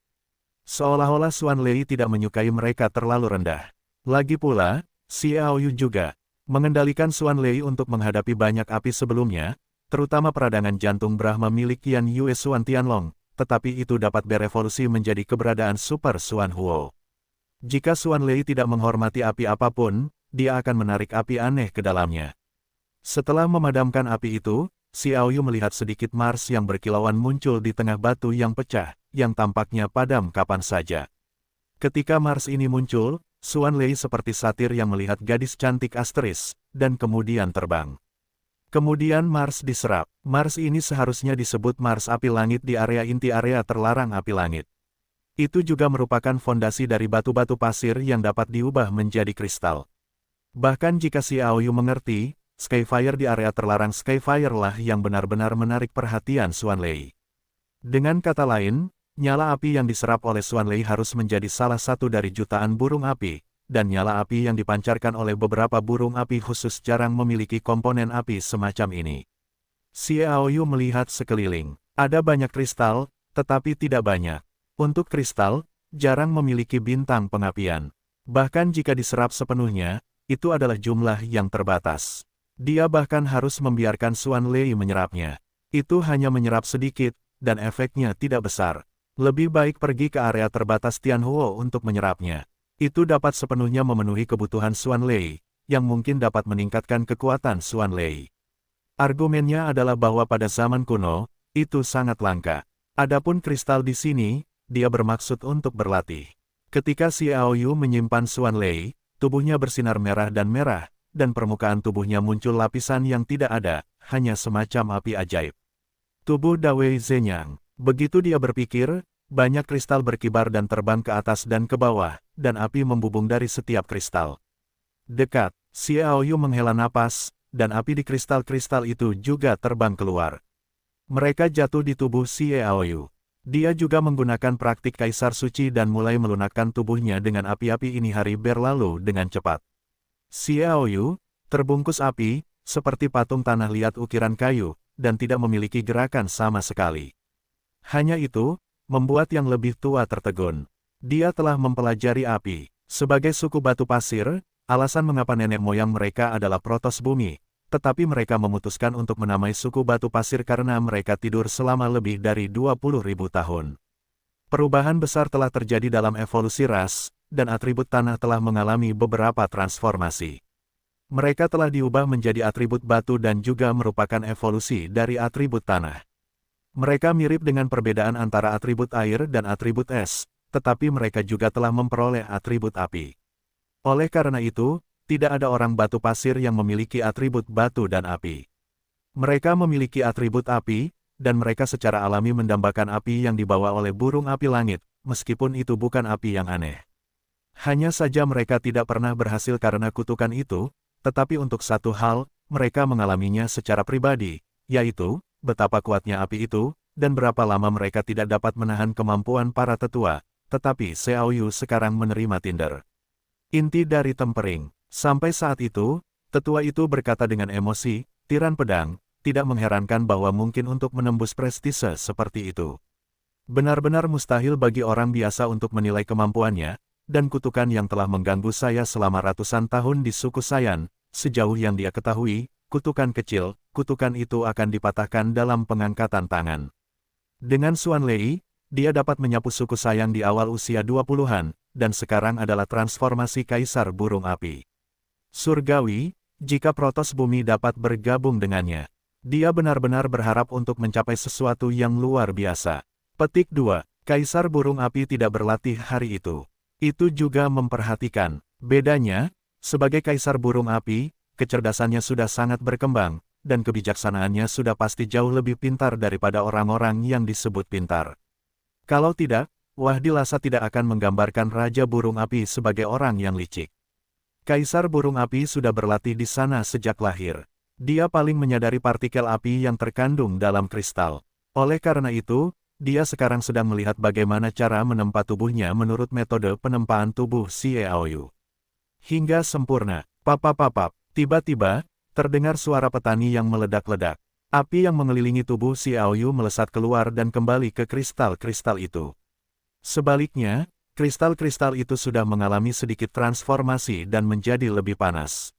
Seolah-olah Xuan Lei tidak menyukai mereka terlalu rendah. Lagi pula, Xiaoyu juga mengendalikan Xuan Lei untuk menghadapi banyak api sebelumnya, terutama peradangan jantung Brahma milik Qian Yue Xuan Tianlong, tetapi itu dapat berevolusi menjadi keberadaan Super Xuan Huo. Jika Xuan Lei tidak menghormati api apapun, dia akan menarik api aneh ke dalamnya. Setelah memadamkan api itu, Xiaoyu melihat sedikit Mars yang berkilauan muncul di tengah batu yang pecah, yang tampaknya padam kapan saja. Ketika Mars ini muncul, Xuan Lei seperti satir yang melihat gadis cantik Asteris, dan kemudian terbang. Kemudian Mars diserap. Mars ini seharusnya disebut Mars api langit di area inti area terlarang api langit. Itu juga merupakan fondasi dari batu-batu pasir yang dapat diubah menjadi kristal. Bahkan jika Xiaoyu mengerti, Skyfire di area terlarang Skyfire lah yang benar-benar menarik perhatian Xuan Lei. Dengan kata lain, nyala api yang diserap oleh Xuan Lei harus menjadi salah satu dari jutaan burung api, dan nyala api yang dipancarkan oleh beberapa burung api khusus jarang memiliki komponen api semacam ini. Xiaoyu melihat sekeliling. Ada banyak kristal, tetapi tidak banyak. Untuk kristal, jarang memiliki bintang pengapian. Bahkan jika diserap sepenuhnya, itu adalah jumlah yang terbatas. Dia bahkan harus membiarkan Xuan Lei menyerapnya. Itu hanya menyerap sedikit, dan efeknya tidak besar. Lebih baik pergi ke area terbatas Tianhuo untuk menyerapnya. Itu dapat sepenuhnya memenuhi kebutuhan Xuan Lei, yang mungkin dapat meningkatkan kekuatan Xuan Lei. Argumennya adalah bahwa pada zaman kuno, itu sangat langka. Adapun kristal di sini, dia bermaksud untuk berlatih. Ketika Xiaoyu menyimpan Xuan Lei, tubuhnya bersinar merah, dan permukaan tubuhnya muncul lapisan yang tidak ada, hanya semacam api ajaib. Tubuh Dawei Zenyang. Begitu dia berpikir, banyak kristal berkibar dan terbang ke atas dan ke bawah, dan api membubung dari setiap kristal. Dekat, Xiaoyu menghela napas, dan api di kristal-kristal itu juga terbang keluar. Mereka jatuh di tubuh Xiaoyu. Dia juga menggunakan praktik Kaisar Suci dan mulai melunakkan tubuhnya dengan api-api ini. Hari berlalu dengan cepat. Xiaoyu, terbungkus api, seperti patung tanah liat ukiran kayu, dan tidak memiliki gerakan sama sekali. Hanya itu, membuat yang lebih tua tertegun. Dia telah mempelajari api. Sebagai suku batu pasir, alasan mengapa nenek moyang mereka adalah protos bumi, tetapi mereka memutuskan untuk menamai suku batu pasir karena mereka tidur selama lebih dari 20.000 tahun. Perubahan besar telah terjadi dalam evolusi ras, dan atribut tanah telah mengalami beberapa transformasi. Mereka telah diubah menjadi atribut batu dan juga merupakan evolusi dari atribut tanah. Mereka mirip dengan perbedaan antara atribut air dan atribut es, tetapi mereka juga telah memperoleh atribut api. Oleh karena itu, tidak ada orang batu pasir yang memiliki atribut batu dan api. Mereka memiliki atribut api, dan mereka secara alami mendambakan api yang dibawa oleh burung api langit, meskipun itu bukan api yang aneh. Hanya saja mereka tidak pernah berhasil karena kutukan itu, tetapi untuk satu hal, mereka mengalaminya secara pribadi, yaitu, betapa kuatnya api itu, dan berapa lama mereka tidak dapat menahan kemampuan para tetua, tetapi Xiaoyu sekarang menerima Tinder. Inti dari tempering. Sampai saat itu, tetua itu berkata dengan emosi, tiran pedang, tidak mengherankan bahwa mungkin untuk menembus prestise seperti itu. Benar-benar mustahil bagi orang biasa untuk menilai kemampuannya, dan kutukan yang telah mengganggu saya selama ratusan tahun di suku Saiyan, sejauh yang dia ketahui, kutukan kecil, kutukan itu akan dipatahkan dalam pengangkatan tangan. Dengan Xuan Lei, dia dapat menyapu suku Saiyan di awal usia 20-an, dan sekarang adalah transformasi kaisar burung api. Surgawi, jika Protos Bumi dapat bergabung dengannya. Dia benar-benar berharap untuk mencapai sesuatu yang luar biasa. Petik 2. Kaisar burung api tidak berlatih hari itu. Itu juga memperhatikan. Bedanya, sebagai kaisar burung api, kecerdasannya sudah sangat berkembang, dan kebijaksanaannya sudah pasti jauh lebih pintar daripada orang-orang yang disebut pintar. Kalau tidak, Wahdi Lhasa tidak akan menggambarkan Raja Burung Api sebagai orang yang licik. Kaisar Burung Api sudah berlatih di sana sejak lahir. Dia paling menyadari partikel api yang terkandung dalam kristal. Oleh karena itu, dia sekarang sedang melihat bagaimana cara menempa tubuhnya menurut metode penempaan tubuh Xiaoyu. Hingga sempurna. Papap-papap, tiba-tiba, terdengar suara petani yang meledak-ledak. Api yang mengelilingi tubuh Xiaoyu melesat keluar dan kembali ke kristal-kristal itu. Sebaliknya, kristal-kristal itu sudah mengalami sedikit transformasi dan menjadi lebih panas.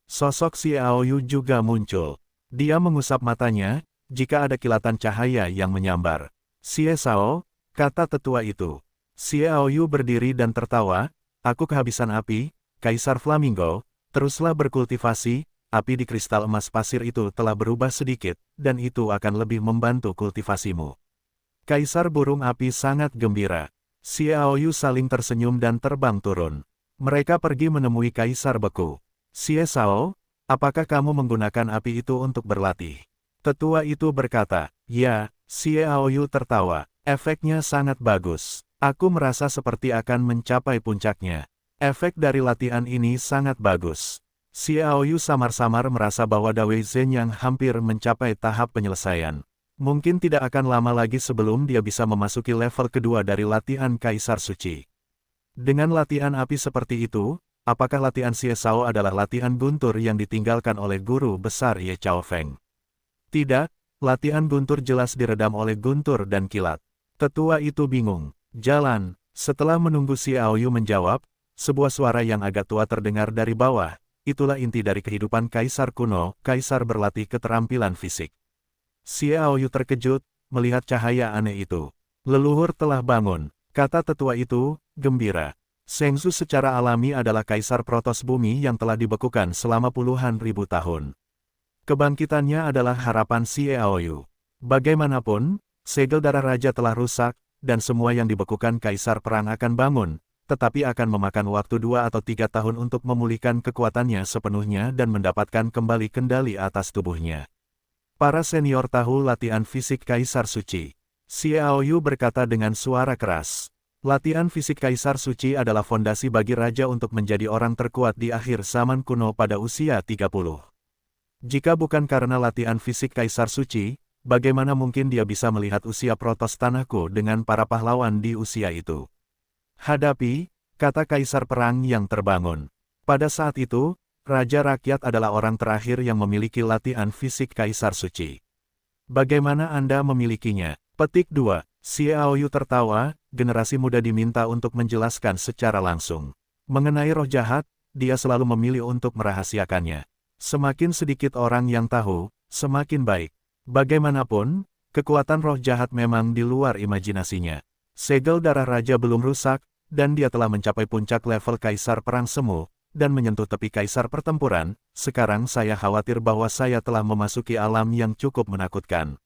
Sosok Xiaoyu juga muncul. Dia mengusap matanya, jika ada kilatan cahaya yang menyambar. "Xie Sao," kata tetua itu. Xiaoyu berdiri dan tertawa, "Aku kehabisan api, Kaisar Flamingo, teruslah berkultivasi, api di kristal emas pasir itu telah berubah sedikit, dan itu akan lebih membantu kultivasimu." Kaisar burung api sangat gembira. Xiaoyu saling tersenyum dan terbang turun. Mereka pergi menemui Kaisar Beku. "Xie Sao, apakah kamu menggunakan api itu untuk berlatih?" Tetua itu berkata, "Ya." Xiaoyu tertawa. "Efeknya sangat bagus. Aku merasa seperti akan mencapai puncaknya. Efek dari latihan ini sangat bagus." Xiaoyu samar-samar merasa bahwa Dawei Zhen yang hampir mencapai tahap penyelesaian. Mungkin tidak akan lama lagi sebelum dia bisa memasuki level kedua dari latihan Kaisar Suci. Dengan latihan api seperti itu, apakah latihan Xie Sao adalah latihan guntur yang ditinggalkan oleh guru besar Ye Chao Feng? Tidak, latihan guntur jelas diredam oleh guntur dan kilat. Tetua itu bingung. "Jalan." Setelah menunggu Xiaoyu menjawab, sebuah suara yang agak tua terdengar dari bawah. Itulah inti dari kehidupan Kaisar kuno, Kaisar berlatih keterampilan fisik. Xiaoyu terkejut, melihat cahaya aneh itu. "Leluhur telah bangun," kata tetua itu, gembira. Shengzu secara alami adalah Kaisar Protos Bumi yang telah dibekukan selama puluhan ribu tahun. Kebangkitannya adalah harapan Xiaoyu. Bagaimanapun, segel darah raja telah rusak, dan semua yang dibekukan Kaisar Perang akan bangun, tetapi akan memakan waktu 2 atau 3 tahun untuk memulihkan kekuatannya sepenuhnya dan mendapatkan kembali kendali atas tubuhnya. Para senior tahu latihan fisik Kaisar Suci. Xiaoyu berkata dengan suara keras. Latihan fisik Kaisar Suci adalah fondasi bagi raja untuk menjadi orang terkuat di akhir zaman kuno pada usia 30. Jika bukan karena latihan fisik Kaisar Suci, bagaimana mungkin dia bisa melihat usia Protos tanahku dengan para pahlawan di usia itu? "Hadapi," kata Kaisar Perang yang terbangun. Pada saat itu, Raja Rakyat adalah orang terakhir yang memiliki latihan fisik Kaisar Suci. Bagaimana Anda memilikinya? Petik 2. Xiaoyu tertawa, generasi muda diminta untuk menjelaskan secara langsung. Mengenai roh jahat, dia selalu memilih untuk merahasiakannya. Semakin sedikit orang yang tahu, semakin baik. Bagaimanapun, kekuatan roh jahat memang di luar imajinasinya. Segel darah raja belum rusak, dan dia telah mencapai puncak level Kaisar Perang Semu, dan menyentuh tepi kaisar pertempuran, sekarang saya khawatir bahwa saya telah memasuki alam yang cukup menakutkan.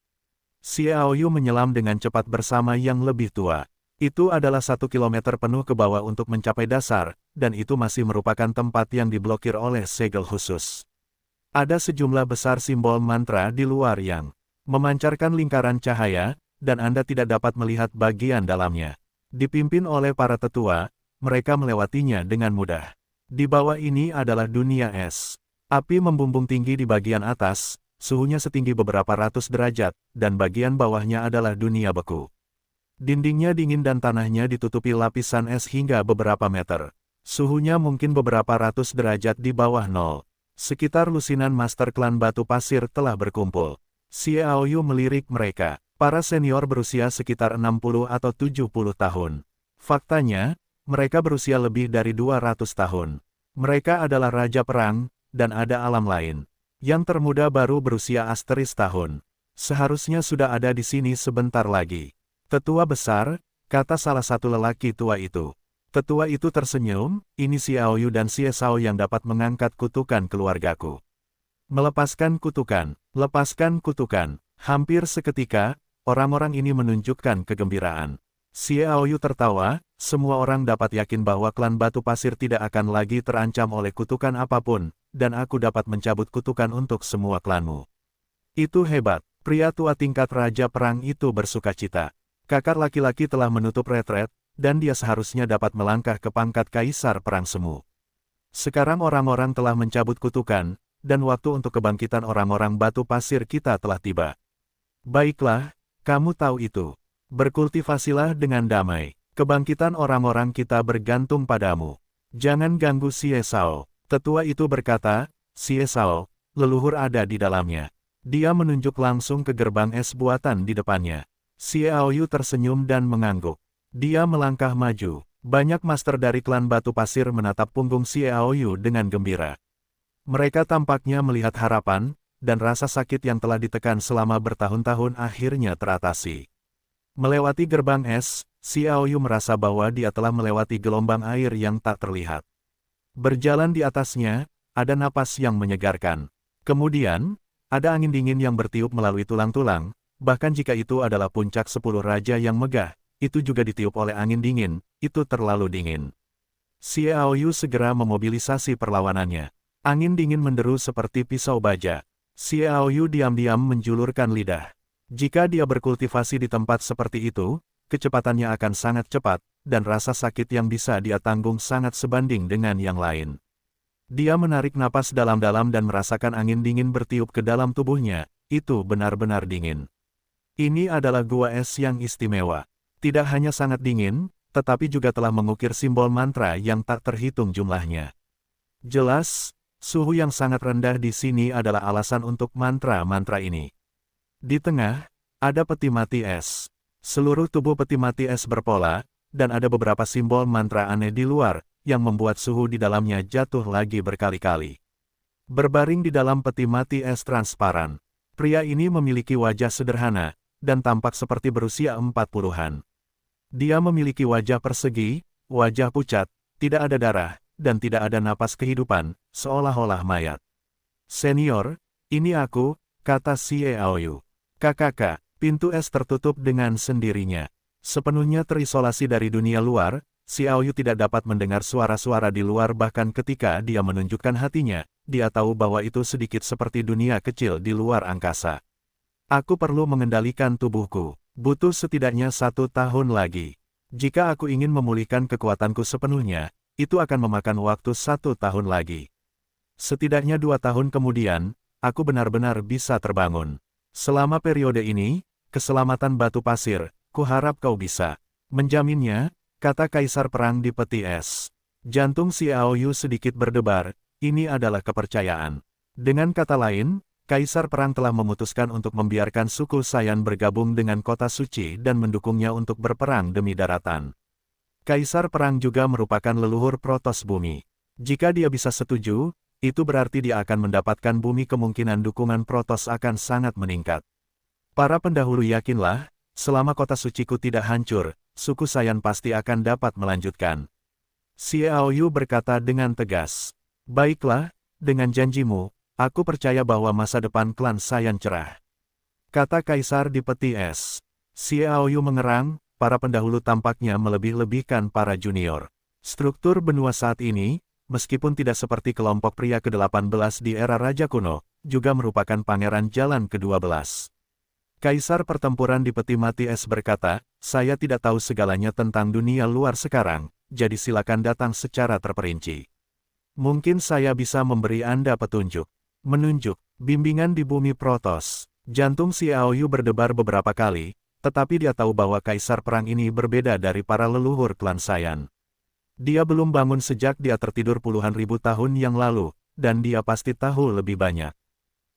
Xiaoyu menyelam dengan cepat bersama yang lebih tua. Itu adalah 1 kilometer penuh ke bawah untuk mencapai dasar, dan itu masih merupakan tempat yang diblokir oleh segel khusus. Ada sejumlah besar simbol mantra di luar yang memancarkan lingkaran cahaya, dan Anda tidak dapat melihat bagian dalamnya. Dipimpin oleh para tetua, mereka melewatinya dengan mudah. Di bawah ini adalah dunia es. Api membumbung tinggi di bagian atas, suhunya setinggi beberapa ratus derajat, dan bagian bawahnya adalah dunia beku. Dindingnya dingin dan tanahnya ditutupi lapisan es hingga beberapa meter. Suhunya mungkin beberapa ratus derajat di bawah nol. Sekitar lusinan master klan batu pasir telah berkumpul. Xiaoyu melirik mereka. Para senior berusia sekitar 60 atau 70 tahun. Faktanya, mereka berusia lebih dari 200 tahun. Mereka adalah raja perang, dan ada alam lain. Yang termuda baru berusia asteris tahun. Seharusnya sudah ada di sini sebentar lagi. Tetua besar, kata salah satu lelaki tua itu. Tetua itu tersenyum, ini Xiaoyu dan Xiesao yang dapat mengangkat kutukan keluargaku. Melepaskan kutukan, lepaskan kutukan. Hampir seketika, orang-orang ini menunjukkan kegembiraan. Xiaoyu tertawa, semua orang dapat yakin bahwa klan batu pasir tidak akan lagi terancam oleh kutukan apapun, dan aku dapat mencabut kutukan untuk semua klanmu. Itu hebat, pria tua tingkat raja perang itu bersukacita. Kakak laki-laki telah menutup retret, dan dia seharusnya dapat melangkah ke pangkat kaisar perang semu. Sekarang orang-orang telah mencabut kutukan, dan waktu untuk kebangkitan orang-orang batu pasir kita telah tiba. Baiklah, kamu tahu itu. Berkultivasilah dengan damai. Kebangkitan orang-orang kita bergantung padamu. Jangan ganggu Xiesao. Tetua itu berkata, Xiesao, leluhur ada di dalamnya. Dia menunjuk langsung ke gerbang es buatan di depannya. Xiaoyu tersenyum dan mengangguk. Dia melangkah maju. Banyak master dari klan batu pasir menatap punggung Xiaoyu dengan gembira. Mereka tampaknya melihat harapan, dan rasa sakit yang telah ditekan selama bertahun-tahun akhirnya teratasi. Melewati gerbang es, Xiaoyu merasa bahwa dia telah melewati gelombang air yang tak terlihat. Berjalan di atasnya, ada napas yang menyegarkan. Kemudian, ada angin dingin yang bertiup melalui tulang-tulang, bahkan jika itu adalah puncak 10 raja yang megah, itu juga ditiup oleh angin dingin, itu terlalu dingin. Xiaoyu segera memobilisasi perlawanannya. Angin dingin menderu seperti pisau baja. Xiaoyu diam-diam menjulurkan lidah. Jika dia berkultivasi di tempat seperti itu, kecepatannya akan sangat cepat, dan rasa sakit yang bisa dia tanggung sangat sebanding dengan yang lain. Dia menarik napas dalam-dalam dan merasakan angin dingin bertiup ke dalam tubuhnya, itu benar-benar dingin. Ini adalah gua es yang istimewa. Tidak hanya sangat dingin, tetapi juga telah mengukir simbol mantra yang tak terhitung jumlahnya. Jelas, suhu yang sangat rendah di sini adalah alasan untuk mantra-mantra ini. Di tengah, ada peti mati es. Seluruh tubuh peti mati es berpola, dan ada beberapa simbol mantra aneh di luar, yang membuat suhu di dalamnya jatuh lagi berkali-kali. Berbaring di dalam peti mati es transparan, pria ini memiliki wajah sederhana, dan tampak seperti berusia 40-an. Dia memiliki wajah persegi, wajah pucat, tidak ada darah, dan tidak ada napas kehidupan, seolah-olah mayat. Senior, ini aku, kata Xiaoyu. Kakak, pintu es tertutup dengan sendirinya. Sepenuhnya terisolasi dari dunia luar, Xiaoyu tidak dapat mendengar suara-suara di luar bahkan ketika dia menunjukkan hatinya, dia tahu bahwa itu sedikit seperti dunia kecil di luar angkasa. Aku perlu mengendalikan tubuhku. Butuh setidaknya 1 tahun lagi. Jika aku ingin memulihkan kekuatanku sepenuhnya, itu akan memakan waktu 1 tahun lagi. Setidaknya 2 tahun kemudian, aku benar-benar bisa terbangun. Selama periode ini, keselamatan batu pasir, kuharap kau bisa menjaminnya, kata kaisar perang di peti es. Jantung Xiaoyu sedikit berdebar, ini adalah kepercayaan. Dengan kata lain, kaisar perang telah memutuskan untuk membiarkan suku Saiyan bergabung dengan kota suci dan mendukungnya untuk berperang demi daratan. Kaisar perang juga merupakan leluhur Protoss bumi. Jika dia bisa setuju, itu berarti dia akan mendapatkan bumi, kemungkinan dukungan Protoss akan sangat meningkat. Para pendahulu yakinlah, selama kota suciku tidak hancur, suku Saiyan pasti akan dapat melanjutkan. Xiaoyu berkata dengan tegas. Baiklah, dengan janjimu, aku percaya bahwa masa depan klan Saiyan cerah. Kata Kaisar di peti es. Xiaoyu mengerang, para pendahulu tampaknya melebih-lebihkan para junior. Struktur benua saat ini, meskipun tidak seperti kelompok pria ke-18 di era Raja Kuno, juga merupakan pangeran jalan ke-12. Kaisar pertempuran di peti mati es berkata, saya tidak tahu segalanya tentang dunia luar sekarang, jadi silakan datang secara terperinci. Mungkin saya bisa memberi Anda petunjuk. Menunjuk, bimbingan di bumi Protos. Jantung Xiaoyu berdebar beberapa kali, tetapi dia tahu bahwa kaisar perang ini berbeda dari para leluhur klan Saiyan. Dia belum bangun sejak dia tertidur puluhan ribu tahun yang lalu, dan dia pasti tahu lebih banyak.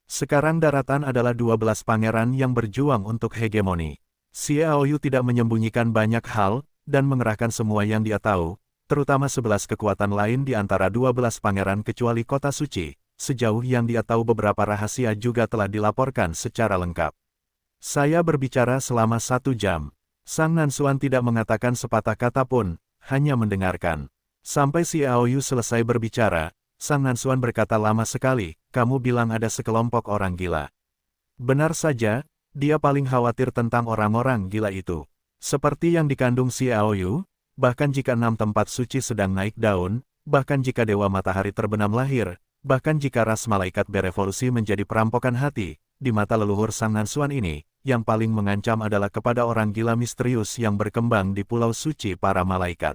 Sekarang daratan adalah 12 pangeran yang berjuang untuk hegemoni. Xiaoyu tidak menyembunyikan banyak hal, dan mengerahkan semua yang dia tahu, terutama 11 kekuatan lain di antara 12 pangeran kecuali kota suci. Sejauh yang dia tahu beberapa rahasia juga telah dilaporkan secara lengkap. Saya berbicara selama 1 jam. Sang Nansuan tidak mengatakan sepatah kata pun, hanya mendengarkan. Sampai Xiaoyu selesai berbicara, Sang Nansuan berkata lama sekali, kamu bilang ada sekelompok orang gila. Benar saja, dia paling khawatir tentang orang-orang gila itu. Seperti yang dikandung Xiaoyu, bahkan jika 6 tempat suci sedang naik daun, bahkan jika Dewa Matahari terbenam lahir, bahkan jika ras malaikat berevolusi menjadi perampokan hati, di mata leluhur Sang Nansuan ini, yang paling mengancam adalah kepada orang gila misterius yang berkembang di Pulau Suci para malaikat.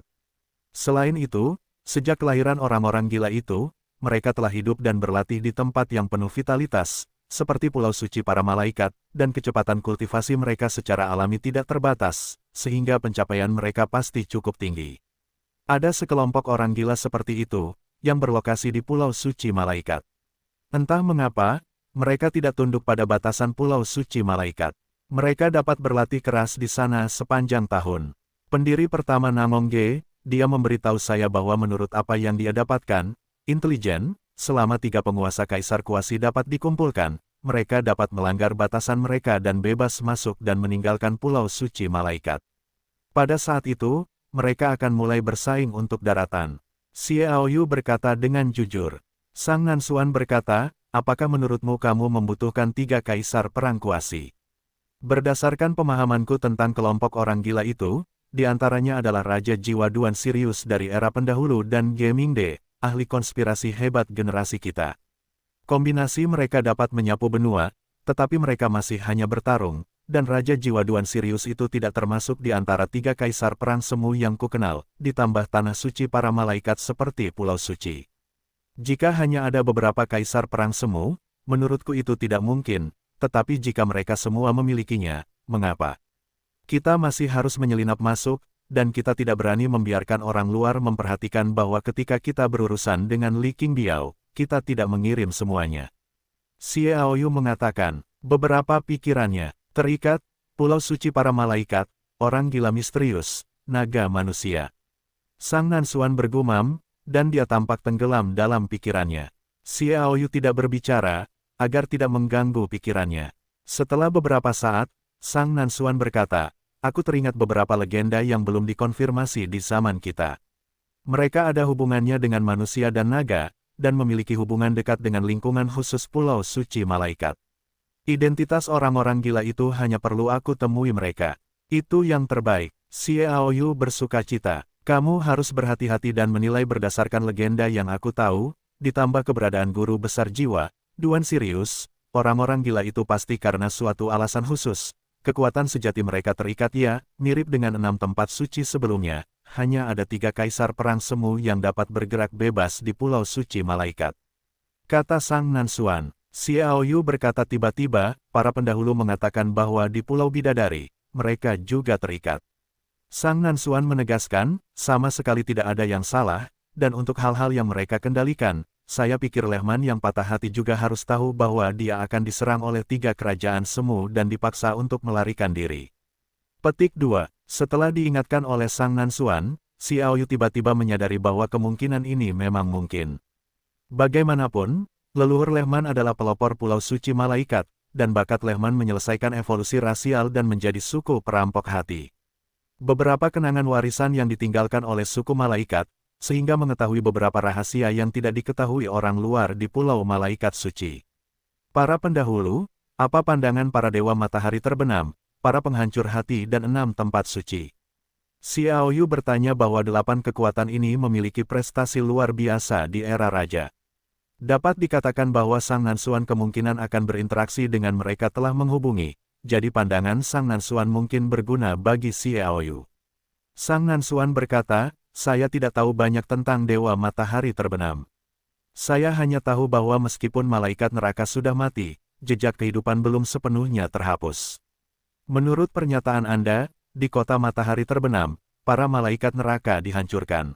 Selain itu, sejak kelahiran orang-orang gila itu, mereka telah hidup dan berlatih di tempat yang penuh vitalitas, seperti Pulau Suci para malaikat, dan kecepatan kultivasi mereka secara alami tidak terbatas, sehingga pencapaian mereka pasti cukup tinggi. Ada sekelompok orang gila seperti itu, yang berlokasi di Pulau Suci Malaikat. Entah mengapa, mereka tidak tunduk pada batasan Pulau Suci Malaikat. Mereka dapat berlatih keras di sana sepanjang tahun. Pendiri pertama Namongge, dia memberitahu saya bahwa menurut apa yang dia dapatkan, intelijen, selama 3 penguasa kaisar kuasi dapat dikumpulkan, mereka dapat melanggar batasan mereka dan bebas masuk dan meninggalkan Pulau Suci Malaikat. Pada saat itu, mereka akan mulai bersaing untuk daratan. Xiaoyu berkata dengan jujur. Sang Nansuan berkata, apakah menurutmu kamu membutuhkan 3 kaisar perang kuasi? Berdasarkan pemahamanku tentang kelompok orang gila itu, di antaranya adalah Raja Jiwa Duan Sirius dari era pendahulu dan Gemingde, ahli konspirasi hebat generasi kita. Kombinasi mereka dapat menyapu benua, tetapi mereka masih hanya bertarung, dan Raja Jiwa Duan Sirius itu tidak termasuk di antara 3 kaisar perang semu yang kukenal, ditambah tanah suci para malaikat seperti Pulau Suci. Jika hanya ada beberapa kaisar perang semu, menurutku itu tidak mungkin, tetapi jika mereka semua memilikinya, mengapa? Kita masih harus menyelinap masuk, dan kita tidak berani membiarkan orang luar memperhatikan bahwa ketika kita berurusan dengan Li Qingbiao, kita tidak mengirim semuanya. Xiaoyu mengatakan, beberapa pikirannya terikat, Pulau Suci para malaikat, orang gila misterius, naga manusia. Sang Nansuan bergumam, dan dia tampak tenggelam dalam pikirannya. Xiaoyu tidak berbicara, agar tidak mengganggu pikirannya. Setelah beberapa saat, Sang Nansuan berkata, aku teringat beberapa legenda yang belum dikonfirmasi di zaman kita. Mereka ada hubungannya dengan manusia dan naga, dan memiliki hubungan dekat dengan lingkungan khusus Pulau Suci Malaikat. Identitas orang-orang gila itu hanya perlu aku temui mereka. Itu yang terbaik. Xiaoyu bersukacita. Kamu harus berhati-hati dan menilai berdasarkan legenda yang aku tahu, ditambah keberadaan guru besar jiwa, Duan Sirius, orang-orang gila itu pasti karena suatu alasan khusus. Kekuatan sejati mereka terikat ya, mirip dengan 6 tempat suci sebelumnya, hanya ada 3 kaisar perang semu yang dapat bergerak bebas di Pulau Suci Malaikat. Kata Sang Nansuan. Xiaoyu berkata tiba-tiba, para pendahulu mengatakan bahwa di Pulau Bidadari, mereka juga terikat. Sang Nansuan menegaskan, sama sekali tidak ada yang salah, dan untuk hal-hal yang mereka kendalikan, saya pikir Lehman yang patah hati juga harus tahu bahwa dia akan diserang oleh 3 kerajaan semu dan dipaksa untuk melarikan diri. Petik 2. Setelah diingatkan oleh Sang Nansuan, Xiaoyu tiba-tiba menyadari bahwa kemungkinan ini memang mungkin. Bagaimanapun, leluhur Lehman adalah pelopor Pulau Suci Malaikat, dan bakat Lehman menyelesaikan evolusi rasial dan menjadi suku perampok hati. Beberapa kenangan warisan yang ditinggalkan oleh suku malaikat, sehingga mengetahui beberapa rahasia yang tidak diketahui orang luar di Pulau Malaikat Suci. Para pendahulu, apa pandangan para dewa matahari terbenam, para penghancur hati dan 6 tempat suci? Xiao Yu bertanya bahwa 8 kekuatan ini memiliki prestasi luar biasa di era raja. Dapat dikatakan bahwa Sang Nansuan kemungkinan akan berinteraksi dengan mereka telah menghubungi, jadi pandangan Sang Nansuan mungkin berguna bagi Xiao Yu. Sang Nansuan berkata, saya tidak tahu banyak tentang dewa matahari terbenam. Saya hanya tahu bahwa meskipun malaikat neraka sudah mati, jejak kehidupan belum sepenuhnya terhapus. Menurut pernyataan Anda, di kota matahari terbenam, para malaikat neraka dihancurkan.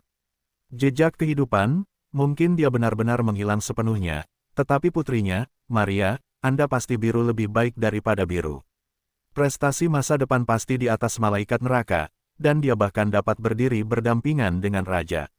Jejak kehidupan, mungkin dia benar-benar menghilang sepenuhnya, tetapi putrinya, Maria, Anda pasti biru lebih baik daripada biru. Prestasi masa depan pasti di atas malaikat neraka, dan dia bahkan dapat berdiri berdampingan dengan raja.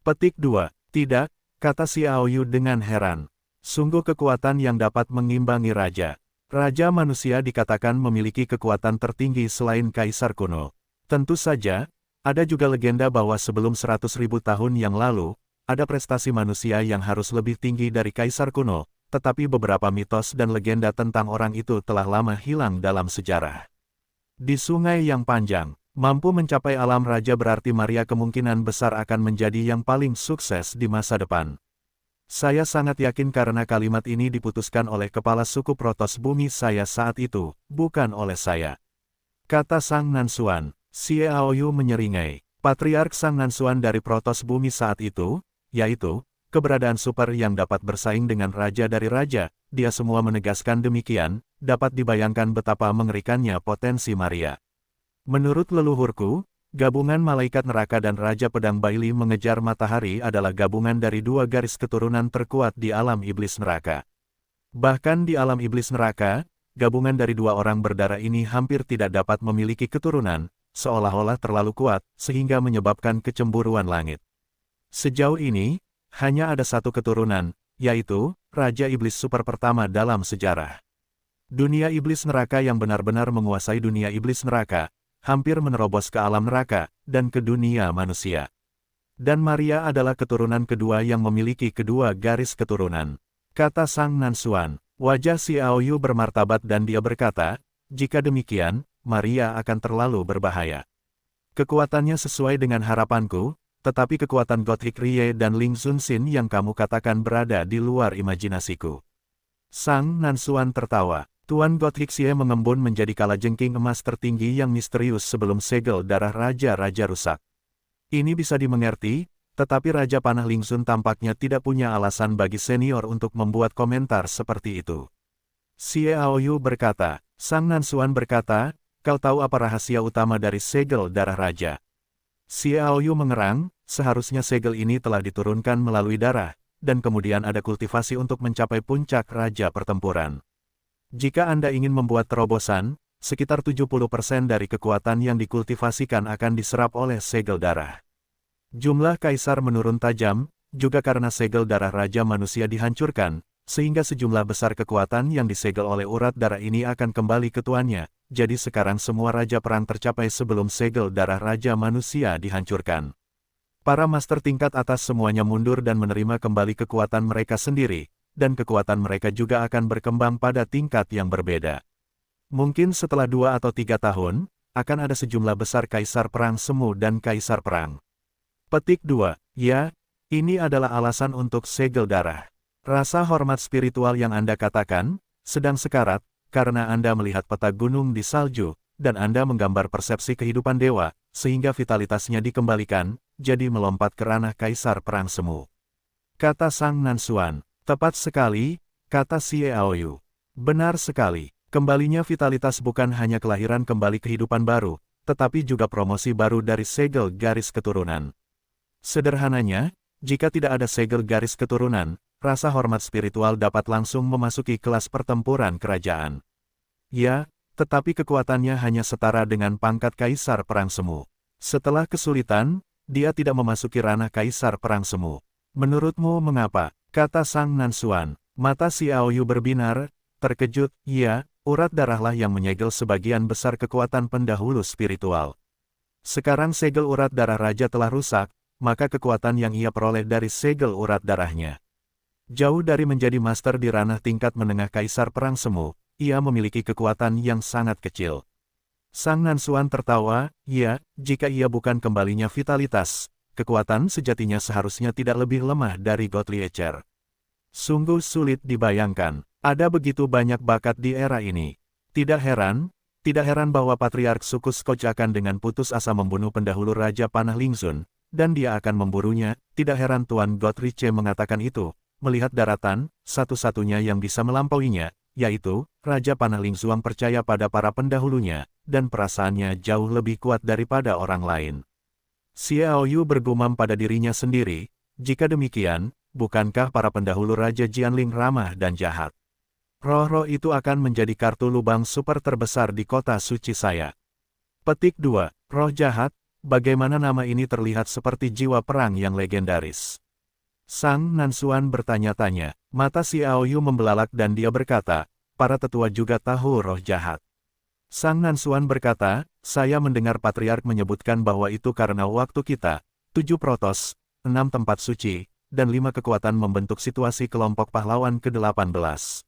Petik 2. Tidak, kata Xiao Yu dengan heran. Sungguh kekuatan yang dapat mengimbangi raja. Raja manusia dikatakan memiliki kekuatan tertinggi selain kaisar kuno. Tentu saja, ada juga legenda bahwa sebelum 100.000 tahun yang lalu, ada prestasi manusia yang harus lebih tinggi dari kaisar kuno, tetapi beberapa mitos dan legenda tentang orang itu telah lama hilang dalam sejarah. Di sungai yang panjang, mampu mencapai alam raja berarti Maria kemungkinan besar akan menjadi yang paling sukses di masa depan. Saya sangat yakin karena kalimat ini diputuskan oleh kepala suku Protos bumi saya saat itu, bukan oleh saya. Kata Sang Nansuan. Xiao Yu menyeringai. Patriark Sang Nansuan dari Protos bumi saat itu, yaitu, keberadaan super yang dapat bersaing dengan raja dari raja, dia semua menegaskan demikian, dapat dibayangkan betapa mengerikannya potensi Maria. Menurut leluhurku, gabungan malaikat neraka dan Raja Pedang Baili mengejar matahari adalah gabungan dari 2 garis keturunan terkuat di alam iblis neraka. Bahkan di alam iblis neraka, gabungan dari 2 orang berdarah ini hampir tidak dapat memiliki keturunan, seolah-olah terlalu kuat, sehingga menyebabkan kecemburuan langit. Sejauh ini, hanya ada 1 keturunan, yaitu, Raja Iblis Super pertama dalam sejarah. Dunia iblis neraka yang benar-benar menguasai dunia iblis neraka, hampir menerobos ke alam neraka, dan ke dunia manusia. Dan Maria adalah keturunan kedua yang memiliki kedua garis keturunan. Kata Sang Nansuan. Wajah Xiao Yu bermartabat dan dia berkata, jika demikian, Maria akan terlalu berbahaya. Kekuatannya sesuai dengan harapanku, tetapi kekuatan Gothic Rie dan Ling Zunxin yang kamu katakan berada di luar imajinasiku. Sang Nansuan tertawa. Tuan Gothic Xie mengembun menjadi kalajengking emas tertinggi yang misterius sebelum segel darah raja-raja rusak. Ini bisa dimengerti, tetapi Raja Panah Lingsun tampaknya tidak punya alasan bagi senior untuk membuat komentar seperti itu. Xiao Yu berkata, Sang Nansuan berkata, kau tahu apa rahasia utama dari segel darah raja? Xiao Yu mengerang, seharusnya segel ini telah diturunkan melalui darah, dan kemudian ada kultivasi untuk mencapai puncak raja pertempuran. Jika Anda ingin membuat terobosan, sekitar 70% dari kekuatan yang dikultivasikan akan diserap oleh segel darah. Jumlah kaisar menurun tajam, juga karena segel darah raja manusia dihancurkan, sehingga sejumlah besar kekuatan yang disegel oleh urat darah ini akan kembali ke tuannya, jadi sekarang semua raja perang tercapai sebelum segel darah raja manusia dihancurkan. Para master tingkat atas semuanya mundur dan menerima kembali kekuatan mereka sendiri, dan kekuatan mereka juga akan berkembang pada tingkat yang berbeda. Mungkin setelah 2 atau 3 tahun, akan ada sejumlah besar kaisar perang semu dan kaisar perang. Petik 2. Ya, ini adalah alasan untuk segel darah. Rasa hormat spiritual yang Anda katakan, sedang sekarat, karena Anda melihat peta gunung di salju, dan Anda menggambar persepsi kehidupan dewa, sehingga vitalitasnya dikembalikan, jadi melompat ke ranah kaisar perang semu. Kata Sang Nansuan. Tepat sekali, kata Xiao Yu. Benar sekali, kembalinya vitalitas bukan hanya kelahiran kembali kehidupan baru, tetapi juga promosi baru dari segel garis keturunan. Sederhananya, jika tidak ada segel garis keturunan, rasa hormat spiritual dapat langsung memasuki kelas pertempuran kerajaan. Ya, tetapi kekuatannya hanya setara dengan pangkat kaisar perang semu. Setelah kesulitan, dia tidak memasuki ranah kaisar perang semu. Menurutmu mengapa? Kata Sang Nansuan. Mata Xiao Yu berbinar, terkejut, iya, urat darahlah yang menyegel sebagian besar kekuatan pendahulu spiritual. Sekarang segel urat darah raja telah rusak, maka kekuatan yang ia peroleh dari segel urat darahnya. Jauh dari menjadi master di ranah tingkat menengah Kaisar Perang Semu, ia memiliki kekuatan yang sangat kecil. Sang Nansuan tertawa, ya, jika ia bukan kembalinya vitalitas, kekuatan sejatinya seharusnya tidak lebih lemah dari Godliecher. Sungguh sulit dibayangkan, ada begitu banyak bakat di era ini. Tidak heran bahwa Patriark suku Skoch akan dengan putus asa membunuh pendahulu Raja Panah Lingzun, dan dia akan memburunya. Tidak heran Tuan Godriche mengatakan itu, melihat daratan, satu-satunya yang bisa melampauinya, yaitu, Raja Panah Lingzuang percaya pada para pendahulunya, dan perasaannya jauh lebih kuat daripada orang lain. Xiao Yu bergumam pada dirinya sendiri, jika demikian, bukankah para pendahulu Raja Jianling ramah dan jahat? Roh-roh itu akan menjadi kartu lubang super terbesar di kota suci saya. Petik 2. Roh jahat, bagaimana nama ini terlihat seperti jiwa perang yang legendaris? Sang Nansuan bertanya-tanya, mata Xiao Yu membelalak dan dia berkata, para tetua juga tahu roh jahat. Sang Nansuan berkata, saya mendengar Patriark menyebutkan bahwa itu karena waktu kita, 7 protos, 6 tempat suci, dan 5 kekuatan membentuk situasi kelompok pahlawan ke-18.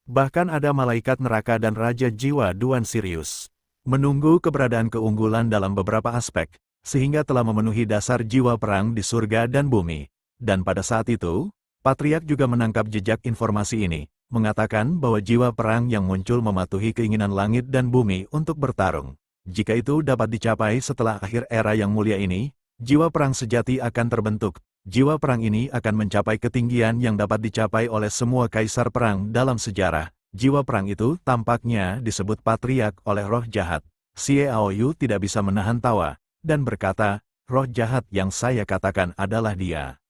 Bahkan ada malaikat neraka dan Raja Jiwa Duan Sirius. Menunggu keberadaan keunggulan dalam beberapa aspek, sehingga telah memenuhi dasar jiwa perang di surga dan bumi. Dan pada saat itu, Patriark juga menangkap jejak informasi ini, mengatakan bahwa jiwa perang yang muncul mematuhi keinginan langit dan bumi untuk bertarung. Jika itu dapat dicapai setelah akhir era yang mulia ini, jiwa perang sejati akan terbentuk. Jiwa perang ini akan mencapai ketinggian yang dapat dicapai oleh semua kaisar perang dalam sejarah. Jiwa perang itu tampaknya disebut Patriark oleh roh jahat. Xiao Yu tidak bisa menahan tawa, dan berkata, roh jahat yang saya katakan adalah dia.